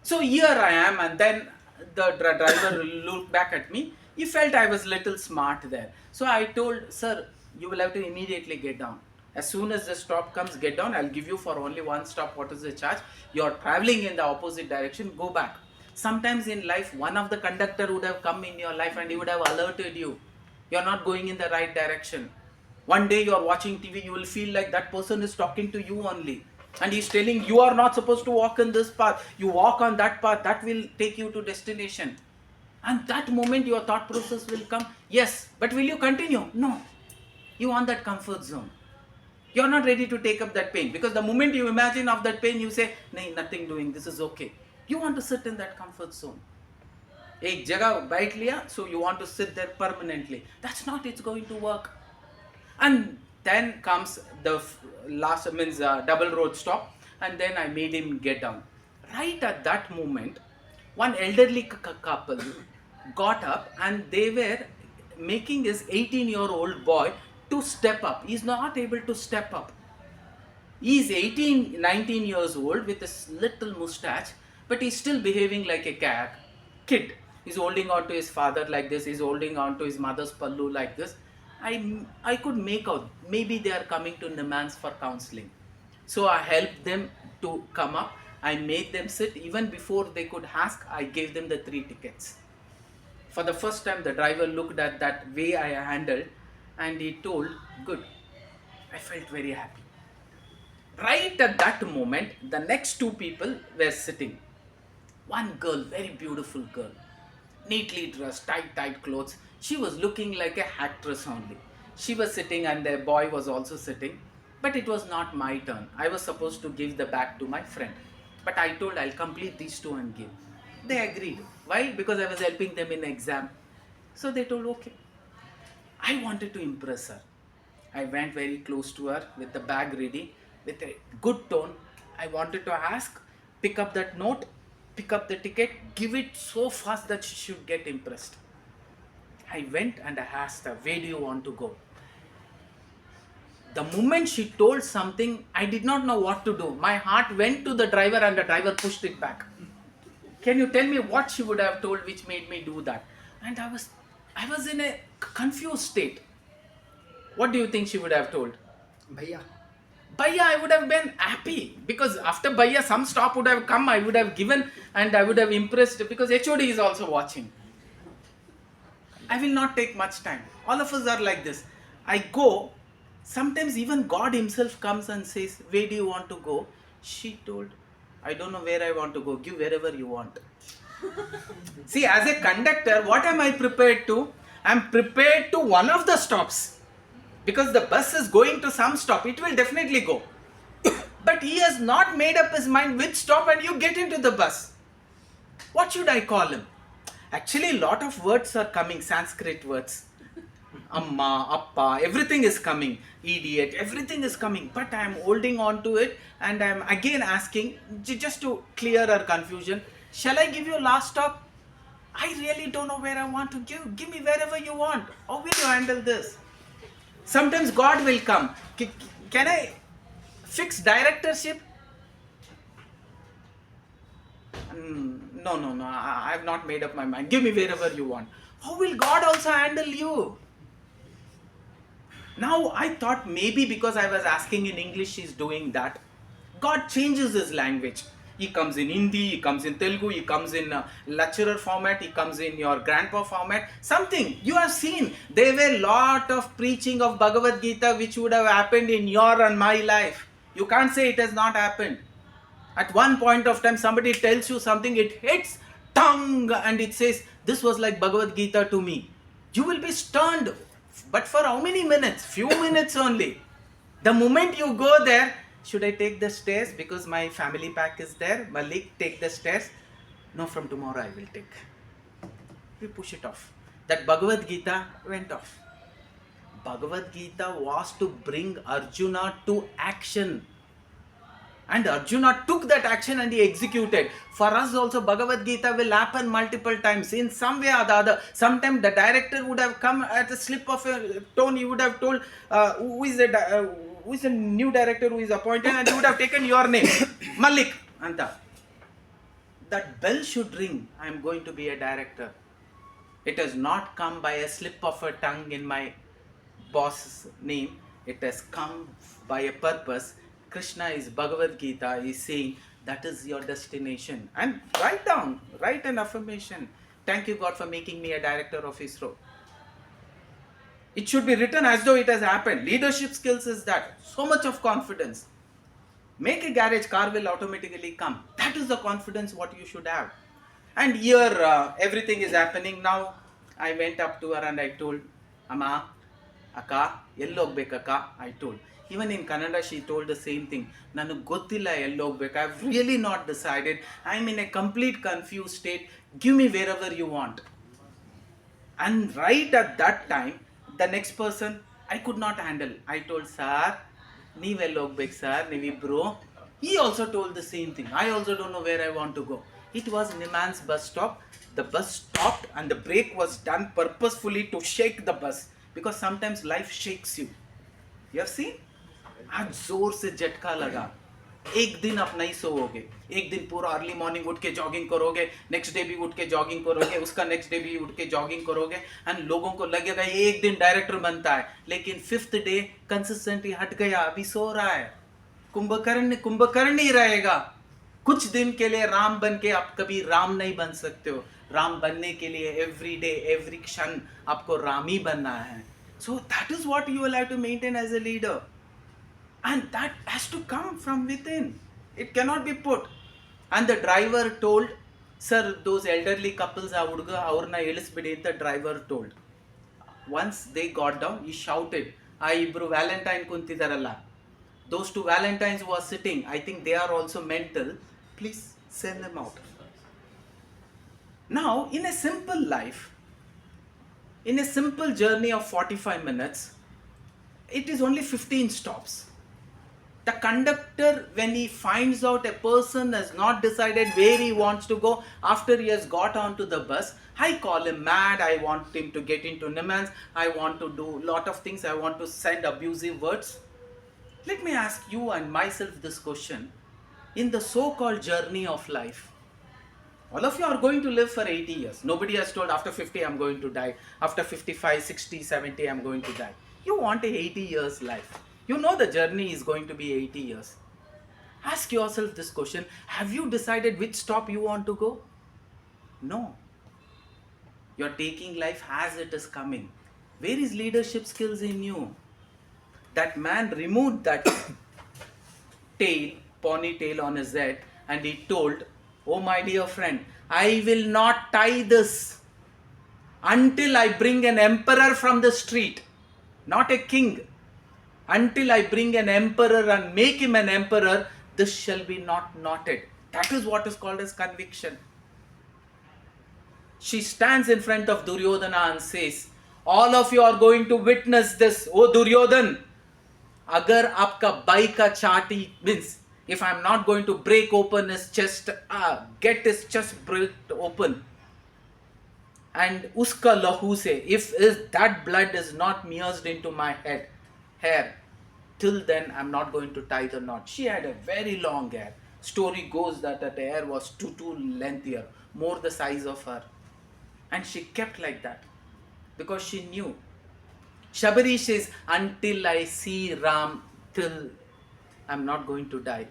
So here I am, and then the driver looked back at me. He felt I was little smart there. So I told, sir, you will have to immediately get down. As soon as the stop comes, get down. I'll give you for only one stop. What is the charge? You are traveling in the opposite direction. Go back. Sometimes in life, one of the conductor would have come in your life and he would have alerted you. You're not going in the right direction. One day you're watching TV, you will feel like that person is talking to you only. And he's telling you are not supposed to walk in this path. You walk on that path, that will take you to destination. And that moment your thought process will come, yes, but will you continue? No. You want that comfort zone. You're not ready to take up that pain, because the moment you imagine of that pain, you say, "Nahi, nothing doing, this is okay." You want to sit in that comfort zone. Ek jagah baith liya, so you want to sit there permanently. That's not, it's going to work. And then comes the last, means double road stop, and then I made him get down. Right at that moment, one elderly couple got up, and they were making his 18-year-old boy to step up. He's not able to step up. He's 18, 19 years old with this little mustache, but he's still behaving like a kid. He's holding on to his father like this. He's holding on to his mother's pallu like this. I could make out, maybe they are coming to Nimans for counseling. So I helped them to come up. I made them sit. Even before they could ask, I gave them the 3 tickets. For the first time, the driver looked at that way I handled, and he told, "Good." I felt very happy. Right at that moment, the next 2 people were sitting. One girl, very beautiful girl, neatly dressed, tight clothes. She was looking like a actress only. She was sitting, and the boy was also sitting. But it was not my turn. I was supposed to give the bag to my friend. But I told, I'll complete these 2 and give. They agreed. Why? Because I was helping them in exam. So they told, okay. I wanted to impress her. I went very close to her with the bag ready, with a good tone. I wanted to ask, pick up that note, pick up the ticket, give it so fast that she should get impressed. I went and I asked her, "Where do you want to go?" The moment she told something, I did not know what to do. My heart went to the driver, and the driver pushed it back. Can you tell me what she would have told which made me do that? And I was in a confused state. What do you think she would have told? Bhaiya. Bhaiya, I would have been happy, because after Bhaiya some stop would have come, I would have given, and I would have impressed, because HOD is also watching. I will not take much time. All of us are like this. I go, sometimes even God himself comes and says, "Where do you want to go?" She told, "I don't know where I want to go, give wherever you want." See, as a conductor, what am I prepared to? I am prepared to one of the stops. Because the bus is going to some stop, it will definitely go. But he has not made up his mind which stop, and you get into the bus. What should I call him? Actually, a lot of words are coming, Sanskrit words. Amma, Appa, everything is coming. Idiot, everything is coming. But I am holding on to it, and I am again asking, just to clear our confusion, "Shall I give you last stop?" I really don't know where I want to give. Give me wherever you want. How will you handle this? Sometimes God will come. Can I fix directorship? No. I have not made up my mind. Give me wherever you want. How will God also handle you? Now I thought maybe because I was asking in English, she's doing that. God changes his language. He comes in Hindi, he comes in Telugu, he comes in lecturer format, he comes in your grandpa format. Something you have seen. There were lot of preaching of Bhagavad Gita which would have happened in your and my life. You can't say it has not happened. At one point of time, somebody tells you something, it hits tongue, and it says, "This was like Bhagavad Gita to me." You will be stunned. But for how many minutes? Few minutes only. The moment you go there, "Should I take the stairs? Because my family pack is there. Malik, take the stairs." "No, from tomorrow I will take." We push it off. That Bhagavad Gita went off. Bhagavad Gita was to bring Arjuna to action. And Arjuna took that action and he executed. For us also, Bhagavad Gita will happen multiple times in some way or the other. Sometimes the director would have come at a slip of a tone. He would have told, who is the new director who is appointed, and he would have taken your name, Malik. And that bell should ring. I am going to be a director. It has not come by a slip of a tongue in my boss's name. It has come by a purpose. Krishna is Bhagavad Gita is saying that is your destination. And write an affirmation. "Thank you God for making me a director of ISRO." It should be written as though it has happened. Leadership skills is that. So much of confidence. Make a garage, car will automatically come. That is the confidence what you should have. And here everything is happening now. I went up to her and I told, Amma, Akka, Akka, I told. Even in Kannada, she told the same thing. Nanu gottilla ellogbeka. I've really not decided. I'm in a complete confused state. Give me wherever you want. And right at that time, the next person, I could not handle. I told, sir, ನೀವೆಲ್ಲೋಗ್ಬೇಕು sir, ನೀವಿಬ್ರು. He also told the same thing. I also don't know where I want to go. It was Niman's bus stop. The bus stopped and the brake was done purposefully to shake the bus. Because sometimes life shakes you. You have seen? आज जोर से झटका लगा. एक दिन आप नहीं सोओगे, एक दिन पूरा अर्ली मॉर्निंग उठ के जॉगिंग करोगे, नेक्स्ट डे भी उठ के जॉगिंग करोगे, उसका नेक्स्ट डे भी उठ के जॉगिंग करोगे, एंड लोगों को लगेगा एक दिन डायरेक्टर बनता है, लेकिन फिफ्थ डे कंसिस्टेंटली हट गया, अभी सो रहा है, कुंभकर्ण ही रहेगा. कुछ दिन के लिए राम बन के आप कभी राम नहीं बन सकते हो. राम बनने के लिए एवरी डे एवरी क्षण आपको राम ही बनना है. So that is what you will have to maintain as a leader. And that has to come from within. It cannot be put. And the driver told, sir, those elderly couples, avrna elisbidi, the driver told. Once they got down, he shouted, ibru Valentine kuntidaralla. Those two Valentines who are sitting, I think they are also mental. Please send them out. Now, in a simple life, in a simple journey of 45 minutes, it is only 15 stops. The conductor, when he finds out a person has not decided where he wants to go after he has got onto the bus, I call him mad, I want him to get into Nimans, I want to do a lot of things, I want to send abusive words. Let me ask you and myself this question. In the so-called journey of life, all of you are going to live for 80 years. Nobody has told after 50 I'm going to die, after 55, 60, 70 I'm going to die. You want a 80 years life. You know the journey is going to be 80 years. Ask yourself this question. Have you decided which stop you want to go? No. You're taking life as it is coming. Where is leadership skills in you? That man removed that ponytail on his head, and he told, oh my dear friend, I will not tie this until I bring an emperor from the street, not a king. Until I bring an emperor and make him an emperor, this shall be not knotted. That is what is called as conviction. She stands in front of Duryodhana and says, all of you are going to witness this. Oh Duryodhan, agar aapka bai ka chati, means if I am not going to break open his chest, get his chest break open, and uska lahu se, if that blood is not merged into my hair, till then I'm not going to tie the knot. She had a very long hair. Story goes that her hair was too lengthier, more the size of her. And she kept like that because she knew. Shabari says, until I see Ram, till I'm not going to die.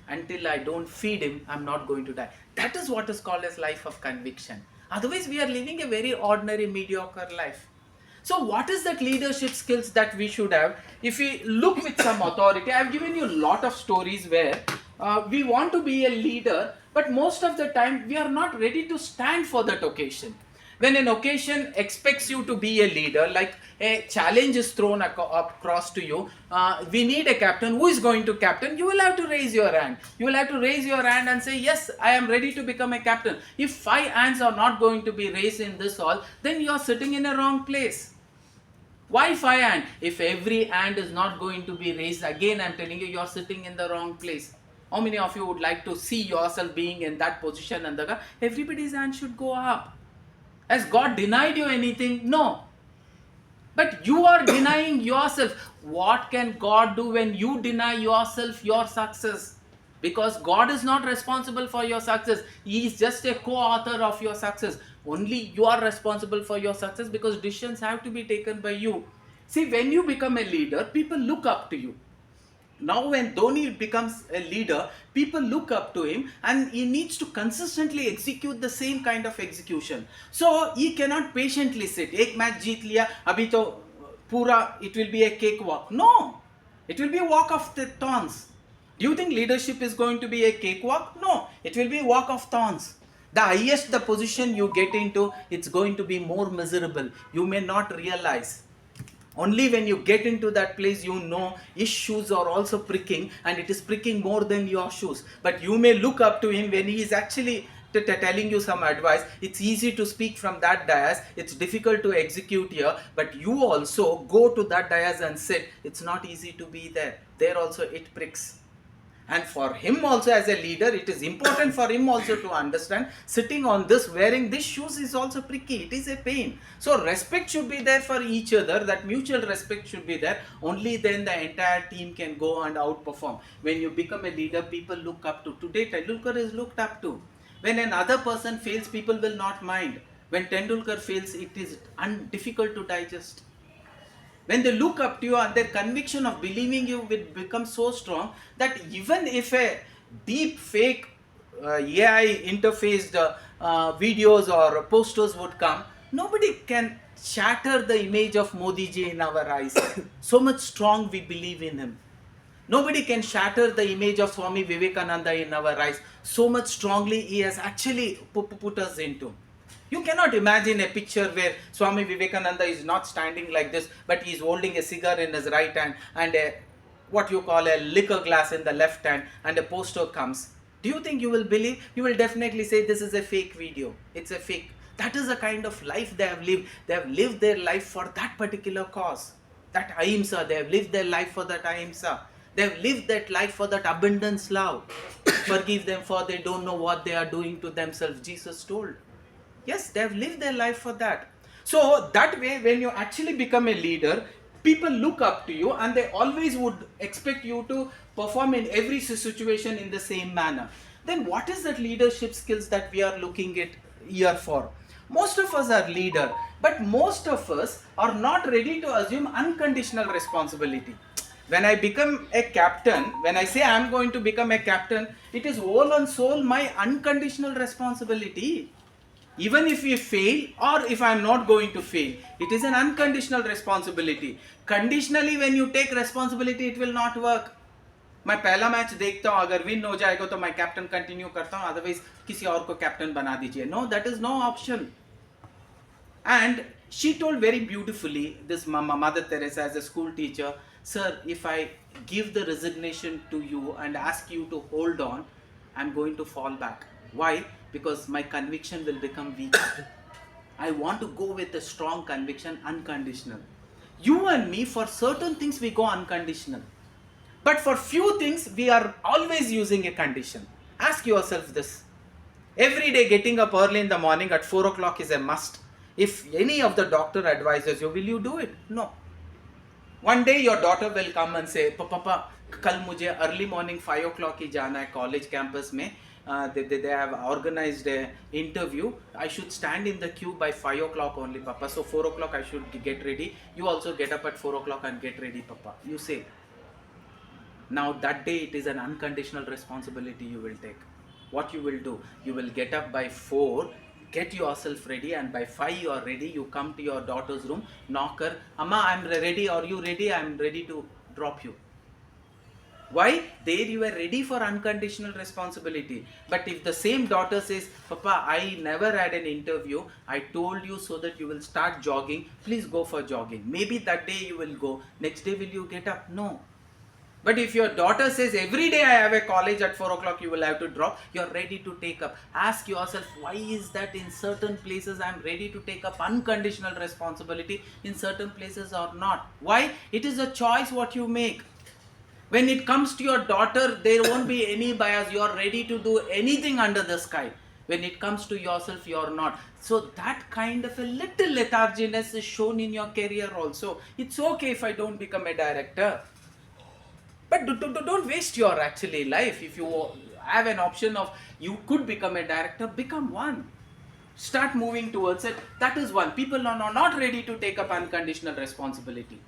Until I don't feed him, I'm not going to die. That is what is called as life of conviction. Otherwise, we are living a very ordinary, mediocre life. So what is that leadership skills that we should have? If we look with some authority, I have given you a lot of stories where we want to be a leader, but most of the time we are not ready to stand for that occasion. When an occasion expects you to be a leader, like a challenge is thrown across to you, we need a captain. Who is going to captain? You will have to raise your hand. You will have to raise your hand and say, yes, I am ready to become a captain. If 5 hands are not going to be raised in this hall, then you are sitting in a wrong place. Why 5 hands? If every hand is not going to be raised, again I am telling you, you are sitting in the wrong place. How many of you would like to see yourself being in that position? And everybody's hand should go up. Has God denied you anything? No. But you are denying yourself. What can God do when you deny yourself your success? Because God is not responsible for your success. He is just a co-author of your success. Only you are responsible for your success because decisions have to be taken by you. See, when you become a leader, people look up to you. Now when Dhoni becomes a leader, people look up to him and he needs to consistently execute the same kind of execution. So he cannot patiently sit. Ek match jeet liya, abhi to pura, it will be a cakewalk. No, it will be a walk of the thorns. Do you think leadership is going to be a cakewalk? No, it will be a walk of thorns. The highest the position you get into, it's going to be more miserable. You may not realize. Only when you get into that place, you know his shoes are also pricking, and it is pricking more than your shoes. But you may look up to him when he is actually telling you some advice. It's easy to speak from that dais, it's difficult to execute here, but you also go to that dais and sit. It's not easy to be there. There also it pricks. And for him also as a leader, it is important for him also to understand, sitting on this, wearing these shoes is also pricky. It is a pain. So respect should be there for each other. That mutual respect should be there. Only then the entire team can go and outperform. When you become a leader, people look up to. Today, Tendulkar is looked up to. When another person fails, people will not mind. When Tendulkar fails, it is difficult to digest. When they look up to you, and their conviction of believing you will become so strong that even if a deep fake AI interfaced videos or posters would come, nobody can shatter the image of Modi ji in our eyes. So much strong we believe in him. Nobody can shatter the image of Swami Vivekananda in our eyes. So much strongly he has actually put us into. You cannot imagine a picture where Swami Vivekananda is not standing like this, but he is holding a cigar in his right hand and what you call a liquor glass in the left hand, and a poster comes. Do you think you will believe? You will definitely say this is a fake video. It's a fake. That is the kind of life they have lived. They have lived their life for that particular cause. That ahimsa. They have lived their life for that ahimsa. They have lived that life for that abundance love. Forgive them, for they don't know what they are doing to themselves, Jesus told. Yes, they have lived their life for that. So that way, when you actually become a leader, people look up to you and they always would expect you to perform in every situation in the same manner. Then what is that leadership skills that we are looking at here for? Most of us are leader, but most of us are not ready to assume unconditional responsibility. When I become a captain, when I say I am going to become a captain, it is whole and soul my unconditional responsibility. Even if we fail, or if I am not going to fail, it is an unconditional responsibility. Conditionally, when you take responsibility, it will not work. मैं पहला match देखता हूँ, अगर win हो जाएगा तो मैं captain continue करता हूँ, अदरवाइज किसी और को कैप्टन बना दीजिए. No, that is no option. And she told very beautifully, this Mother Teresa as a school teacher, sir, if I give the resignation to you and ask you to hold on, I'm going to fall back. Why? Because my conviction will become weak. I want to go with a strong conviction, unconditional. You and me, for certain things we go unconditional. But for few things, we are always using a condition. Ask yourself this. Every day getting up early in the morning at 4 o'clock is a must. If any of the doctor advises you, will you do it? No. One day your daughter will come and say, Papa, kal mujhe early morning 5 o'clock hi jana hai college campus mein. They have organized an interview. I should stand in the queue by 5 o'clock only, Papa. So 4 o'clock I should get ready. You also get up at 4 o'clock and get ready, Papa. You say. Now that day it is an unconditional responsibility you will take. What you will do? You will get up by 4, get yourself ready, and by 5 you are ready. You come to your daughter's room, knock her. Amma, I am ready. Are you ready? I am ready to drop you. Why? There you are ready for unconditional responsibility. But if the same daughter says, Papa, I never had an interview, I told you so that you will start jogging, please go for jogging. Maybe that day you will go, next day will you get up? No. But if your daughter says, every day I have a college at 4 o'clock, you will have to drop, you are ready to take up. Ask yourself, why is that in certain places I am ready to take up unconditional responsibility, in certain places or not? Why? It is a choice what you make. When it comes to your daughter, there won't be any bias. You are ready to do anything under the sky. When it comes to yourself, you are not. So that kind of a little letharginess is shown in your career also. It's okay if I don't become a director. But don't waste your actually life. If you have an option of you could become a director, become one. Start moving towards it. That is one. People are not ready to take up unconditional responsibility.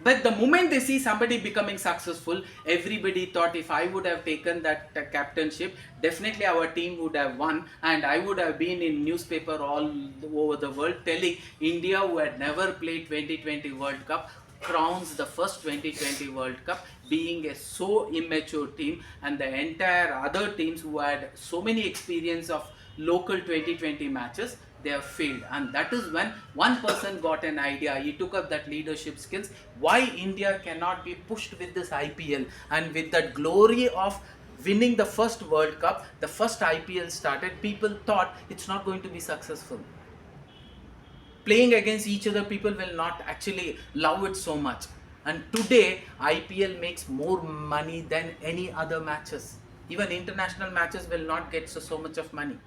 But the moment they see somebody becoming successful, everybody thought if I would have taken that captainship, definitely our team would have won, and I would have been in newspaper all over the world telling India, who had never played 2020 World Cup, crowns the first 2020 World Cup, being a so immature team, and the entire other teams who had so many experience of local 2020 matches, they have failed. And that is when one person got an idea, he took up that leadership skills, why India cannot be pushed with this IPL, and with that glory of winning the first World Cup, the first IPL started, people thought it's not going to be successful. Playing against each other, people will not actually love it so much. And today, IPL makes more money than any other matches. Even international matches will not get so much of money.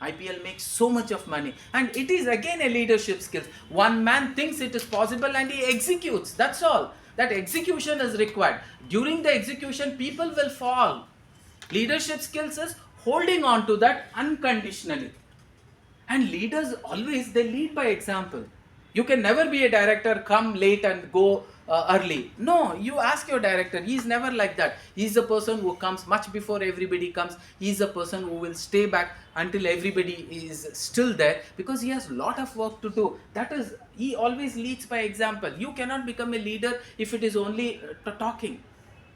IPL makes so much of money, and it is again a leadership skill. One man thinks it is possible and he executes. That's all. That execution is required. During the execution, people will fall. Leadership skills is holding on to that unconditionally. And leaders always, they lead by example. You can never be a director, come late and go early. No, you ask your director. He's never like that. He's the person who comes much before everybody comes. He's the person who will stay back until everybody is still there, because he has a lot of work to do. That is, he always leads by example. You cannot become a leader if it is only talking.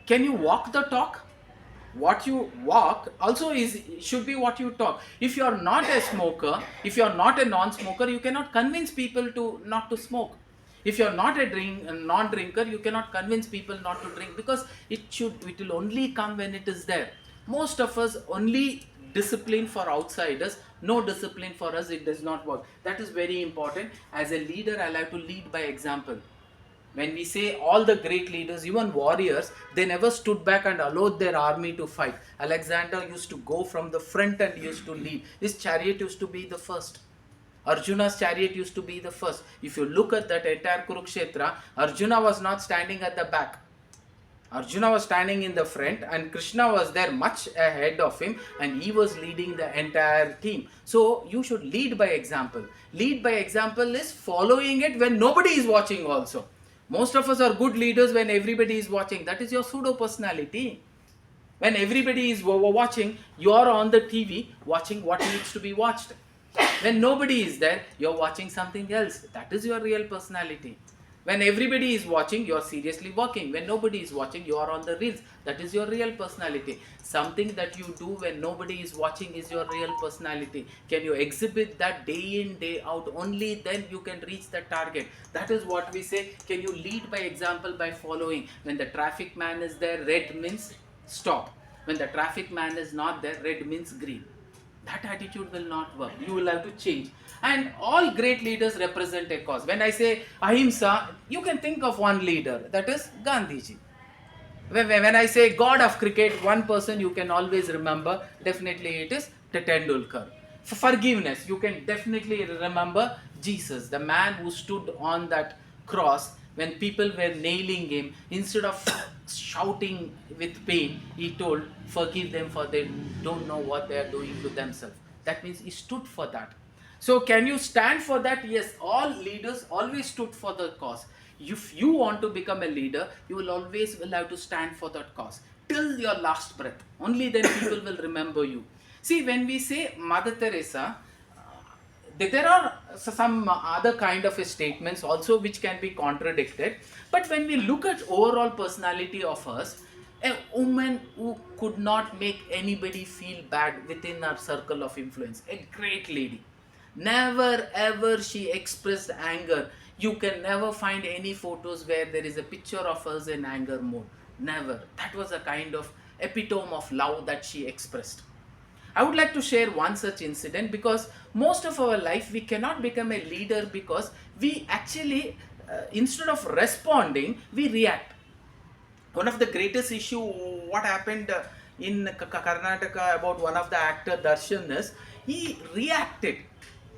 Can you walk the talk? What you walk also should be what you talk. If you are not a smoker, if you are not a non-smoker, you cannot convince people to not to smoke. If you are not a non-drinker, you cannot convince people not to drink, because it will only come when it is there. Most of us only discipline for outsiders, no discipline for us, it does not work. That is very important. As a leader, I like to lead by example. When we say all the great leaders, even warriors, they never stood back and allowed their army to fight. Alexander used to go from the front and used to lead. His chariot used to be the first. Arjuna's chariot used to be the first. If you look at that entire Kurukshetra, Arjuna was not standing at the back. Arjuna was standing in the front, and Krishna was there much ahead of him, and he was leading the entire team. So you should lead by example. Lead by example is following it when nobody is watching also. Most of us are good leaders when everybody is watching. That is your pseudo personality. When everybody is watching, you are on the TV watching what needs to be watched. When nobody is there, you are watching something else. That is your real personality. When everybody is watching, you are seriously working. When nobody is watching, you are on the reels. That is your real personality. Something that you do when nobody is watching is your real personality. Can you exhibit that day in, day out? Only then you can reach the target. That is what we say. Can you lead by example, by following? When the traffic man is there, red means stop. When the traffic man is not there, red means green. That attitude will not work. You will have to change. And all great leaders represent a cause. When I say ahimsa, you can think of one leader, that is Gandhiji. When I say God of cricket, one person you can always remember, definitely it is Tendulkar. For forgiveness, you can definitely remember Jesus, the man who stood on that cross when people were nailing him. Instead of shouting with pain, he told, forgive them, for they don't know what they are doing to themselves. That means he stood for that. So can you stand for that? Yes, all leaders always stood for the cause. If you want to become a leader, you will always have to stand for that cause till your last breath. Only then people will remember you. See, when we say Mother Teresa, there are some other kind of statements also which can be contradicted. But when we look at overall personality of us, a woman who could not make anybody feel bad within her circle of influence, a great lady. Never ever she expressed anger. You can never find any photos where there is a picture of us in anger mode. Never. That was a kind of epitome of love that she expressed. I would like to share one such incident, because most of our life we cannot become a leader because we actually, instead of responding, we react. One of the greatest issue, what happened in Karnataka about one of the actor Darshan is, he reacted.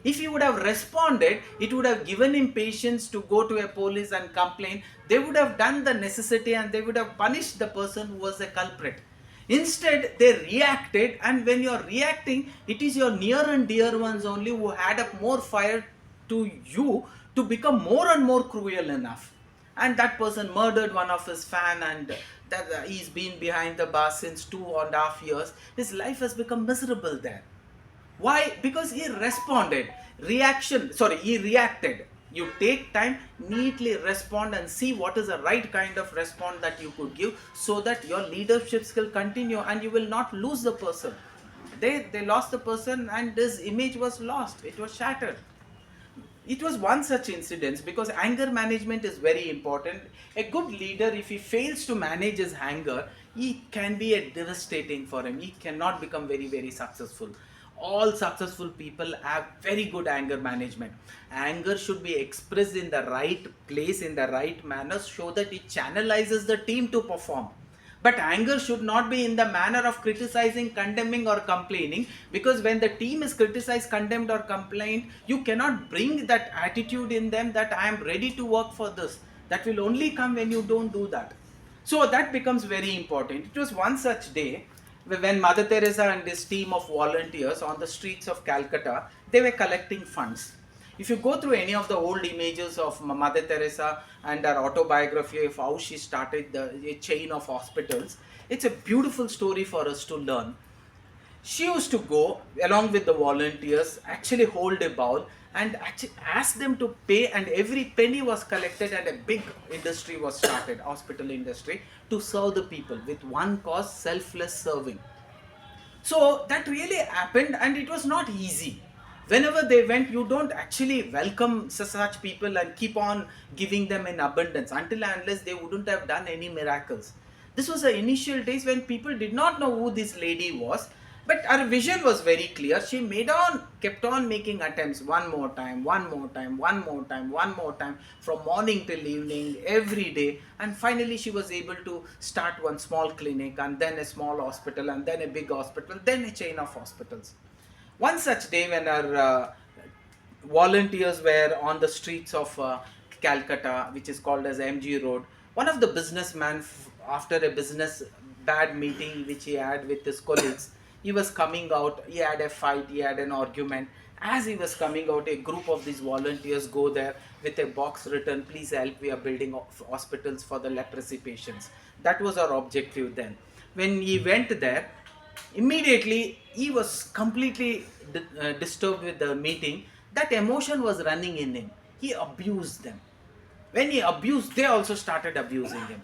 If he would have responded, it would have given him patience to go to a police and complain. They would have done the necessity and they would have punished the person who was the culprit. Instead, they reacted, and when you are reacting, it is your near and dear ones only who add up more fire to you to become more and more cruel enough. And that person murdered one of his fan, and that he's been behind the bars since 2.5 years. His life has become miserable there. Why? Because he responded. He reacted. You take time, neatly respond and see what is the right kind of response that you could give, so that your leadership skill continue and you will not lose the person. They lost the person and this image was lost, it was shattered. It was one such incident, because anger management is very important. A good leader, if he fails to manage his anger, he can be a devastating for him. He cannot become very, very successful. All successful people have very good anger management. Anger should be expressed in the right place, in the right manner, so that it channelizes the team to perform. But anger should not be in the manner of criticizing, condemning, or complaining, because when the team is criticized, condemned, or complained, you cannot bring that attitude in them that I am ready to work for this. That will only come when you don't do that. So that becomes very important. It was one such day when Mother Teresa and this team of volunteers on the streets of Calcutta, they were collecting funds. If you go through any of the old images of Mother Teresa and her autobiography of how she started the chain of hospitals, it's a beautiful story for us to learn. She used to go along with the volunteers, actually hold a bowl and actually ask them to pay, and every penny was collected and a big industry was started, hospital industry, to serve the people with one cause, selfless serving. So that really happened, and it was not easy. Whenever they went, you don't actually welcome such people and keep on giving them in abundance until and unless they wouldn't have done any miracles. This was the initial days when people did not know who this lady was, but her vision was very clear. She kept on making attempts, one more time, one more time, one more time, one more time, from morning till evening, every day. And finally, she was able to start one small clinic, and then a small hospital, and then a big hospital, then a chain of hospitals. One such day when our volunteers were on the streets of Calcutta, which is called as MG Road, one of the businessmen, after a business bad meeting which he had with his colleagues, he was coming out, he had a fight, he had an argument. As he was coming out, a group of these volunteers go there with a box written, please help, we are building hospitals for the leprosy patients. That was our objective then. When he went there, immediately he was completely disturbed with the meeting. That emotion was running in him. He abused them. When he abused, they also started abusing him.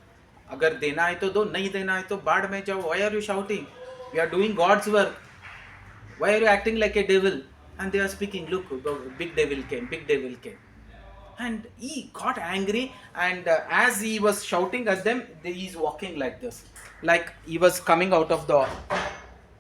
अगर देना है तो दो, नहीं देना है तो बाढ़ में जाओ. Why are you shouting? We are doing God's work. Why are you acting like a devil? And they are speaking, look, big devil came, big devil came. And he got angry, and as he was shouting at them, he is walking like this. Like he was coming out of the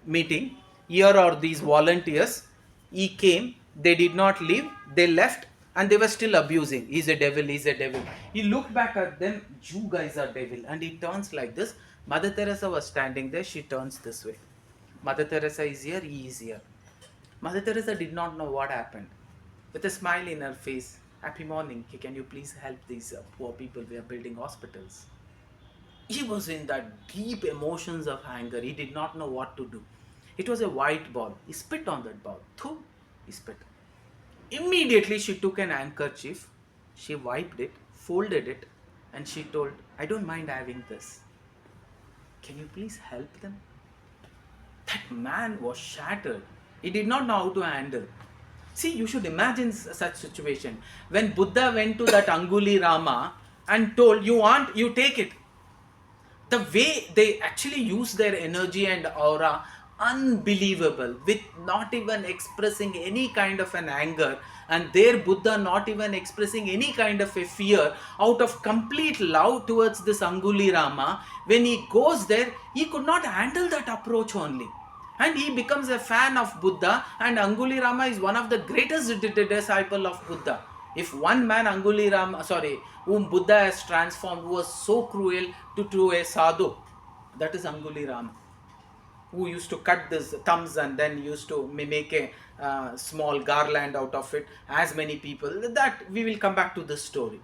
meeting. Here are these volunteers. He came, they did not leave, they left, and they were still abusing. He's a devil, he's a devil. He looked back at them, you guys are devil. And he turns like this. Mother Teresa was standing there, she turns this way. Mother Teresa is here, he is here. Mother Teresa did not know what happened. With a smile in her face, happy morning, can you please help these poor people, we are building hospitals. He was in that deep emotions of anger, he did not know what to do. It was a white ball, he spit on that ball, he spit. Immediately she took an handkerchief, she wiped it, folded it, and she told, I don't mind having this. Can you please help them? That man was shattered. He did not know how to handle. See, you should imagine such situation. When Buddha went to that Anguli Rama and told, you want, you take it. The way they actually use their energy and aura, unbelievable, with not even expressing any kind of an anger, and their Buddha not even expressing any kind of a fear, out of complete love towards this Anguli Rama. When he goes there, he could not handle that approach only. And he becomes a fan of Buddha, and Anguli Rama is one of the greatest disciple of Buddha. If one man, whom Buddha has transformed, who was so cruel to a sadhu, that is Anguli Rama, who used to cut his thumbs and then used to make a small garland out of it, as many people. That we will come back to this story.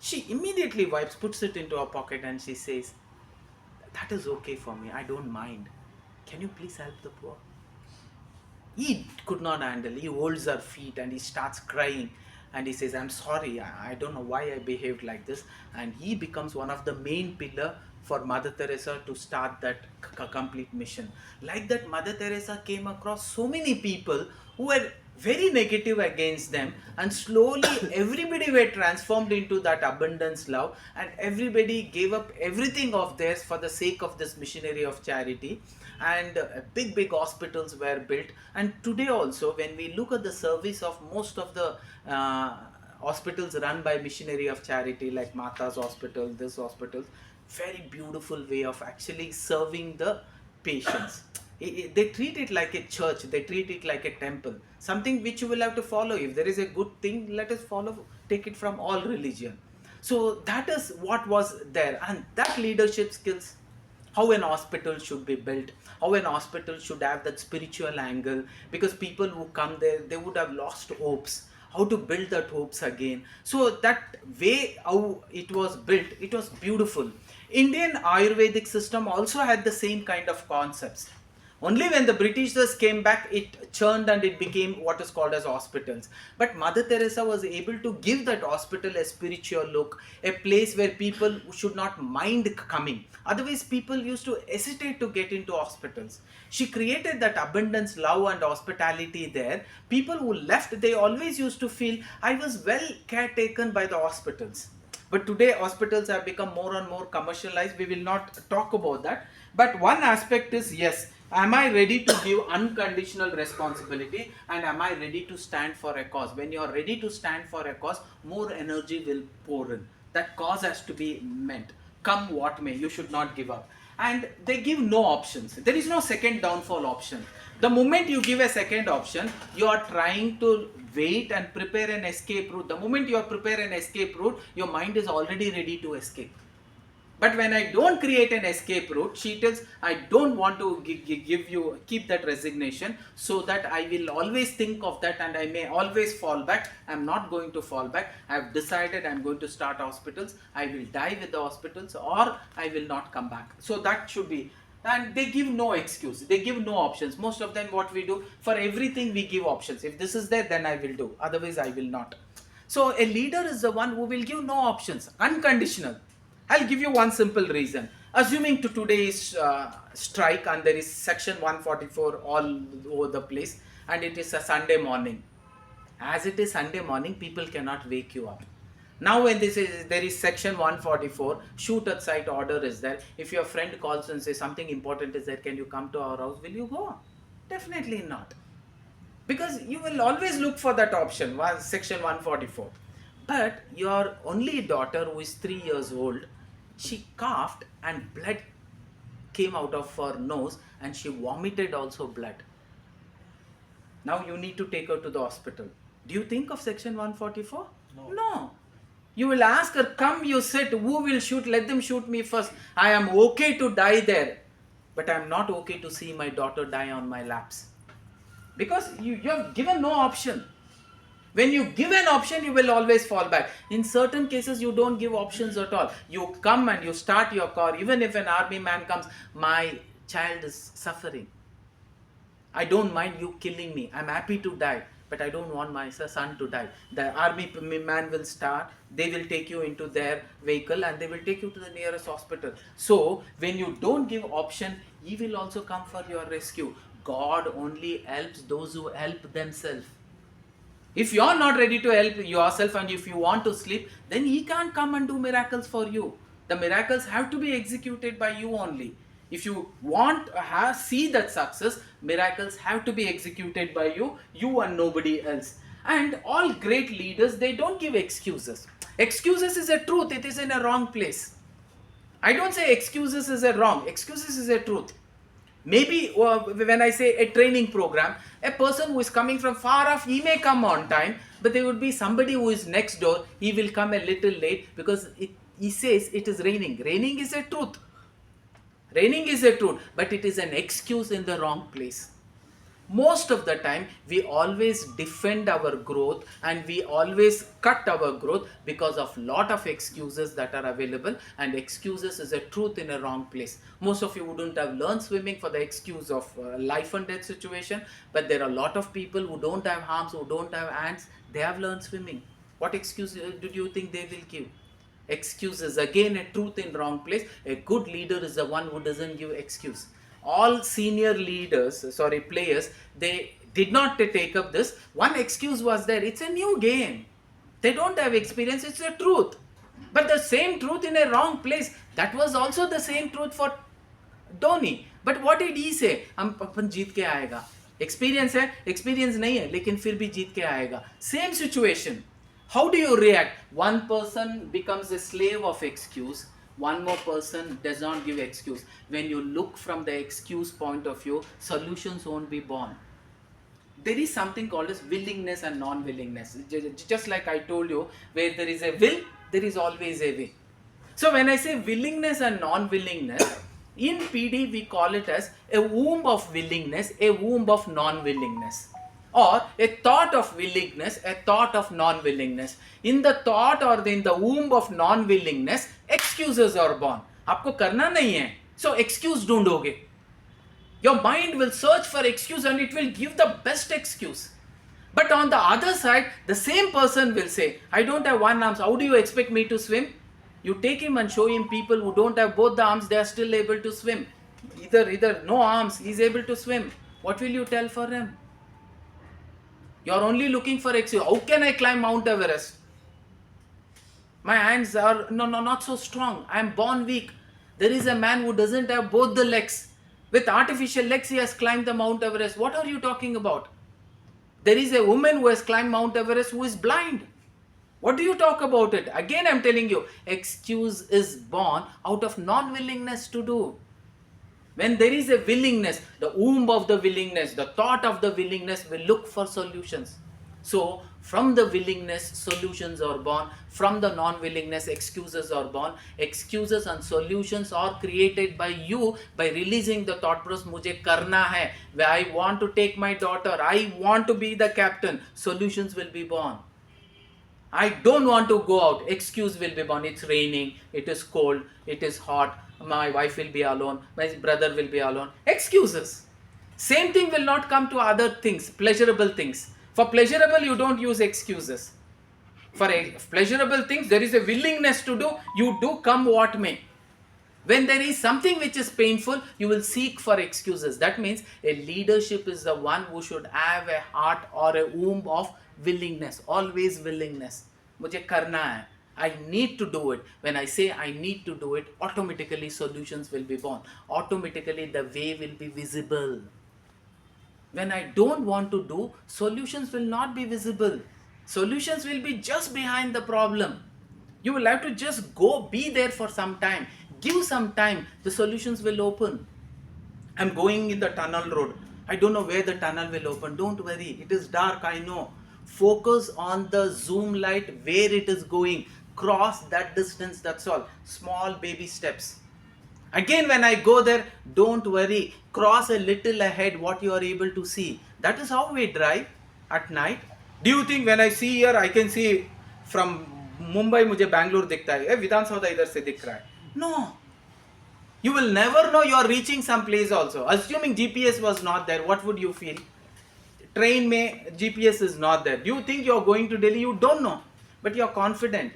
She immediately wipes, puts it into her pocket, and she says, that is okay for me, I don't mind. Can you please help the poor? He could not handle. He holds her feet and he starts crying. And he says, I'm sorry, I don't know why I behaved like this. And he becomes one of the main pillar for Mother Teresa to start that complete mission. Like that, Mother Teresa came across so many people who were very negative against them, and slowly everybody were transformed into that abundance love, and everybody gave up everything of theirs for the sake of this missionary of charity. And big hospitals were built. And today also, when we look at the service of most of the hospitals run by missionary of charity, like Mata's hospital, this hospitals, very beautiful way of actually serving the patients. They treat it like a church, they treat it like a temple, something which you will have to follow. If there is a good thing, let us follow, take it from all religion. So that is what was there, and that leadership skills, how an hospital should be built, how an hospital should have that spiritual angle, because people who come there, they would have lost hopes, how to build that hopes again. So that way how it was built, it was beautiful. Indian Ayurvedic system also had the same kind of concepts. Only when the Britishers came back, it churned and it became what is called as hospitals. But Mother Teresa was able to give that hospital a spiritual look, a place where people should not mind coming. Otherwise, people used to hesitate to get into hospitals. She created that abundance, love and hospitality there. People who left, they always used to feel, I was well caretaken by the hospitals. But today hospitals have become more and more commercialized. We will not talk about that. But one aspect is, yes, am I ready to give unconditional responsibility, and am I ready to stand for a cause? When you are ready to stand for a cause, more energy will pour in. That cause has to be meant. Come what may, you should not give up. And they give no options. There is no second downfall option. The moment you give a second option, you are trying to wait and prepare an escape route. The moment you prepare an escape route, your mind is already ready to escape. But when I don't create an escape route, she tells, I don't want to keep that resignation, so that I will always think of that and I may always fall back. I'm not going to fall back. I have decided I'm going to start hospitals. I will die with the hospitals, or I will not come back. So that should be. And they give no excuse. They give no options. Most of them, what we do, for everything we give options. If this is there, then I will do. Otherwise, I will not. So a leader is the one who will give no options, unconditional. I'll give you one simple reason. Assuming to today's strike, and there is section 144 all over the place, and it is a Sunday morning. As it is Sunday morning, people cannot wake you up. Now when there is section 144, shoot at sight order is there. If your friend calls and says something important is there, can you come to our house? Will you go? Definitely not. Because you will always look for that option, section 144. But your only daughter, who is 3 years old, she coughed and blood came out of her nose, and she vomited also blood. Now you need to take her to the hospital. Do you think of section 144? No. You will ask her, come, you sit, who will shoot? Let them shoot me first. I am okay to die there, but I am not okay to see my daughter die on my laps. Because you have given no option. When you give an option, you will always fall back. In certain cases, you don't give options at all. You come and you start your car. Even if an army man comes, my child is suffering. I don't mind you killing me. I'm happy to die, but I don't want my son to die. The army man will start. They will take you into their vehicle and they will take you to the nearest hospital. So when you don't give option, he will also come for your rescue. God only helps those who help themselves. If you are not ready to help yourself, and if you want to sleep, then he can't come and do miracles for you. The miracles have to be executed by you only. If you want to see that success, miracles have to be executed by you and nobody else. And all great leaders, they don't give excuses. Excuses is a truth, it is in a wrong place. I don't say excuses is a wrong, excuses is a truth. Maybe when I say a training program, a person who is coming from far off, he may come on time, but there would be somebody who is next door, he will come a little late because he says it is raining. Raining is a truth. Raining is a truth, but it is an excuse in the wrong place. Most of the time, we always defend our growth and we always cut our growth because of lot of excuses that are available, and excuses is a truth in a wrong place. Most of you wouldn't have learned swimming for the excuse of life and death situation, but there are a lot of people who don't have arms, who don't have hands, they have learned swimming. What excuse do you think they will give? Excuses, again a truth in wrong place. A good leader is the one who doesn't give excuse. all senior players, they did not take up this. One excuse was there, it's a new game. They don't have experience, it's the truth. But the same truth in a wrong place, that was also the same truth for Dhoni. But what did he से, हम अपन जीत के आएगा, experience है, experience नहीं है लेकिन फिर भी जीत के आएगा. Same situation, how do you react? One person becomes a slave of excuse, one more person does not give excuse. When you look from the excuse point of view, solutions won't be born. There is something called as willingness and non-willingness. Just like I told you, where there is a will, there is always a way. So when I say willingness and non-willingness, in PD we call it as a womb of willingness, a womb of non-willingness, or a thought of willingness, a thought of non-willingness. In the thought or in the womb of non-willingness, excuses are born. आपको करना नहीं है, so excuse ढूंढोगे. Your mind will search for excuse and it will give the best excuse. But on the other side, the same person will say, I don't have one arm, how do you expect me to swim? You take him and show him people who don't have both the arms, they are still able to swim. Either no arms, he is able to swim. What will you tell for him? You are only looking for excuse. How can I climb Mount Everest? My hands are not so strong. I am born weak. There is a man who doesn't have both the legs. With artificial legs, he has climbed the Mount Everest. What are you talking about? There is a woman who has climbed Mount Everest who is blind. What do you talk about it? Again, I am telling you, excuse is born out of non-willingness to do. When there is a willingness, the womb of the willingness, the thought of the willingness will look for solutions. So, from the willingness, solutions are born. From the non-willingness, excuses are born. Excuses and solutions are created by you by releasing the thought process, मुझे करना है, I want to take my daughter, I want to be the captain. Solutions will be born. I don't want to go out. Excuse will be born. It's raining, it is cold, it is hot, my wife will be alone, my brother will be alone. Excuses. Same thing will not come to other things, pleasurable things. For pleasurable, you don't use excuses. For pleasurable things, there is a willingness to do. You do, come what may. When there is something which is painful, you will seek for excuses. That means a leadership is the one who should have a heart or a womb of willingness. Always willingness. मुझे करना है. I need to do it. When I say I need to do it, automatically solutions will be born. Automatically the way will be visible. When I don't want to do, solutions will not be visible. Solutions will be just behind the problem. You will have to just go be there for some time. Give some time, the solutions will open. I'm going in the tunnel road. I don't know where the tunnel will open. Don't worry, it is dark, I know. Focus on the zoom light where it is going. Cross that distance, that's all. Small baby steps. Again, when I go there, don't worry. Cross a little ahead what you are able to see. That is how we drive at night. Do you think when I see here, I can see from Mumbai मुझे Bangalore दिखता है, विधान सौदा इधर से दिख रहा है? No. You will never know you are reaching some place also. Assuming GPS was not there, what would you feel? Train mein GPS is not there. Do you think you are going to Delhi? You don't know. But you are confident.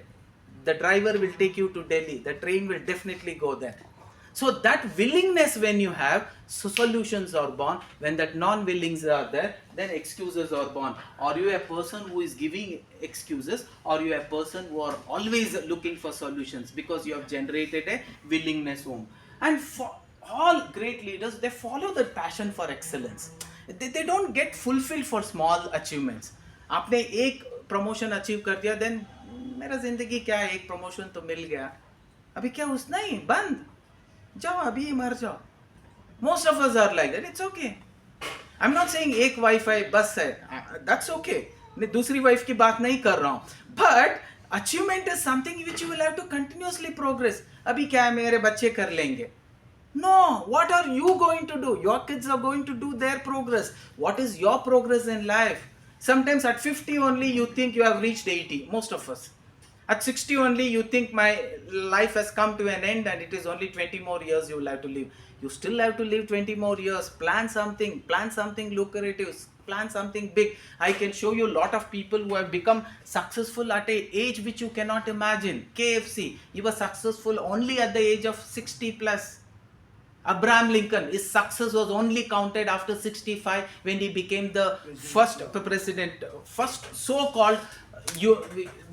The driver will take you to Delhi. The train will definitely go there. So that willingness when you have, so solutions are born. When that non-willings are there, then excuses are born. Are you a person who is giving excuses, or you a person who are always looking for solutions because you have generated a willingness womb? And for all great leaders, they follow the passion for excellence. They don't get fulfilled for small achievements. आपने एक promotion achieve कर दिया, then मेरा जिंदगी क्या है, एक promotion तो मिल गया, अभी क्या उस नहीं बंद, जाओ अभी मर जाओ. Most of us are like that. It's okay. I'm not saying एक वाईफाई बस है, that's okay. मैं दूसरी वाइफ की बात नहीं कर रहा हूँ. But achievement is something which you will have to continuously progress. अभी क्या है, मेरे बच्चे कर लेंगे. No, what are you going to do? Your kids are going to do their progress. What is your progress in life? Sometimes at 50 only you think you have reached 80, most of us. At 60 only you think my life has come to an end and it is only 20 more years you will have to live. You still have to live 20 more years. Plan something lucrative, plan something big. I can show you a lot of people who have become successful at an age which you cannot imagine. KFC, he was successful only at the age of 60 plus. Abraham Lincoln, his success was only counted after 65 when he became the first president, first so-called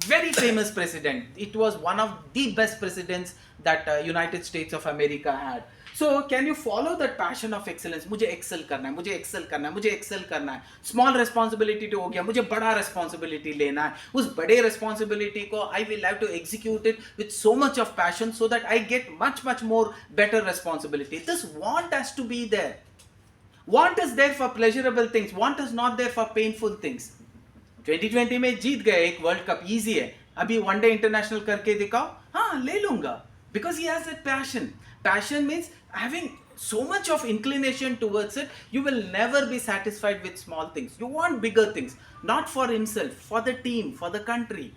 very famous president. It was one of the best presidents that United States of America had. So can you follow that passion of excellence? मुझे excel करना है, मुझे excel करना है, मुझे excel करना है. Small responsibility तो हो गया, मुझे बड़ा responsibility लेना है. उस बड़े responsibility को I will have to execute it with so much of passion so that I get much more better responsibility. This want has to be there. Want is there for pleasurable things. Want is not there for painful things. 2020 में जीत गए एक world cup, easy है. अभी one day international करके दिखाओ, हाँ ले लूंगा. Because he has that passion. Passion means having so much of inclination towards it. You will never be satisfied with small things. You want bigger things, not for himself, for the team, for the country.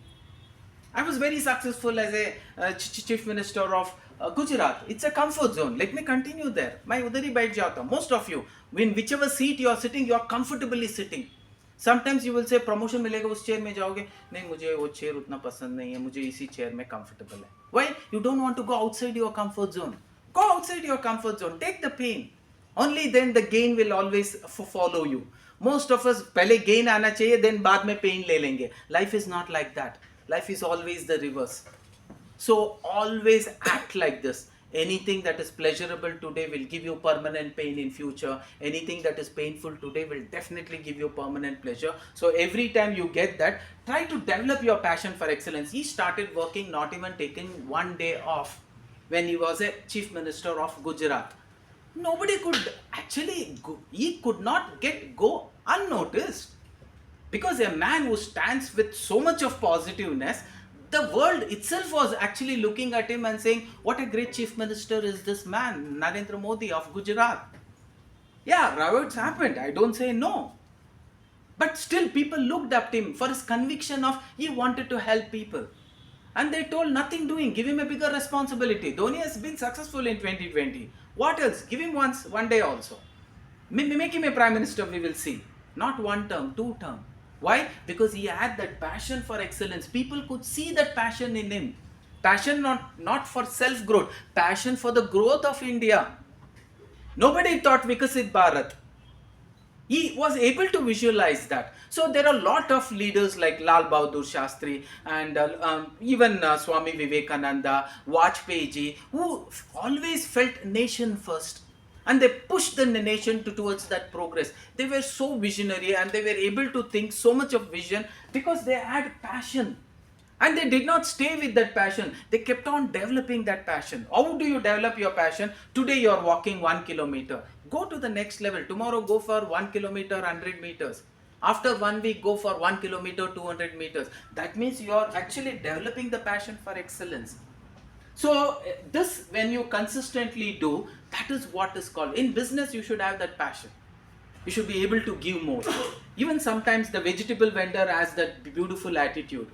I was very successful as a chief minister of Gujarat. It's a comfort zone. Let me continue there. मैं उधर ही बैठ जाता हूँ. Most of you, in whichever seat you are sitting, you are comfortably sitting. Sometimes you will say promotion मिलेगा, उस chair में जाओगे, नहीं मुझे वो चेयर उतना पसंद नहीं है, मुझे इसी चेयर में comfortable है. Why? You don't want to go outside your comfort zone. Go outside your comfort zone. Take the pain. Only then the gain will always follow you. Most of us पहले gain आना चाहिए, then बाद में pain ले लेंगे. Life is not like that. Life is always the reverse. So always act like this. Anything that is pleasurable today will give you permanent pain in future. Anything that is painful today will definitely give you permanent pleasure. So every time you get that, try to develop your passion for excellence. He started working, not even taking one day off when he was a chief minister of Gujarat. Nobody could actually go, he could not go unnoticed. Because a man who stands with so much of positiveness, the world itself was actually looking at him and saying, what a great chief minister is this man, Narendra Modi of Gujarat. Yeah, riots happened, I don't say no. But still people looked up to him for his conviction of he wanted to help people. And they told nothing doing, give him a bigger responsibility. Dhoni has been successful in 2020. What else? Give him one day also. Make him a prime minister, we will see. Not 1 term, 2 term. Why? Because he had that passion for excellence. People could see that passion in him. Passion not for self-growth, passion for the growth of India. Nobody thought Vikasit Bharat. He was able to visualize that. So there are a lot of leaders like Lal Bahadur Shastri and even Swami Vivekananda, Vajpayee ji, who always felt nation first. And they pushed the nation towards that progress. They were so visionary and they were able to think so much of vision because they had passion. And they did not stay with that passion. They kept on developing that passion. How do you develop your passion? Today you are walking 1 kilometer. Go to the next level. Tomorrow go for 1 kilometer, 100 meters. After 1 week, go for 1 kilometer, 200 meters. That means you are actually developing the passion for excellence. So this, when you consistently do, that is what is called. In business, you should have that passion. You should be able to give more. Even sometimes the vegetable vendor has that beautiful attitude.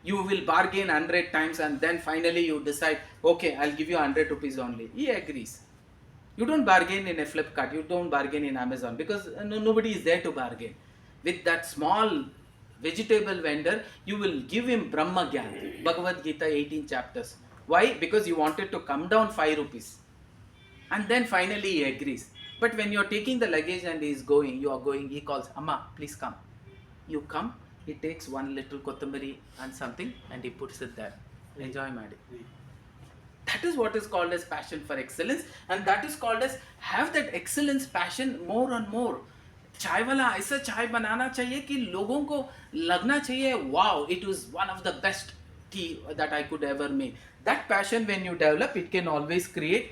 You will bargain 100 times and then finally you decide, okay, I'll give you 100 rupees only. He agrees. You don't bargain in a Flipkart, you don't bargain in Amazon because nobody is there to bargain. With that small vegetable vendor, you will give him Brahma Gyan, Bhagavad Gita 18 chapters. Why? Because you wanted to come down 5 rupees. And then finally he agrees. But when you are taking the luggage and he is going, you are going, he calls, Amma, please come. You come, he takes one little kothambari and something and he puts it there. Enjoy, Maddy. That is what is called as passion for excellence, and that is called as have that excellence passion more and more. चाय वाला ऐसा चाय बनाना चाहिए कि लोगों को लगना चाहिए, wow, it was one of the best tea that I could ever make. That passion, when you develop, it can always create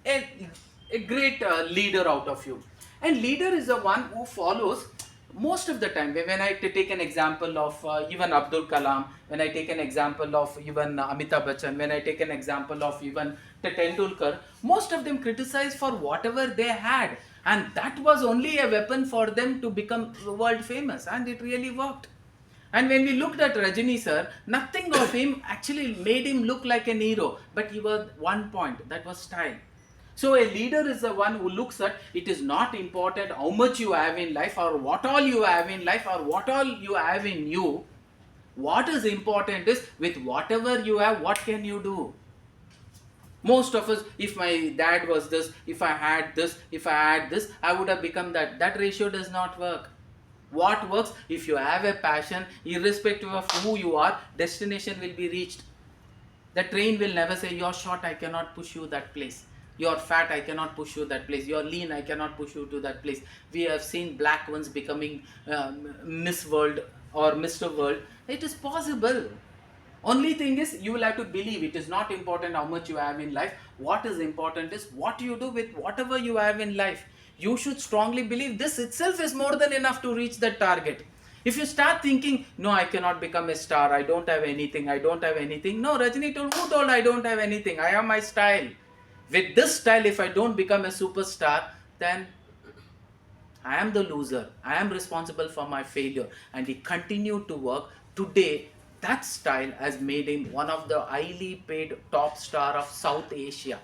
a great leader out of you. And leader is the one who follows most of the time. When I take an example of even Abdul Kalam, when I take an example of even Amitabh Bachchan, when I take an example of even Tendulkar, most of them criticized for whatever they had. And that was only a weapon for them to become world famous. And it really worked. And when we looked at Rajini sir, nothing of him actually made him look like an hero. But he was one point, that was style. So a leader is the one who looks at, it is not important how much you have in life or what all you have in life or what all you have in you. What is important is with whatever you have, what can you do? Most of us, if my dad was this, if I had this, if I had this, I would have become that. That ratio does not work. What works, if you have a passion, irrespective of who you are, destination will be reached. The train will never say, you're short, I cannot push you that place. You're fat, I cannot push you that place. You're lean, I cannot push you to that place. We have seen black ones becoming Miss World or Mr. World. It is possible. Only thing is, you will have to believe. It is not important how much you have in life. What is important is what you do with whatever you have in life. You should strongly believe this itself is more than enough to reach that target. If you start thinking, no, I cannot become a star, I don't have anything, I don't have anything. No, Rajini told, who told I don't have anything? I have my style. With this style, if I don't become a superstar, then I am the loser. I am responsible for my failure. And he continued to work. Today, that style has made him one of the highly paid top star of South Asia.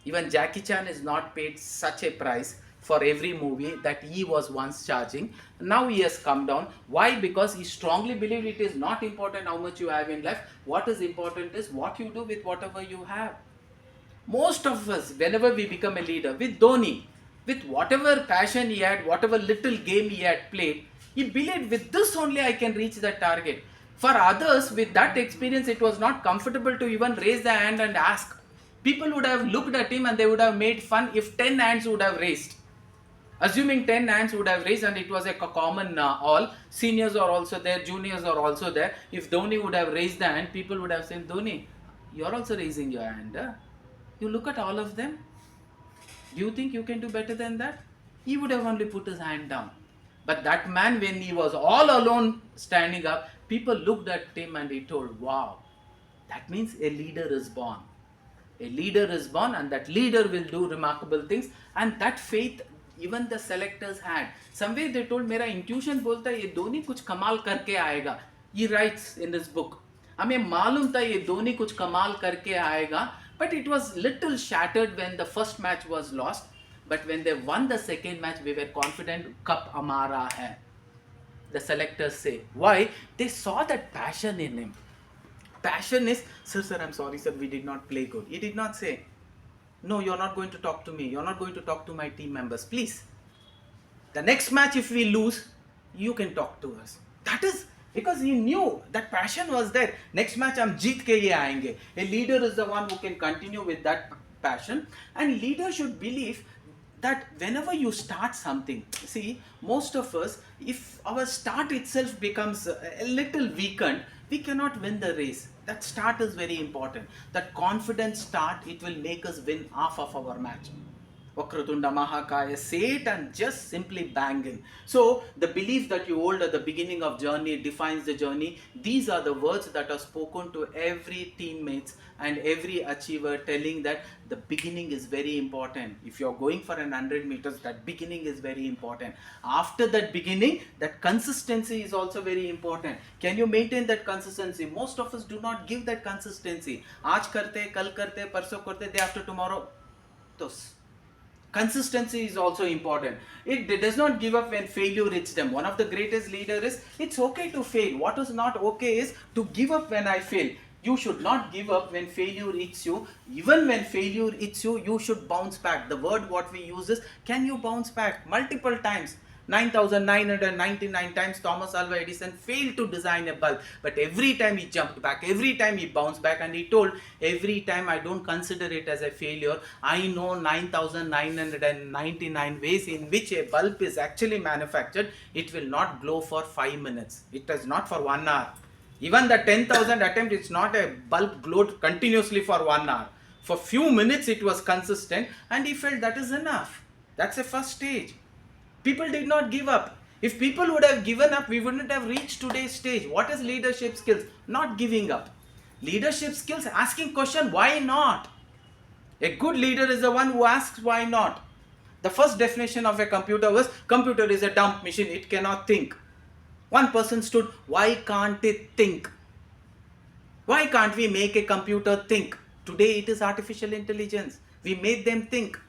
Even Jackie Chan is not paid such a price for every movie that he was once charging. Now he has come down. Why? Because he strongly believed it is not important how much you have in life. What is important is what you do with whatever you have. Most of us, whenever we become a leader, with Dhoni, with whatever passion he had, whatever little game he had played, he believed with this only I can reach that target. For others, with that experience, it was not comfortable to even raise the hand and ask. People would have looked at him and they would have made fun if 10 hands would have raised. Assuming 10 hands would have raised and it was a common all, seniors are also there, juniors are also there. If Dhoni would have raised the hand, people would have said, Dhoni, you're also raising your hand. You look at all of them. Do you think you can do better than that? He would have only put his hand down. But that man, when he was all alone standing up, people looked at him and he told, wow, that means a leader is born. A leader is born and that leader will do remarkable things. And that faith, even the selectors had. Somewhere they told, मेरा intuition बोलता है ये धोनी कुछ कमाल करके आएगा. He writes in his book. हमें मालूम था ये धोनी कुछ कमाल करके आएगा. But it was little shattered when the first match was lost. But when they won the second match, we were confident, Cup Amara hai. The selectors say. Why? They saw that passion in him. Passion is, sir, I'm sorry, sir, we did not play good. He did not say, no, you're not going to talk to me. You're not going to talk to my team members. Please. The next match, if we lose, you can talk to us. That is because he knew that passion was there. Next match, हम जीत के ये आएंगे. A leader is the one who can continue with that passion. And leader should believe that whenever you start something, see, most of us, if our start itself becomes a little weakened, we cannot win the race. That start is very important. That confident start, it will make us win half of our match. Vakratunda Mahakaya, say it and just simply bang in. So the belief that you hold at the beginning of journey defines the journey. These are the words that are spoken to every teammates and every achiever, telling that the beginning is very important. If you're going for 100 meters, that beginning is very important. After that beginning, that consistency is also very important. Can you maintain that consistency? Most of us do not give that consistency. Aaj karte, kal karte, parso karte, day after tomorrow. Tos. Consistency is also important. It does not give up when failure hits them. One of the greatest leaders is, it's okay to fail. What is not okay is to give up when I fail. You should not give up when failure hits you. Even when failure hits you, you should bounce back. The word what we use is, can you bounce back? Multiple times. 9,999 times Thomas Alva Edison failed to design a bulb, but every time he jumped back, every time he bounced back, and he told, every time I don't consider it as a failure. I know 9,999 ways in which a bulb is actually manufactured. It will not glow for 5 minutes. It is not for 1 hour. Even the 10,000 attempt, it's not a bulb glowed continuously for 1 hour. For few minutes it was consistent, and he felt that is enough. That's a first stage. People did not give up. If people would have given up, we wouldn't have reached today's stage. What is leadership skills? Not giving up. Leadership skills, asking question, why not? A good leader is the one who asks why not. The first definition of a computer was, computer is a dumb machine, it cannot think. One person stood, why can't it think? Why can't we make a computer think? Today it is artificial intelligence. We made them think.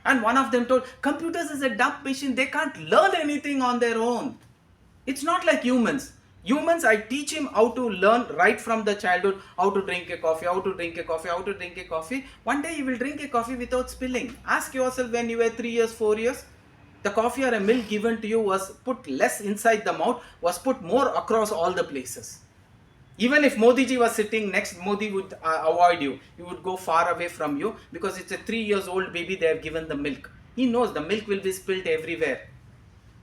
And one of them told, computers is a dumb machine, they can't learn anything on their own. It's not like humans. Humans, I teach him how to learn right from the childhood, how to drink a coffee, how to drink a coffee, how to drink a coffee. One day he will drink a coffee without spilling. Ask yourself, when you were 3 years, 4 years, the coffee or a milk given to you was put less inside the mouth, was put more across all the places. Even if Modi ji was sitting next, Modi would avoid you. He would go far away from you because it's a 3 years old baby they have given the milk. He knows the milk will be spilled everywhere.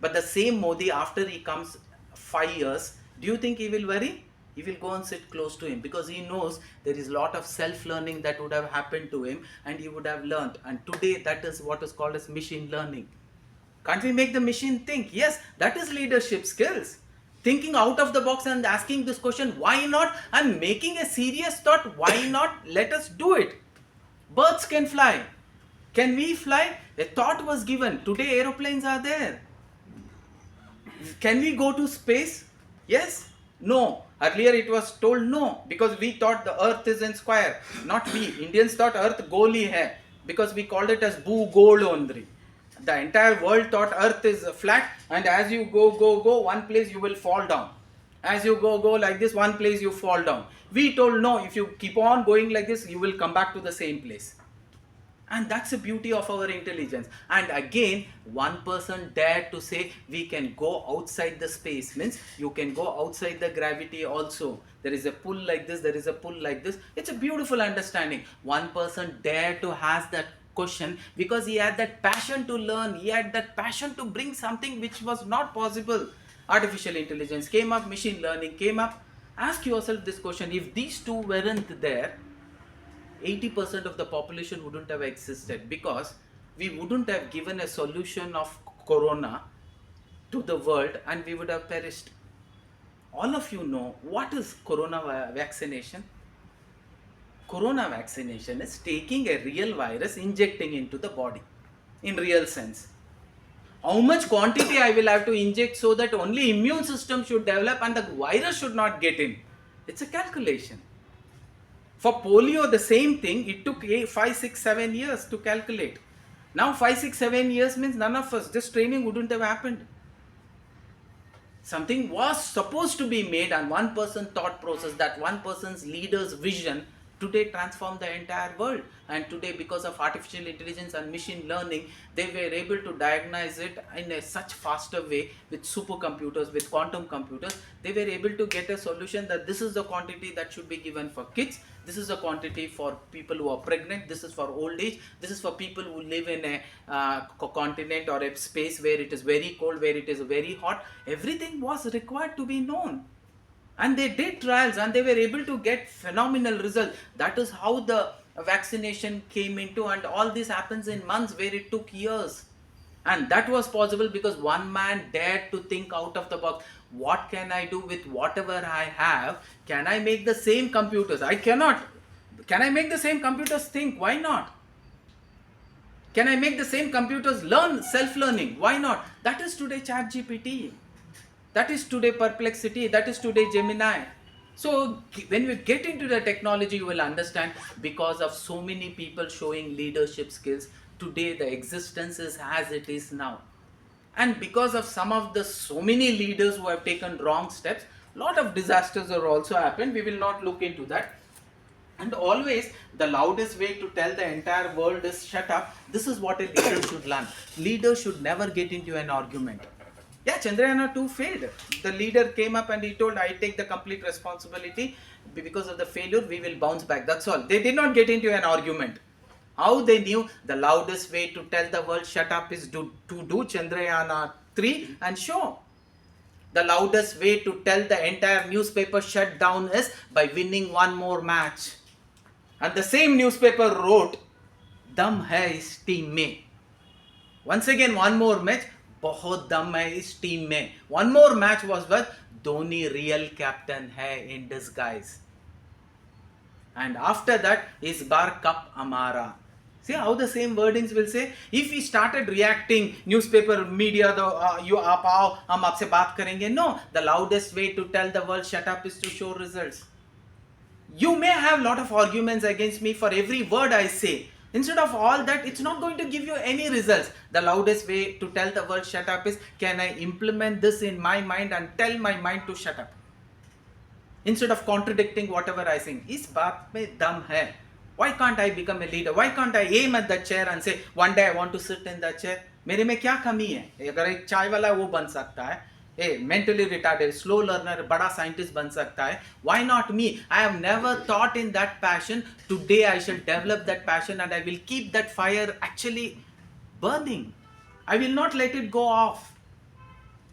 But the same Modi, after he comes 5 years, do you think he will worry? He will go and sit close to him because he knows there is a lot of self-learning that would have happened to him and he would have learned. And today that is what is called as machine learning. Can't we make the machine think? Yes, that is leadership skills. Thinking out of the box and asking this question, why not? And making a serious thought, why not? Let us do it. Birds can fly. Can we fly? A thought was given. Today aeroplanes are there. Can we go to space? Yes? No. Earlier it was told no, because we thought the earth is in square. Not we. Indians thought earth goli hai, because we called it as boo gold only. The entire world thought earth is flat, and as you go, one place you will fall down. As you go like this, one place you fall down. We told no, if you keep on going like this, you will come back to the same place. And that's the beauty of our intelligence. And again, one person dared to say we can go outside the space. Means you can go outside the gravity also. There is a pull like this, there is a pull like this. It's a beautiful understanding. One person dared to ask that question because he had that passion to learn. He had that passion to bring something which was not possible. Artificial intelligence came up, machine learning came up. Ask yourself this question: if these two weren't there, 80% of the population wouldn't have existed, because we wouldn't have given a solution of corona to the world and we would have perished. All of you know what is corona vaccination. Corona vaccination is taking a real virus, injecting into the body in real sense. How much quantity I will have to inject so that only immune system should develop and the virus should not get in. It's a calculation. For polio, the same thing. It took 5, 6, 7 years to calculate. Now 5, 6, 7 years means none of us, this training wouldn't have happened. Something was supposed to be made, and one person thought process, that one person's leader's vision today transformed the entire world. And today, because of artificial intelligence and machine learning, they were able to diagnose it in a such faster way with supercomputers, with quantum computers. They were able to get a solution that this is the quantity that should be given for kids, this is the quantity for people who are pregnant, this is for old age, this is for people who live in a continent or a space where it is very cold, where it is very hot. Everything was required to be known. And they did trials and they were able to get phenomenal results. That is how the vaccination came into, and all this happens in months where it took years. And that was possible because one man dared to think out of the box. What can I do with whatever I have? Can I make the same computers? I cannot. Can I make the same computers think? Why not? Can I make the same computers learn self-learning? Why not? That is today ChatGPT. That is today Perplexity. That is today Gemini. So when we get into the technology, you will understand, because of so many people showing leadership skills, today the existence is as it is now. And because of some of the so many leaders who have taken wrong steps, lot of disasters have also happened. We will not look into that. And always the loudest way to tell the entire world is shut up. This is what a leader should learn. Leaders should never get into an argument. Yeah, Chandrayaan 2 failed. The leader came up and he told, I take the complete responsibility. Because of the failure, we will bounce back. That's all. They did not get into an argument. How they knew? The loudest way to tell the world shut up is to do Chandrayaan 3 and show. The loudest way to tell the entire newspaper shut down is by winning one more match. And the same newspaper wrote, Dam hai is team mein. Once again, one more match. बहुत दम है इस team में. One more match was with Dhoni real captain है in disguise. And after that, इस बार cup हमारा. See how the same wordings will say. If we started reacting, newspaper, media, you आप आओ, हम आपसे बात करेंगे. No, the loudest way to tell the world shut up is to show results. You may have lot of arguments against me for every word I say. Instead of all that, it's not going to give you any results. The loudest way to tell the world shut up is, can I implement this in my mind and tell my mind to shut up? Instead of contradicting whatever I sing, is baat mein dum hai. Why can't I become a leader? Why can't I aim at that chair and say, one day I want to sit in that chair? मेरे में क्या कमी है? अगर एक चाय वाला वो बन सकता है, mentally retarded, slow learner, बड़ा scientist बन सकता है. Why not me? I have never thought in that passion. Today I shall develop that passion and I will keep that fire actually burning. I will not let it go off.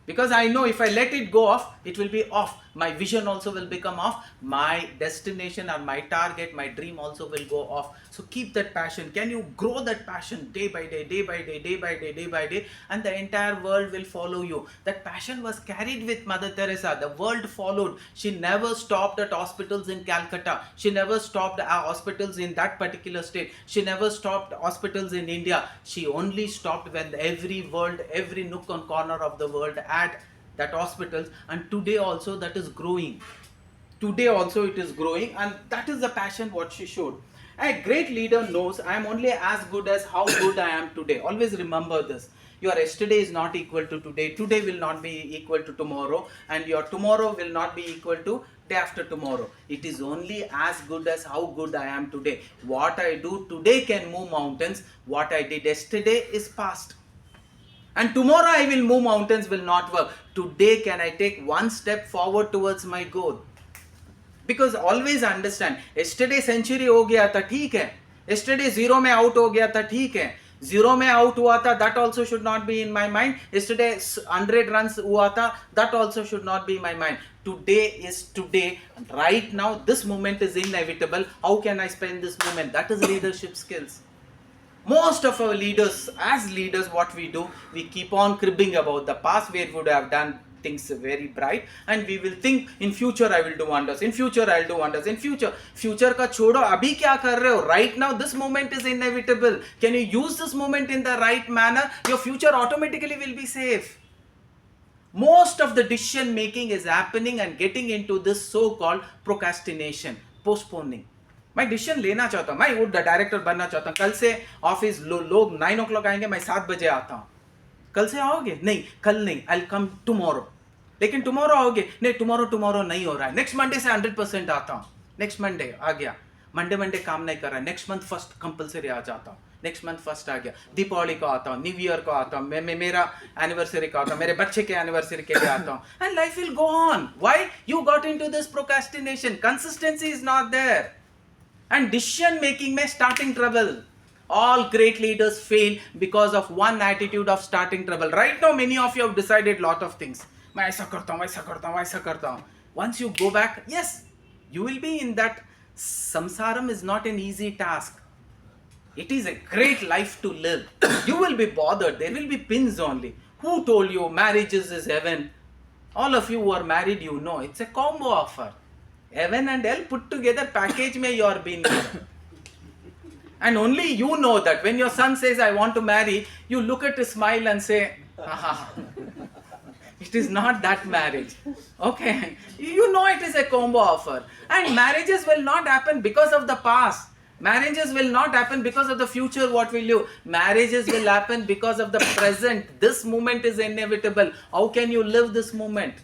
Because I know if I let it go off, it will be off. My vision also will become off. My destination or my target, my dream also will go off. So keep that passion. Can you grow that passion day by day, day by day, day by day, day by day, and the entire world will follow you. That passion was carried with Mother Teresa. The world followed. She never stopped at hospitals in Calcutta. She never stopped at hospitals in that particular state. She never stopped hospitals in India. She only stopped when every nook and corner of the world had that hospitals, and today also that is growing. Today also it is growing, and that is the passion what she showed. A great leader knows I am only as good as how good I am today. Always remember this. Your yesterday is not equal to today. Today will not be equal to tomorrow, and your tomorrow will not be equal to day after tomorrow. It is only as good as how good I am today. What I do today can move mountains. What I did yesterday is past. And tomorrow I will move mountains will not work. Today can I take one step forward towards my goal? Because always understand, yesterday century हो गया था ठीक है, yesterday zero में out हो गया था ठीक है, zero में out हुआ था, that also should not be in my mind. Yesterday 100 runs हुआ था, that also should not be in my mind. Today is today. Right now this moment is inevitable. How can I spend this moment? That is leadership skills. Most of our leaders, as leaders, what we do, we keep on cribbing about the past where we would have done things very bright, and we will think in future I will do wonders, in future I will do wonders, in future का छोड़ो, अभी क्या कर रहे हो? Right now this moment is inevitable. Can you use this moment in the right manner? Your future automatically will be safe. Most of the decision making is happening and getting into this so-called procrastination, postponing. मैं decision लेना चाहता हूँ, मैं वो director बनना चाहता हूँ, कल से ऑफिस लोग 9 o'clock आएंगे, मैं 7 बजे आता हूँ. कल से आओगे? नहीं, कल नहीं, आई विल कम टुमारो. लेकिन टुमारो आओगे? नहीं, टुमारो नहीं हो रहा है. नेक्स्ट मंडे से 100% आता हूँ. नेक्स्ट मंडे आ गया, मंडे काम नहीं कर रहा है, नेक्स्ट मंथ फर्स्ट कंपलसरी आ जाता हूँ. नेक्स्ट मंथ फर्स्ट आ गया, दीपावली को आता हूँ, न्यू ईयर को आता हूँ, मैं मेरा एनिवर्सरी का आता हूँ, मेरे बच्चे के एनिवर्सरी के लिए आता हूँ. And life will go on. Why? You got into this procrastination. Consistency is not there. And decision making may starting trouble. All great leaders fail because of one attitude of starting trouble. Right now many of you have decided lot of things. मैं ऐसा करता हूँ. Once you go back, yes, you will be in that. Samsaram is not an easy task. It is a great life to live. You will be bothered. There will be pins only. Who told you marriage is heaven? All of you who are married, you know it's a combo offer. Heaven and hell put together package mein you are being there. And only you know that when your son says I want to marry, you look at his smile and say, it is not that marriage. Okay, you know it is a combo offer. And marriages will not happen because of the past. Marriages will not happen because of the future what we live. Marriages will happen because of the present. This moment is inevitable. How can you live this moment?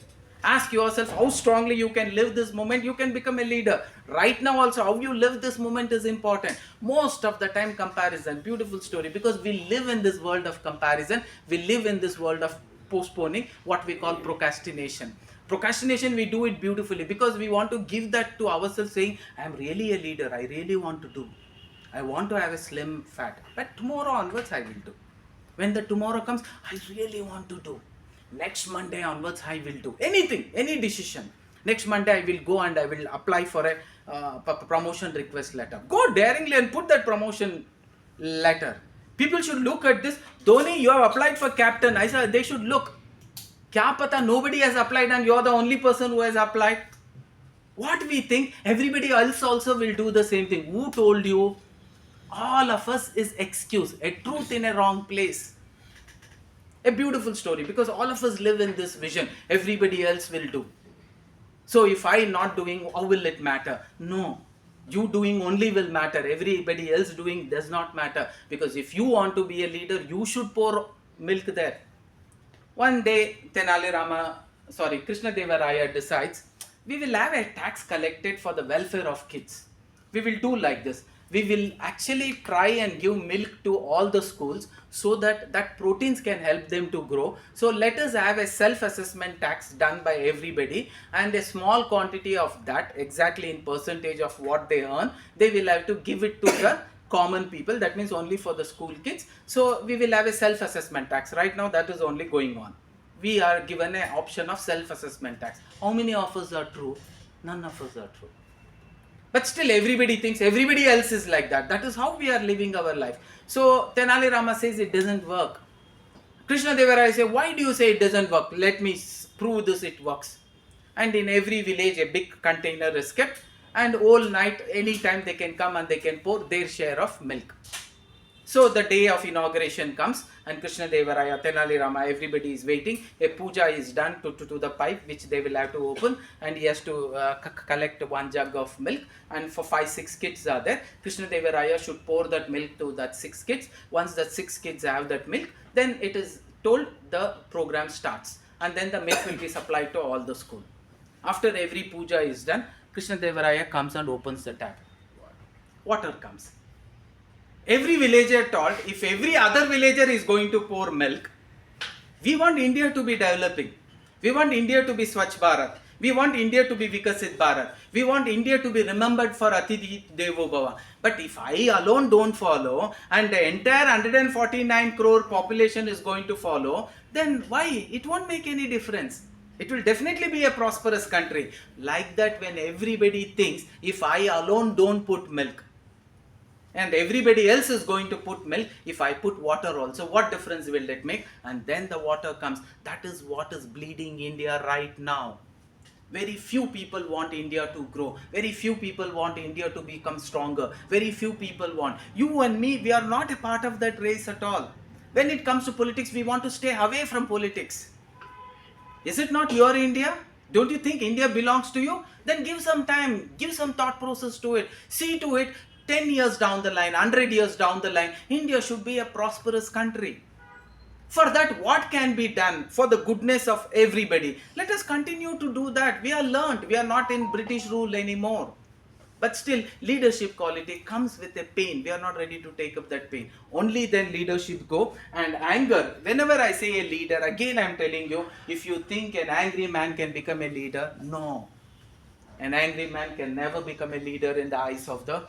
Ask yourself how strongly you can live this moment. You can become a leader. Right now also how you live this moment is important. Most of the time comparison. Beautiful story, because we live in this world of comparison. We live in this world of postponing, what we call procrastination. Procrastination, we do it beautifully because we want to give that to ourselves, saying I am really a leader. I really want to do. I want to have a slim fat. But tomorrow onwards I will do. When the tomorrow comes, I really want to do. Next Monday onwards I will do anything, any decision. Next Monday I will go and I will apply for a promotion request letter. Go daringly and put that promotion letter. People should look at this. Dhoni, you have applied for captain. I said they should look. Kya pata, nobody has applied and you are the only person who has applied. What we think, everybody else also will do the same thing. Who told you? All of us is excuse, a truth in a wrong place. A beautiful story, because all of us live in this vision. Everybody else will do. So if I not doing, how will it matter? No. You doing only will matter. Everybody else doing does not matter. Because if you want to be a leader, you should pour milk there. One day, Krishna Deva Raya decides, we will have a tax collected for the welfare of kids. We will do like this. We will actually try and give milk to all the schools so that proteins can help them to grow. So let us have a self-assessment tax done by everybody, and a small quantity of that, exactly in percentage of what they earn, they will have to give it to the common people. That means only for the school kids. So we will have a self-assessment tax. Right now that is only going on. We are given an option of self-assessment tax. How many of us are true? None of us are true. But still everybody thinks everybody else is like that. That is how we are living our life. So Tenali Rama says it doesn't work. Krishna Devaraya says, why do you say it doesn't work? Let me prove this, it works. And in every village a big container is kept, and all night anytime they can come and they can pour their share of milk. So the day of inauguration comes and Krishna Devaraya, Tenali Rama, everybody is waiting. A puja is done to the pipe which they will have to open, and he has to collect one jug of milk, and for 5-6 kids are there. Krishna Devaraya should pour that milk to that 6 kids. Once that 6 kids have that milk, then it is told the program starts, and then the milk will be supplied to all the school. After every puja is done, Krishna Devaraya comes and opens the tap. Water comes. Every villager told, if every other villager is going to pour milk, we want India to be developing. We want India to be Swachh Bharat. We want India to be Vikasit Bharat. We want India to be remembered for Atithi Devo Bhava. But if I alone don't follow and the entire 149 crore population is going to follow, then why? It won't make any difference. It will definitely be a prosperous country. Like that, when everybody thinks, if I alone don't put milk, and everybody else is going to put milk, if I put water also, what difference will it make? And then the water comes. That is what is bleeding India right now. Very few people want India to grow. Very few people want India to become stronger. Very few people want. You and me, we are not a part of that race at all. When it comes to politics, we want to stay away from politics. Is it not your India? Don't you think India belongs to you? Then give some time, give some thought process to it. See to it, 10 years down the line, 100 years down the line, India should be a prosperous country. For that, what can be done for the goodness of everybody? Let us continue to do that. We are learned. We are not in British rule anymore. But still, leadership quality comes with a pain. We are not ready to take up that pain. Only then leadership go. And anger, whenever I say a leader, again I am telling you, if you think an angry man can become a leader, no. An angry man can never become a leader in the eyes of the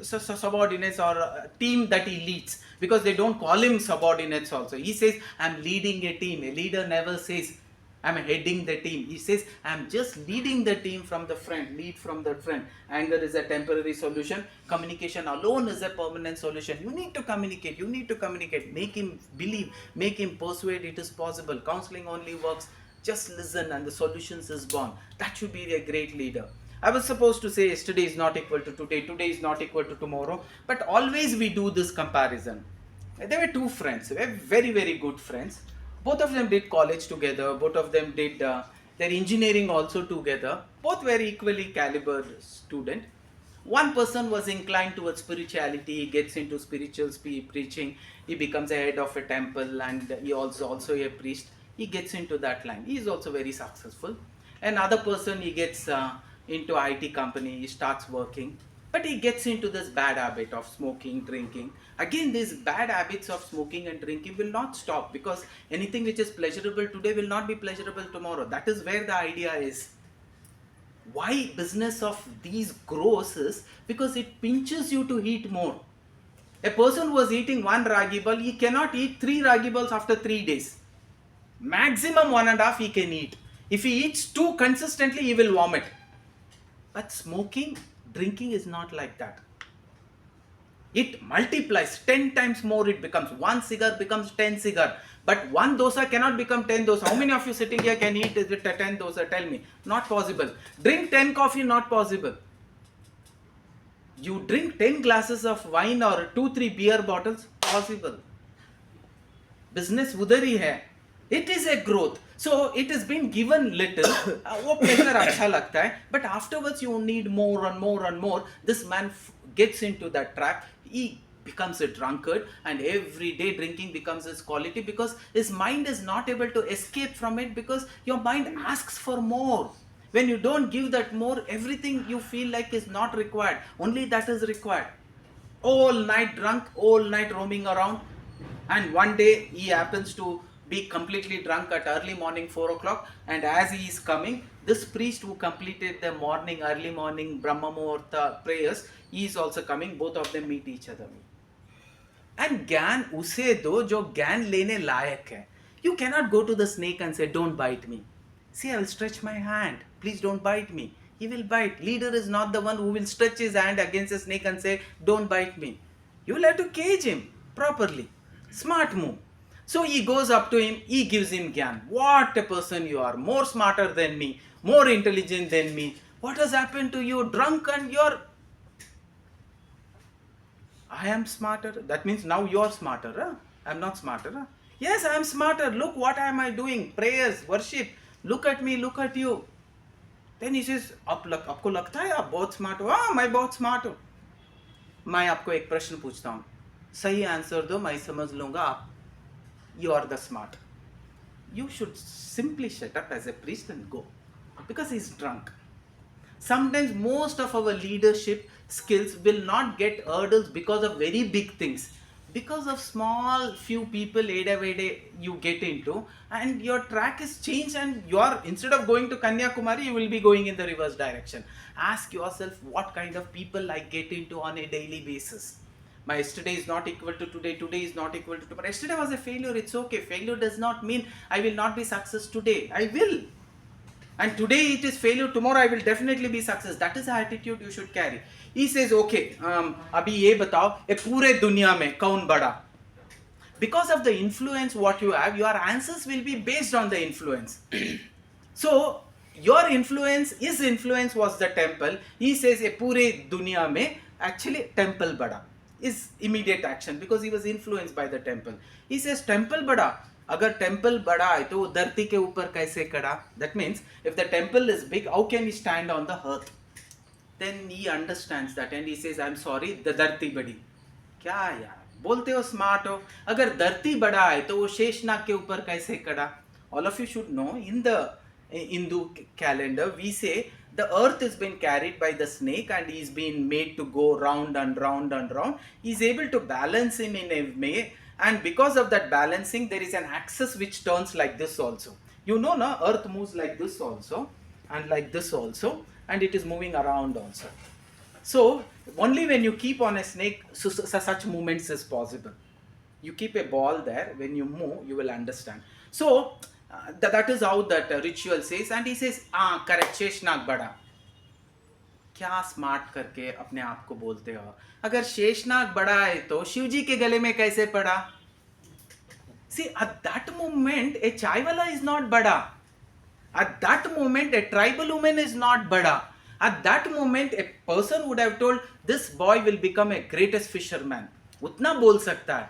subordinates or team that he leads, because they don't call him subordinates also. He says, I'm leading a team. A leader never says, I'm heading the team. He says, I'm just leading the team from the front, lead from the front. Anger is a temporary solution. Communication alone is a permanent solution. You need to communicate. You need to communicate. Make him believe. Make him persuade it is possible. Counseling only works. Just listen and the solutions is gone. That should be a great leader. I was supposed to say yesterday is not equal to today, today is not equal to tomorrow, but always we do this comparison. There were two friends, they were very, very good friends. Both of them did college together, both of them did their engineering also together. Both were equally calibered student. One person was inclined towards spirituality, he gets into spiritual preaching, he becomes a head of a temple, and he also a priest. He gets into that line. He is also very successful. Another person, he gets into IT company, he starts working, but he gets into this bad habit of smoking, drinking. Again, these bad habits of smoking and drinking will not stop, because anything which is pleasurable today will not be pleasurable tomorrow. That is where the idea is. Why business of these grows is because it pinches you to eat more. A person who was eating one ragi ball, he cannot eat 3 ragi balls after 3 days. Maximum 1.5 he can eat. If he eats 2 consistently, he will vomit. But smoking, drinking is not like that. It multiplies 10 times more. It becomes 1 cigar becomes 10 cigar. But 1 dosa cannot become 10 dosa. How many of you sitting here can eat 10 dosa? Tell me. Not possible. Drink 10 coffee, not possible. You drink 10 glasses of wine or 2-3 beer bottles, possible. Business udhar hi hai. It is a growth. So it has been given little. वो pleasure अच्छा लगता है. But afterwards you need more and more and more. This man gets into that trap. He becomes a drunkard, and every day drinking becomes his quality because his mind is not able to escape from it, because your mind asks for more. When you don't give that more, everything you feel like is not required, only that is required. All night drunk, all night roaming around, and one day he happens to be completely drunk at early morning 4 o'clock, and as he is coming, this priest who completed the morning, early morning Brahma Muhurta prayers, he is also coming, both of them meet each other. And ज्ञान उसे दो जो ज्ञान लेने लायक है. You cannot go to the snake and say, don't bite me. See, I will stretch my hand. Please don't bite me. He will bite. Leader is not the one who will stretch his hand against a snake and say, don't bite me. You will have to cage him properly. Smart move. So he goes up to him, he gives him gyan. What a person you are. More smarter than me. More intelligent than me. What has happened to you? Drunk and you're... I am smarter. That means now you're smarter. Huh? I'm not smarter. Huh? Yes, I am smarter. Look, what am I doing? Prayers, worship. Look at me, look at you. Then he says, आपको लगता है आप बहुत smart हो? हाँ, मैं बहुत smart हूँ. मैं आपको एक प्रश्न पूछता हूँ, सही आंसर दो, मैं समझ लूँगा आप you are the smart. You should simply shut up as a priest and go, because he's drunk. Sometimes most of our leadership skills will not get hurdles because of very big things. Because of small few people you get into, and your track is changed, and you are, instead of going to Kanyakumari, you will be going in the reverse direction. Ask yourself what kind of people I get into on a daily basis. My yesterday is not equal to today, today is not equal to tomorrow. Yesterday was a failure, it's okay. Failure does not mean I will not be success today. I will. And today it is failure, tomorrow I will definitely be success. That is the attitude you should carry. He says, okay, अभी ये बताओ, ये पूरे दुनिया में कौन बड़ा? Because of the influence what you have, your answers will be based on the influence. So, your influence, his influence was the temple. He says, ये पूरे दुनिया में, actually temple बड़ा. Is immediate action, because he was influenced by the temple. He says, temple बड़ा. अगर temple बड़ा है तो धरती के ऊपर कैसे खड़ा? That means if the temple is big, how can he stand on the earth? Then he understands that and he says, I'm sorry, the धरती बड़ी. क्या यार बोलते हो, स्मार्ट हो? अगर धरती बड़ा है तो वो शेषनाग के ऊपर कैसे खड़ा? All of you should know, in the Hindu calendar we say the earth has been carried by the snake and he's been made to go round and round and round. He's able to balance him in a way. And because of that balancing, there is an axis which turns like this also. You know, no? Earth moves like this also, and like this also, and it is moving around also. So, only when you keep on a snake, such movements is possible. You keep a ball there, when you move, you will understand. So, that is how that ritual says, and he says, correct, Sheshnag बड़ा. क्या smart करके अपने आप को बोलते हो? अगर शेषनाग बड़ा है तो शिवजी के गले में कैसे पड़ा? See, at that moment a chai wala is not bada. At that moment a tribal woman is not bada. At that moment a person would have told, this boy will become a greatest fisherman. उतना बोल सकता है.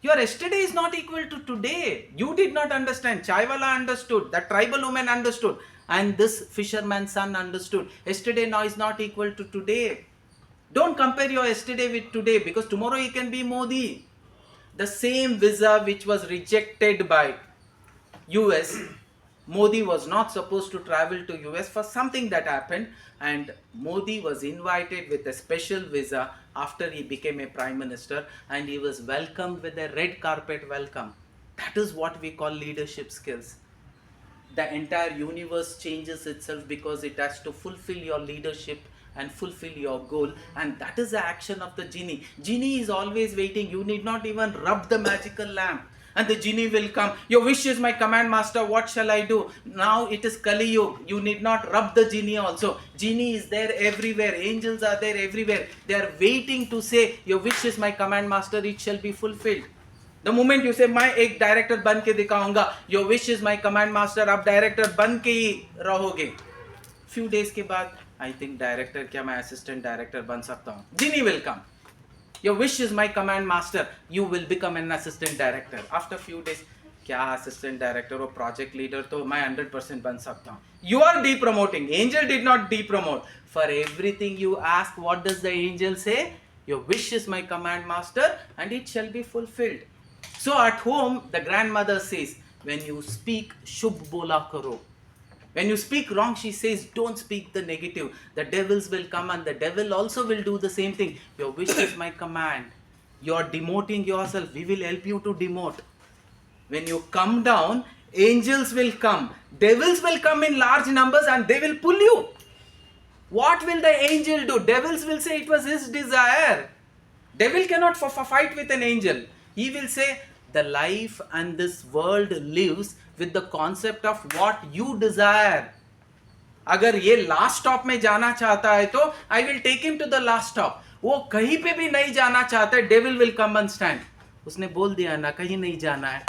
Your yesterday is not equal to today. You did not understand. Chai wala understood. The tribal woman understood. And this fisherman's son understood. Yesterday now is not equal to today. Don't compare your yesterday with today, because tomorrow he can be Modi. The same visa which was rejected by US, Modi was not supposed to travel to US for something that happened, and Modi was invited with a special visa after he became a prime minister, and he was welcomed with a red carpet welcome. That is what we call leadership skills. The entire universe changes itself because it has to fulfill your leadership and fulfill your goal, and that is the action of the genie. Genie is always waiting. You need not even rub the magical lamp and the genie will come. Your wish is my command, master, what shall I do? Now it is Kali Yuga. You need not rub the genie also. Genie is there everywhere. Angels are there everywhere. They are waiting to say, your wish is my command, master, it shall be fulfilled. The moment you say, मैं एक director बन के दिखाऊंगा, your wish is my command master, आप director बन के ही रहोगे. Few days के बाद, I think डायरेक्टर क्या मैं असिस्टेंट डायरेक्टर बन सकता हूँ. Genie will come. Your wish is my command master, you will become an assistant director. After few days, क्या assistant director और project leader तो मैं 100% बन सकता हूँ. You are depromoting. Angel did not depromote. For everything you ask, what does the angel say? Your wish is my command, master, and it shall be fulfilled. So at home, the grandmother says, when you speak, shubh bola karo. When you speak wrong, she says, don't speak the negative. The devils will come and the devil also will do the same thing. Your wish is my command. You are demoting yourself. We will help you to demote. When you come down, angels will come. Devils will come in large numbers and they will pull you. What will the angel do? Devils will say it was his desire. Devil cannot fight with an angel. He will say, the life and this world lives with the concept of what you desire. अगर ये last stop में जाना चाहता है तो I will take him to the last stop. वो कहीं पे भी नहीं जाना चाहता है, devil will come and stand. उसने बोल दिया ना कहीं नहीं जाना है,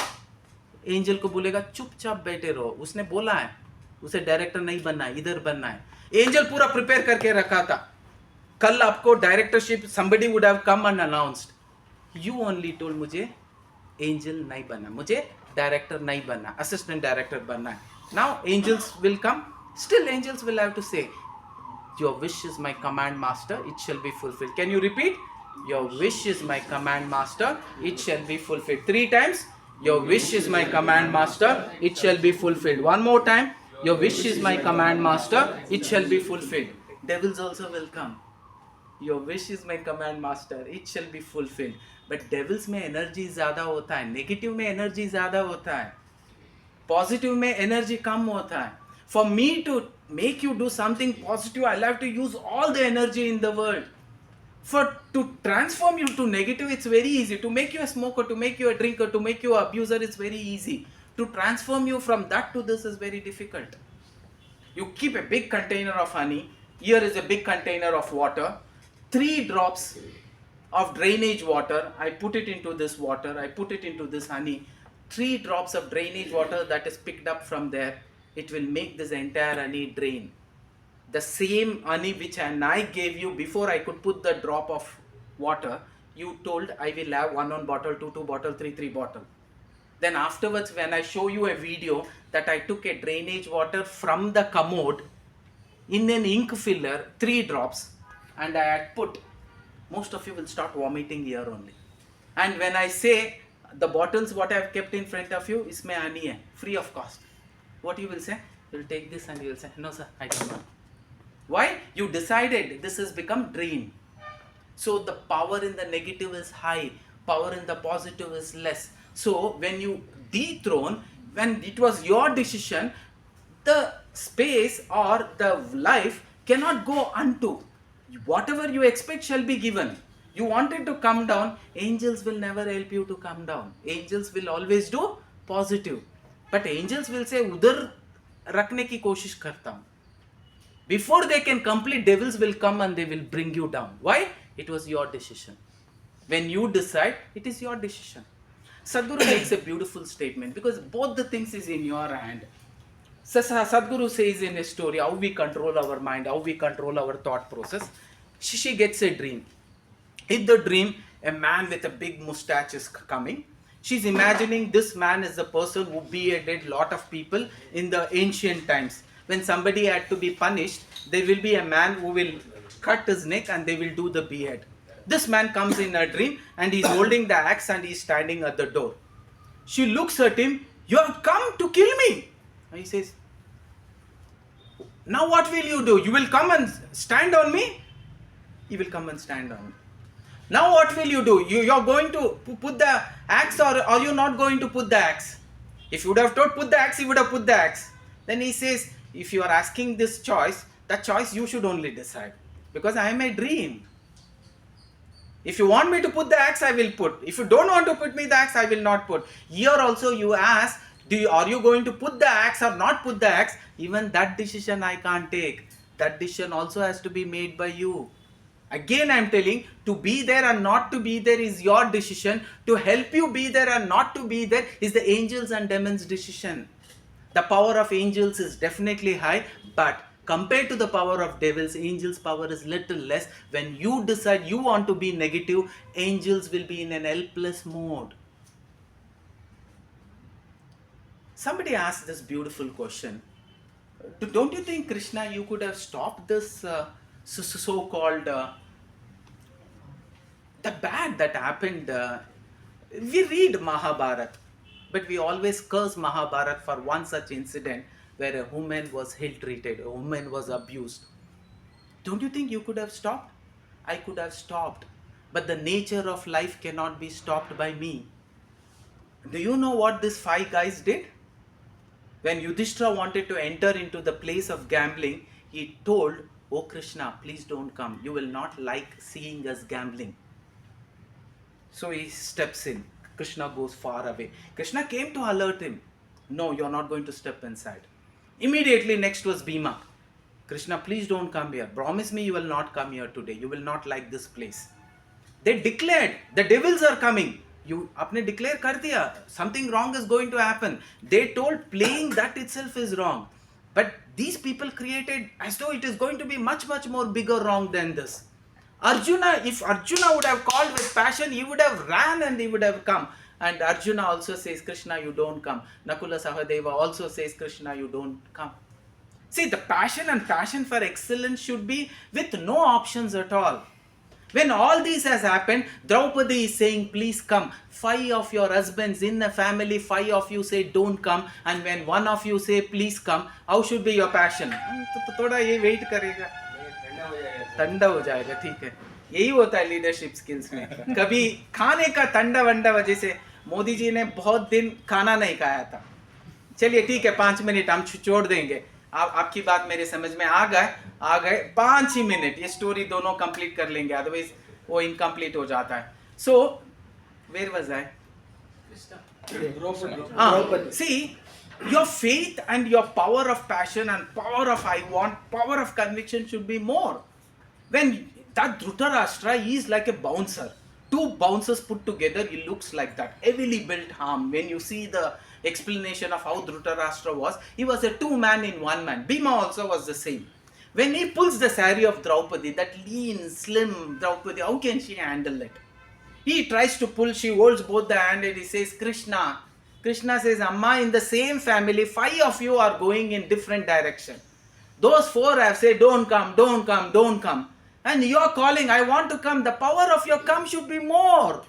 एंजल को बोलेगा चुपचाप बैठे रहो. उसने बोला है उसे डायरेक्टर नहीं बनना है, इधर बनना है. एंजल पूरा प्रिपेयर करके रखा था. कल आपको directorship somebody would have come and announced. You only told मुझे एंजल नहीं बनना, मुझे डायरेक्टर नहीं बनना, असिस्टेंट डायरेक्टर बनना है. Now angels will come. Still angels will have to say, your wish is my command, master, it shall be fulfilled. Can you repeat? Your wish is my command, master, it shall be fulfilled. 3 times. Your wish is my command, master, it shall be fulfilled. One more time. Your wish is my command, master, it shall be fulfilled. Devils also will come. Your wish is my command, master, it shall be fulfilled. But devils में energy ज़्यादा होता है, negative में energy ज़्यादा होता है, positive में energy कम होता है. For me to make you do something positive, I'll have to use all the energy in the world. To transform you to negative, it's very easy. To make you a smoker, to make you a drinker, to make you an abuser, it's very easy. To transform you from that to this is very difficult. You keep a big container of honey. Here is a big container of water. 3 drops of drainage water. I put it into this water. I put it into this honey. 3 drops of drainage water that is picked up from there. It will make this entire honey drain. The same honey which I gave you before I could put the drop of water, you told I will have 1 bottle, 2 bottle, 3 bottle. Then afterwards when I show you a video that I took a drainage water from the commode in an ink filler, 3 drops, and I had put, most of you will start vomiting here only. And when I say the bottles what I have kept in front of you, isme honey hai, free of cost. What you will say? You will take this and you will say, no sir, I don't know. Why? You decided this has become dream. So the power in the negative is high, power in the positive is less. So when you dethrone, when it was your decision, the space or the life cannot go unto. Whatever you expect shall be given. You wanted to come down, angels will never help you to come down. Angels will always do positive. But angels will say, udhar rakne ki koshish karta hu. Before they can complete, devils will come and they will bring you down. Why? It was your decision. When you decide, it is your decision. Sadhguru makes a beautiful statement because both the things is in your hand. Sadhguru says in a story how we control our mind, how we control our thought process. She gets a dream. In the dream, a man with a big mustache is coming. She's imagining this man is the person who beheaded lot of people in the ancient times. When somebody had to be punished, there will be a man who will cut his neck and they will do the behead. This man comes in a dream and he's holding the axe and he's standing at the door. She looks at him, you have come to kill me. And he says, now what will you do? You will come and stand on me? He will come and stand on me. Now what will you do? You are going to put the axe or are you not going to put the axe? If you would have told put the axe, he would have put the axe. Then he says, if you are asking this choice, that choice you should only decide. Because I am a dream. If you want me to put the axe, I will put. If you don't want to put me the axe, I will not put. Here also you ask, are you going to put the axe or not put the axe? Even that decision I can't take. That decision also has to be made by you. Again I am telling, to be there and not to be there is your decision. To help you be there and not to be there is the angels and demons' decision. The power of angels is definitely high, but compared to the power of devils, angels' power is little less. When you decide you want to be negative, angels will be in an helpless mode. Somebody asked this beautiful question. Don't you think, Krishna, you could have stopped this so-called The bad that happened, we read Mahabharata, but we always curse Mahabharata for one such incident where a woman was ill-treated, a woman was abused. Don't you think you could have stopped? I could have stopped. But the nature of life cannot be stopped by me. Do you know what these 5 guys did? When Yudhishthira wanted to enter into the place of gambling, he told, "Oh Krishna, please don't come. You will not like seeing us gambling." So he steps in. Krishna goes far away. Krishna came to alert him. "No, you're not going to step inside." Immediately next was Bhima. "Krishna, please don't come here. Promise me you will not come here today. You will not like this place." They declared, the devils are coming. You apne declare kar diya. Something wrong is going to happen. They told playing that itself is wrong. But these people created as though it is going to be much more bigger wrong than this. Arjuna, if Arjuna would have called with passion, he would have ran and he would have come. And Arjuna also says, "Krishna, you don't come." Nakula Sahadeva also says, "Krishna, you don't come." See, the passion for excellence should be with no options at all. When all this has happened, Draupadi is saying, "Please come." 5 of your husbands in a family, 5 of you say don't come, and when 1 of you say please come, how should be your passion? थोड़ा ये wait करेगा, ठंडा हो जाएगा, ठीक है. यही होता है लीडरशिप स्किल्स में. कभी खाने का ठंडा वंडा वजह से मोदी जी ने बहुत दिन खाना नहीं खाया था. चलिए ठीक है, 5 मिनट हम छोड़ देंगे. आपकी बात मेरे समझ में आ गए 5 ही मिनट, ये स्टोरी दोनों कंप्लीट कर लेंगे, अदरवाइज वो इनकम्प्लीट हो जाता है. So where was I? See, your faith and your power of passion and power of I want, power of conviction should be more. When that Dhritarashtra is like a bouncer, 2 bouncers put together, he looks like that, heavily built arm. When you see the explanation of how Dhritarashtra was, he was a 2 man in 1 man. Bhima also was the same. When he pulls the saree of Draupadi, that lean, slim Draupadi, how can she handle it? He tries to pull, she holds both the hand and he says, "Krishna." Krishna says, "Amma, in the same family, 5 of you are going in different direction. Those 4 have said, don't come, don't come, don't come. And you are calling, I want to come. The power of your come should be more."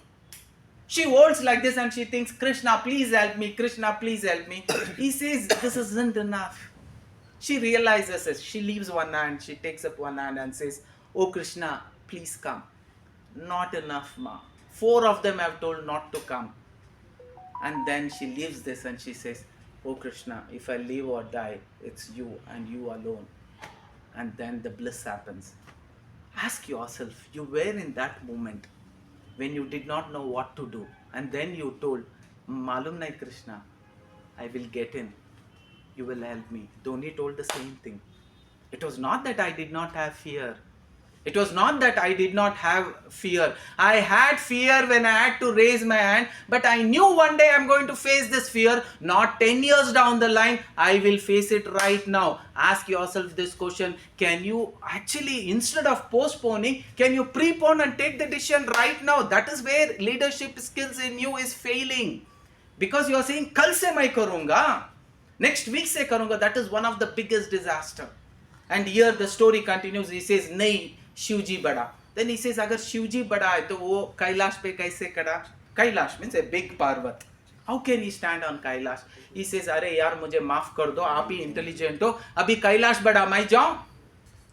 She holds like this and she thinks, "Krishna, please help me. Krishna, please help me." He says, "This isn't enough." She realizes it. She leaves one hand, she takes up one hand and says, "Oh Krishna, please come." "Not enough, ma. 4 of them have told not to come." And then she leaves this and she says, "Oh Krishna, if I live or die, it's you and you alone." And then the bliss happens. Ask yourself, you were in that moment when you did not know what to do, and then you told, "Malum nahi Krishna, I will get in. You will help me." Dhoni told the same thing. It was not that I did not have fear. It was not that I did not have fear. I had fear when I had to raise my hand, but I knew one day I'm going to face this fear, not 10 years down the line. I will face it right now. Ask yourself this question: can you actually, instead of postponing, can you prepone and take the decision right now? That is where leadership skills in you is failing. Because you are saying, "Kal se main karunga, next week se karunga." That is one of the biggest disaster. And here the story continues. He says, "Nahi, Shivji बड़ा." Then he says, "अगर शिवजी बड़ा है तो वो कैलाश पे कैसे खड़ा?" Kailash means a big पर्वत. How can he stand on Kailash? He says, "अरे यार मुझे माफ कर दो, आप ही इंटेलिजेंट हो, अभी कैलाश बड़ा मैं जाऊं?"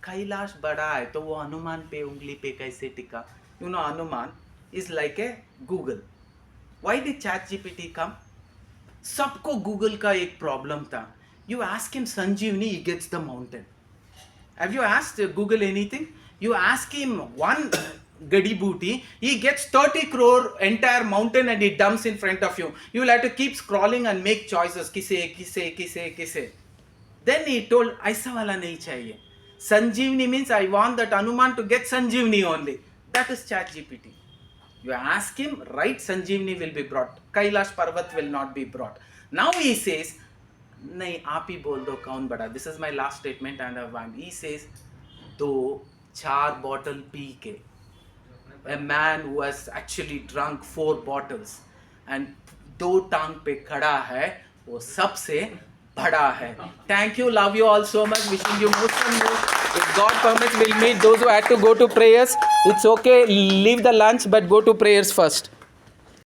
कैलाश बड़ा है तो वो हनुमान पे उंगली पे कैसे टिका? You know, Hanuman is like a Google. Why did ChatGPT come? सबको गूगल का एक प्रॉब्लम था. You ask him Sanjeevani, he gets the mountain. Have you asked Google anything? You ask him one gadi booty, he gets 30 crore entire mountain and he dumps in front of you. You will have to keep scrolling and make choices. Kise. Then he told, "Aisa wala nahi chahiye." Sanjeevani means I want that Hanuman to get Sanjeevani only. That is ChatGPT. You ask him, right, Sanjeevani will be brought. Kailash Parvat will not be brought. Now he says, "Nahi, aap hi bol do kaun bada." This is my last statement and I want. He says, 4 bottle P के, a man who has actually drunk 4 bottles and 2 टांग पे खड़ा है, वो सबसे बड़ा है. Thank you, love you all so much, wishing you most and most If God permits, we'll meet those who had to go to prayers. It's okay, leave the lunch, but go to prayers first.